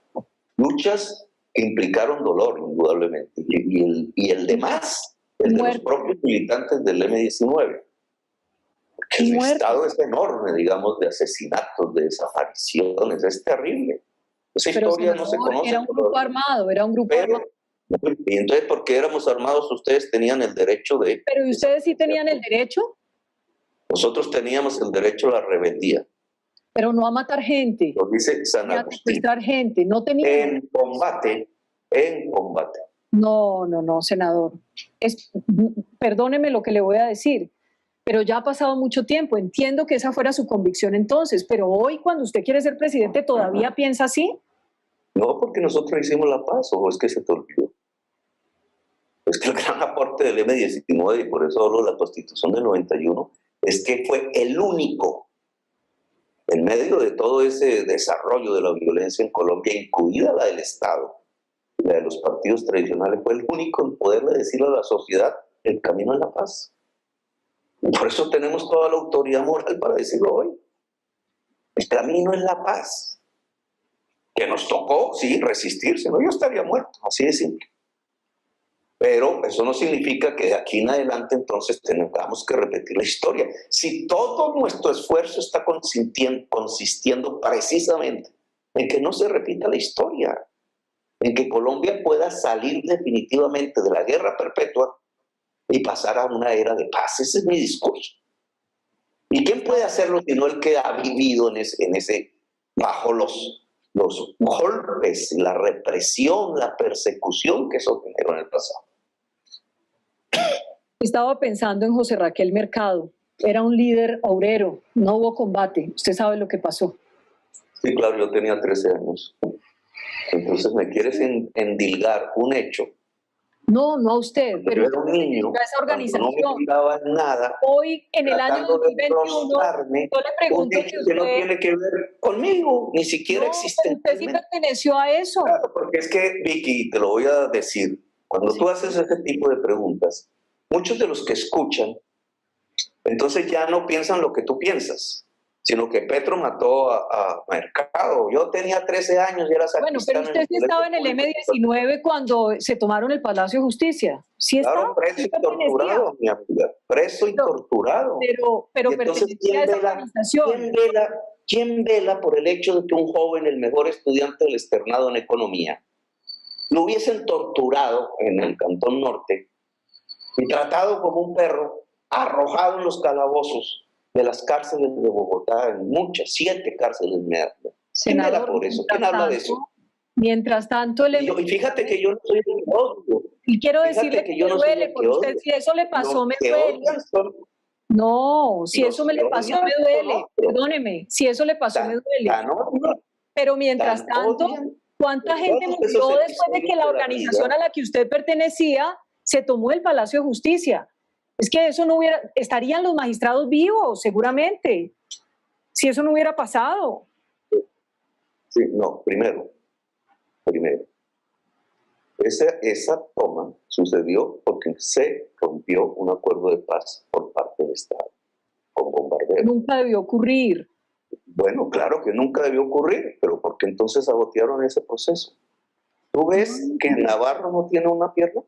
que implicaron dolor, indudablemente, y el demás, el de los propios militantes del M-19. El estado es enorme, digamos, de asesinatos, de desapariciones, es terrible. Esa historia no se conoce. Era un grupo armado, armado. Y entonces, ¿por qué éramos armados? Ustedes tenían el derecho de... ¿Pero y ustedes sí tenían el derecho? Nosotros teníamos el derecho a la rebeldía. Pero no a matar gente. Lo dice San Agustín. A secuestrar gente, no tenían... En combate. No, senador. Perdóneme lo que le voy a decir, pero ya ha pasado mucho tiempo. Entiendo que esa fuera su convicción entonces, pero hoy, cuando usted quiere ser presidente, ¿todavía piensa así? No, porque nosotros hicimos la paz, o es que se te olvidó. Es que el gran aporte del M-19, y por eso hablo de la Constitución del 91, es que fue el único, en medio de todo ese desarrollo de la violencia en Colombia, incluida la del Estado, la de los partidos tradicionales, fue el único en poderle decir a la sociedad el camino a la paz. Y por eso tenemos toda la autoridad moral para decirlo hoy. El camino es la paz. Que nos tocó, sí, resistirse, ¿no? Yo estaría muerto, así de simple. Pero eso no significa que de aquí en adelante entonces tengamos que repetir la historia. Si todo nuestro esfuerzo está consistiendo precisamente en que no se repita la historia, en que Colombia pueda salir definitivamente de la guerra perpetua y pasar a una era de paz. Ese es mi discurso. ¿Y quién puede hacerlo sino el que ha vivido en ese bajo los golpes, la represión, la persecución que eso generó en el pasado? Estaba pensando en José Raquel Mercado. Era un líder obrero, no hubo combate. Usted sabe lo que pasó. Sí, claro, yo tenía 13 años. Entonces, ¿me quieres endilgar un hecho? No, no a usted, pero yo era un niño, a esa organización. No me cuidaba nada. Hoy, en el año 2021, yo le pregunto un hecho que no tiene que ver conmigo, ni siquiera existe. Usted sí perteneció a eso. Claro, porque es que, Vicky, te lo voy a decir, cuando tú haces ese tipo de preguntas, muchos de los que escuchan, entonces ya no piensan lo que tú piensas, sino que Petro mató a Mercado. Yo tenía 13 años y era sacristán. Bueno, pero usted sí estaba en el M-19 cuando se tomaron el Palacio de Justicia. Sí estaba. Claro, preso y torturado, mi amiga. Preso y torturado. Pero pertenecía a esa organización. ¿Quién vela por el hecho de que un joven, el mejor estudiante del externado en economía, lo hubiesen torturado en el Cantón Norte y tratado como un perro, arrojado en los calabozos de las cárceles de Bogotá, en muchas, 7 cárceles me hablan? ¿Quién habla por eso? ¿Quién habla de eso? Mientras tanto, y fíjate que yo no soy el que odio. Y quiero decirle que me duele, porque usted, si eso le pasó, me duele. No, si eso me le pasó, me duele. Perdóneme, si eso le pasó, me duele. Pero mientras tanto, ¿cuánta gente murió después de que la organización a la que usted pertenecía se tomó el Palacio de Justicia? Es que eso no hubiera, estarían los magistrados vivos, seguramente, si eso no hubiera pasado. Sí, no, primero, esa toma sucedió porque se rompió un acuerdo de paz por parte del Estado, con bombarderos. Nunca debió ocurrir. Bueno, claro que nunca debió ocurrir, pero ¿por qué entonces sabotearon ese proceso? ¿Tú ves que Navarro no tiene una pierna?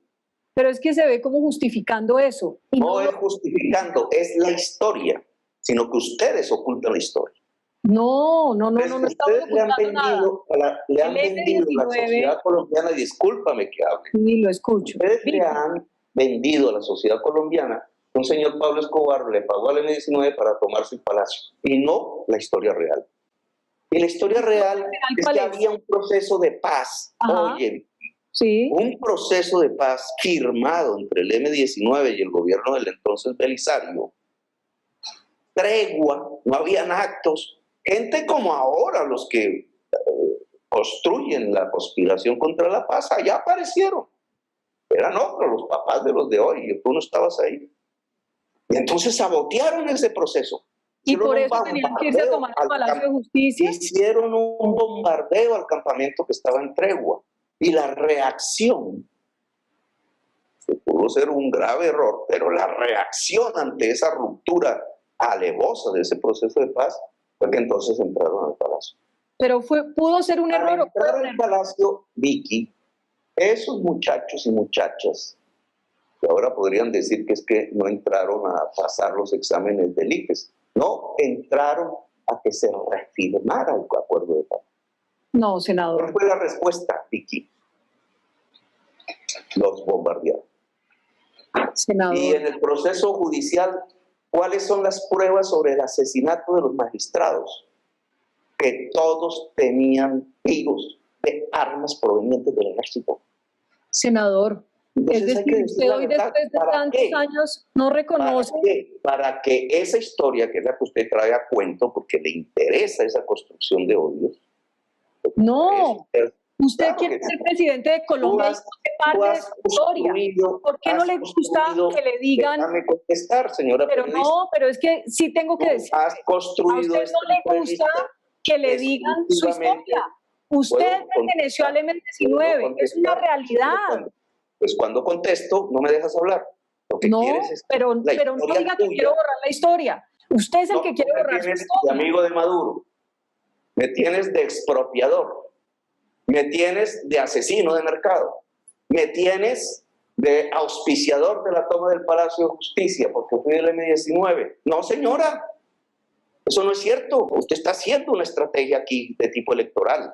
Pero es que se ve como justificando eso. Y no es justificando, es la historia, sino que ustedes ocultan la historia. No estamos ustedes le han ocultando vendido, le han vendido a la sociedad colombiana, discúlpame que hable. Sí, lo escucho. Ustedes le han vendido a la sociedad colombiana que un señor Pablo Escobar le pagó al M-19 para tomarse el palacio, y no la historia real. Y la historia real es que había un proceso de paz. Ajá. Oye, sí. Un proceso de paz firmado entre el M-19 y el gobierno del entonces Belisario. Tregua, no habían actos. Gente como ahora, los que construyen la conspiración contra la paz, allá aparecieron. Eran otros, los papás de los de hoy, y tú no estabas ahí. Y entonces sabotearon ese proceso. Y por eso tenían que irse a tomar el Palacio de Justicia. Hicieron un bombardeo al campamento que estaba en tregua. Y la reacción, que pudo ser un grave error, pero la reacción ante esa ruptura alevosa de ese proceso de paz fue que entonces entraron al palacio. Pero pudo ser un error. Al entrar al palacio, Vicky, esos muchachos y muchachas, que ahora podrían decir que es que no entraron a pasar los exámenes del ICFES, no, entraron a que se reafirmara el acuerdo de paz. No, senador. ¿Cuál fue la respuesta, Vicky? Los bombardearon. Senador. Y en el proceso judicial, ¿cuáles son las pruebas sobre el asesinato de los magistrados? Que todos tenían tiros de armas provenientes del ejército. Senador, entonces, es decir, usted hoy después de tantos años no reconoce... Para que esa historia, que es la que usted trae a cuento, porque le interesa esa construcción de odios. No, usted quiere ser presidente de Colombia y no hace parte de su historia. ¿Por qué no le gusta que le digan? Déjame contestar, señora periodista. No, pero es que sí tengo que decir. Has construido a usted no le gusta que le digan su historia. Usted perteneció al M-19, es una realidad. Pues cuando contesto, no me dejas hablar. Lo que quieres es pero no diga que quiero borrar la historia. Usted es el que quiere borrar su historia. De amigo de Maduro. Me tienes de expropiador. Me tienes de asesino de mercado. Me tienes de auspiciador de la toma del Palacio de Justicia porque fui del M-19. No, señora. Eso no es cierto. Usted está haciendo una estrategia aquí de tipo electoral,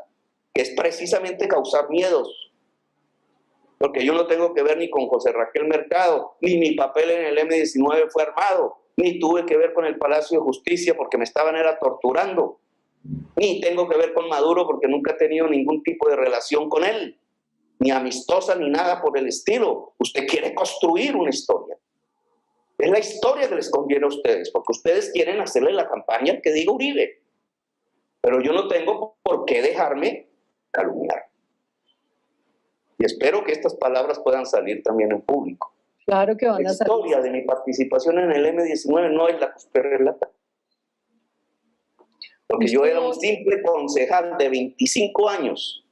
que es precisamente causar miedos. Porque yo no tengo que ver ni con José Raquel Mercado, ni mi papel en el M-19 fue armado, ni tuve que ver con el Palacio de Justicia porque me estaban torturando, ni tengo que ver con Maduro porque nunca he tenido ningún tipo de relación con él, ni amistosa ni nada por el estilo. Usted quiere construir una historia. Es la historia que les conviene a ustedes, porque ustedes quieren hacerle la campaña que diga Uribe. Pero yo no tengo por qué dejarme calumniar. Y espero que estas palabras puedan salir también en público. Claro que van a salir. La historia de mi participación en el M-19 no es la que usted relata. Porque yo era un simple concejal de 25 años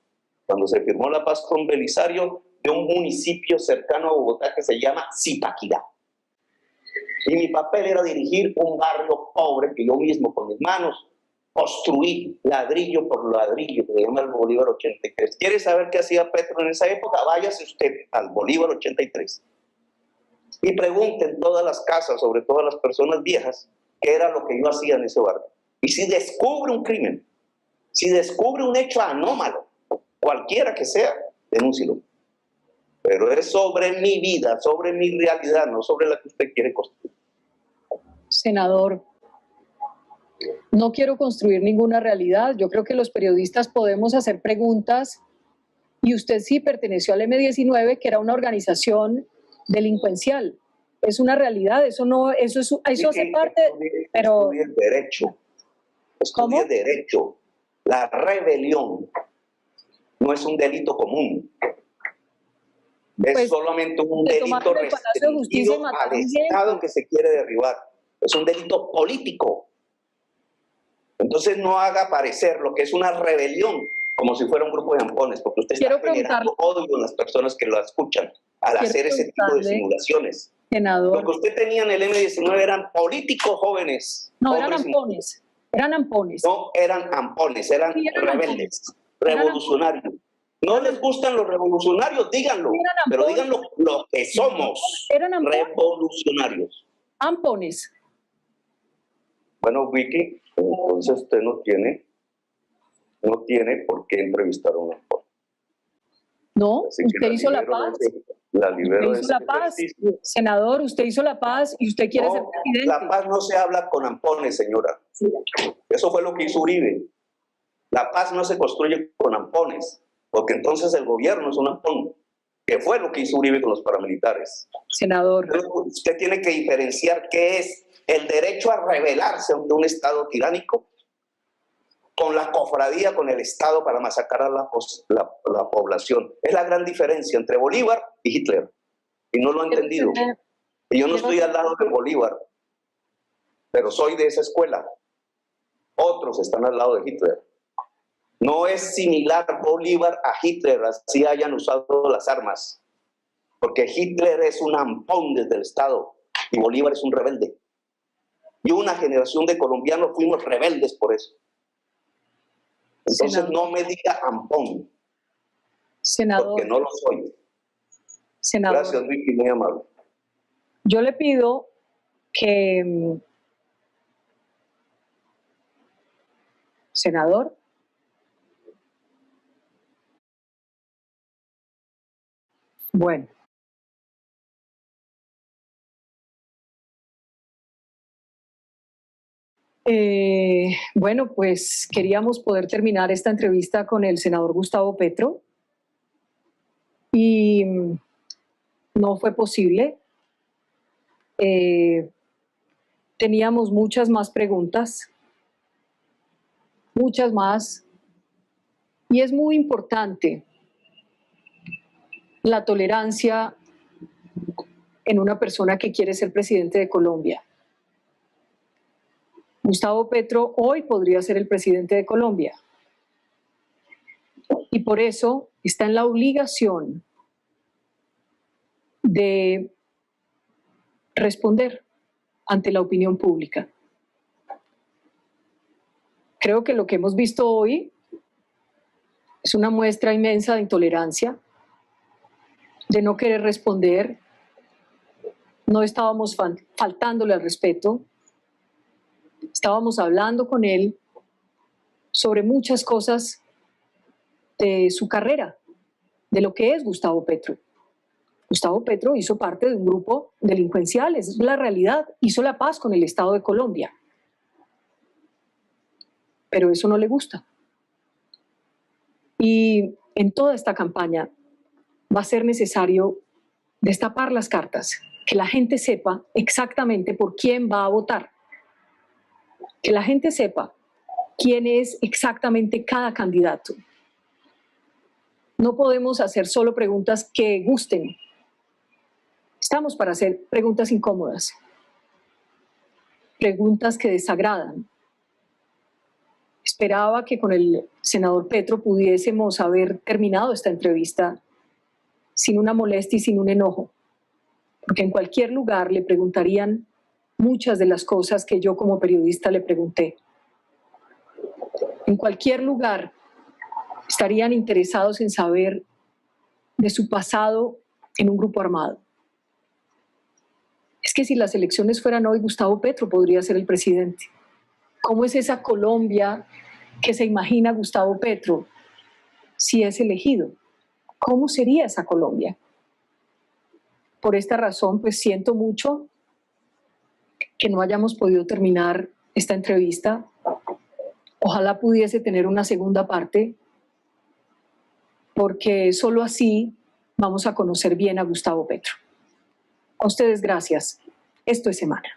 cuando se firmó la paz con Belisario de un municipio cercano a Bogotá que se llama Zipaquirá. Y mi papel era dirigir un barrio pobre que yo mismo con mis manos construí ladrillo por ladrillo, que se llama el Bolívar 83. ¿Quiere saber qué hacía Petro en esa época? Váyase usted al Bolívar 83 y pregunten todas las casas, sobre todo a las personas viejas, qué era lo que yo hacía en ese barrio. Y si descubre un crimen, si descubre un hecho anómalo, cualquiera que sea, denúncielo. Pero es sobre mi vida, sobre mi realidad, no sobre la que usted quiere construir. Senador, no quiero construir ninguna realidad. Yo creo que los periodistas podemos hacer preguntas y usted sí perteneció al M-19, que era una organización delincuencial. Es una realidad, eso hace parte, pero... Estudié derecho. Estudié derecho. La rebelión no es un delito común. Es solamente un delito restringido al Estado que se quiere derribar. Es un delito político. Entonces no haga parecer lo que es una rebelión como si fuera un grupo de ampones, porque usted está generando odio en las personas que lo escuchan al hacer ese tipo de simulaciones. Senador. Lo que usted tenía en el M-19 eran políticos jóvenes. No, eran ampones. Eran ampones. No eran ampones, eran rebeldes, revolucionarios. No les gustan los revolucionarios, díganlo, pero díganlo lo que somos, revolucionarios. Ampones. Bueno, Vicky, entonces usted no tiene por qué entrevistar a un ampón. No, usted hizo la paz. La libero usted hizo la paz, senador, usted hizo la paz y usted quiere ser presidente. La paz no se habla con ampones, señora. Sí. Eso fue lo que hizo Uribe. La paz no se construye con ampones, porque entonces el gobierno es un ampón, que fue lo que hizo Uribe con los paramilitares. Senador. Usted tiene que diferenciar qué es el derecho a rebelarse ante un Estado tiránico con la cofradía, con el Estado para masacrar a la población. Es la gran diferencia entre Bolívar y Hitler. Y no lo ha entendido. Y yo no estoy al lado de Bolívar, pero soy de esa escuela. Otros están al lado de Hitler. No es similar Bolívar a Hitler, así hayan usado las armas. Porque Hitler es un ampón desde el Estado y Bolívar es un rebelde. Y una generación de colombianos fuimos rebeldes por eso. Entonces no me diga ampón. Senador. Porque no lo soy. Senador. Gracias, Vicky, muy amable. Yo le pido que... Senador. Bueno. Bueno, pues queríamos poder terminar esta entrevista con el senador Gustavo Petro y no fue posible. Teníamos muchas más preguntas, muchas más, y es muy importante la tolerancia en una persona que quiere ser presidente de Colombia. Gustavo Petro hoy podría ser el presidente de Colombia y por eso está en la obligación de responder ante la opinión pública. Creo que lo que hemos visto hoy es una muestra inmensa de intolerancia, de no querer responder. No estábamos faltándole al respeto. Estábamos hablando con él sobre muchas cosas de su carrera, de lo que es Gustavo Petro. Gustavo Petro hizo parte de un grupo delincuencial, esa es la realidad, hizo la paz con el Estado de Colombia. Pero eso no le gusta. Y en toda esta campaña va a ser necesario destapar las cartas, que la gente sepa exactamente por quién va a votar. Que la gente sepa quién es exactamente cada candidato. No podemos hacer solo preguntas que gusten. Estamos para hacer preguntas incómodas, preguntas que desagradan. Esperaba que con el senador Petro pudiésemos haber terminado esta entrevista sin una molestia y sin un enojo, porque en cualquier lugar le preguntarían muchas de las cosas que yo como periodista le pregunté. En cualquier lugar estarían interesados en saber de su pasado en un grupo armado. Es que si las elecciones fueran hoy, Gustavo Petro podría ser el presidente. ¿Cómo es esa Colombia que se imagina Gustavo Petro si es elegido? ¿Cómo sería esa Colombia? Por esta razón, pues siento mucho que no hayamos podido terminar esta entrevista. Ojalá pudiese tener una segunda parte, porque solo así vamos a conocer bien a Gustavo Petro. A ustedes gracias. Esto es Semana.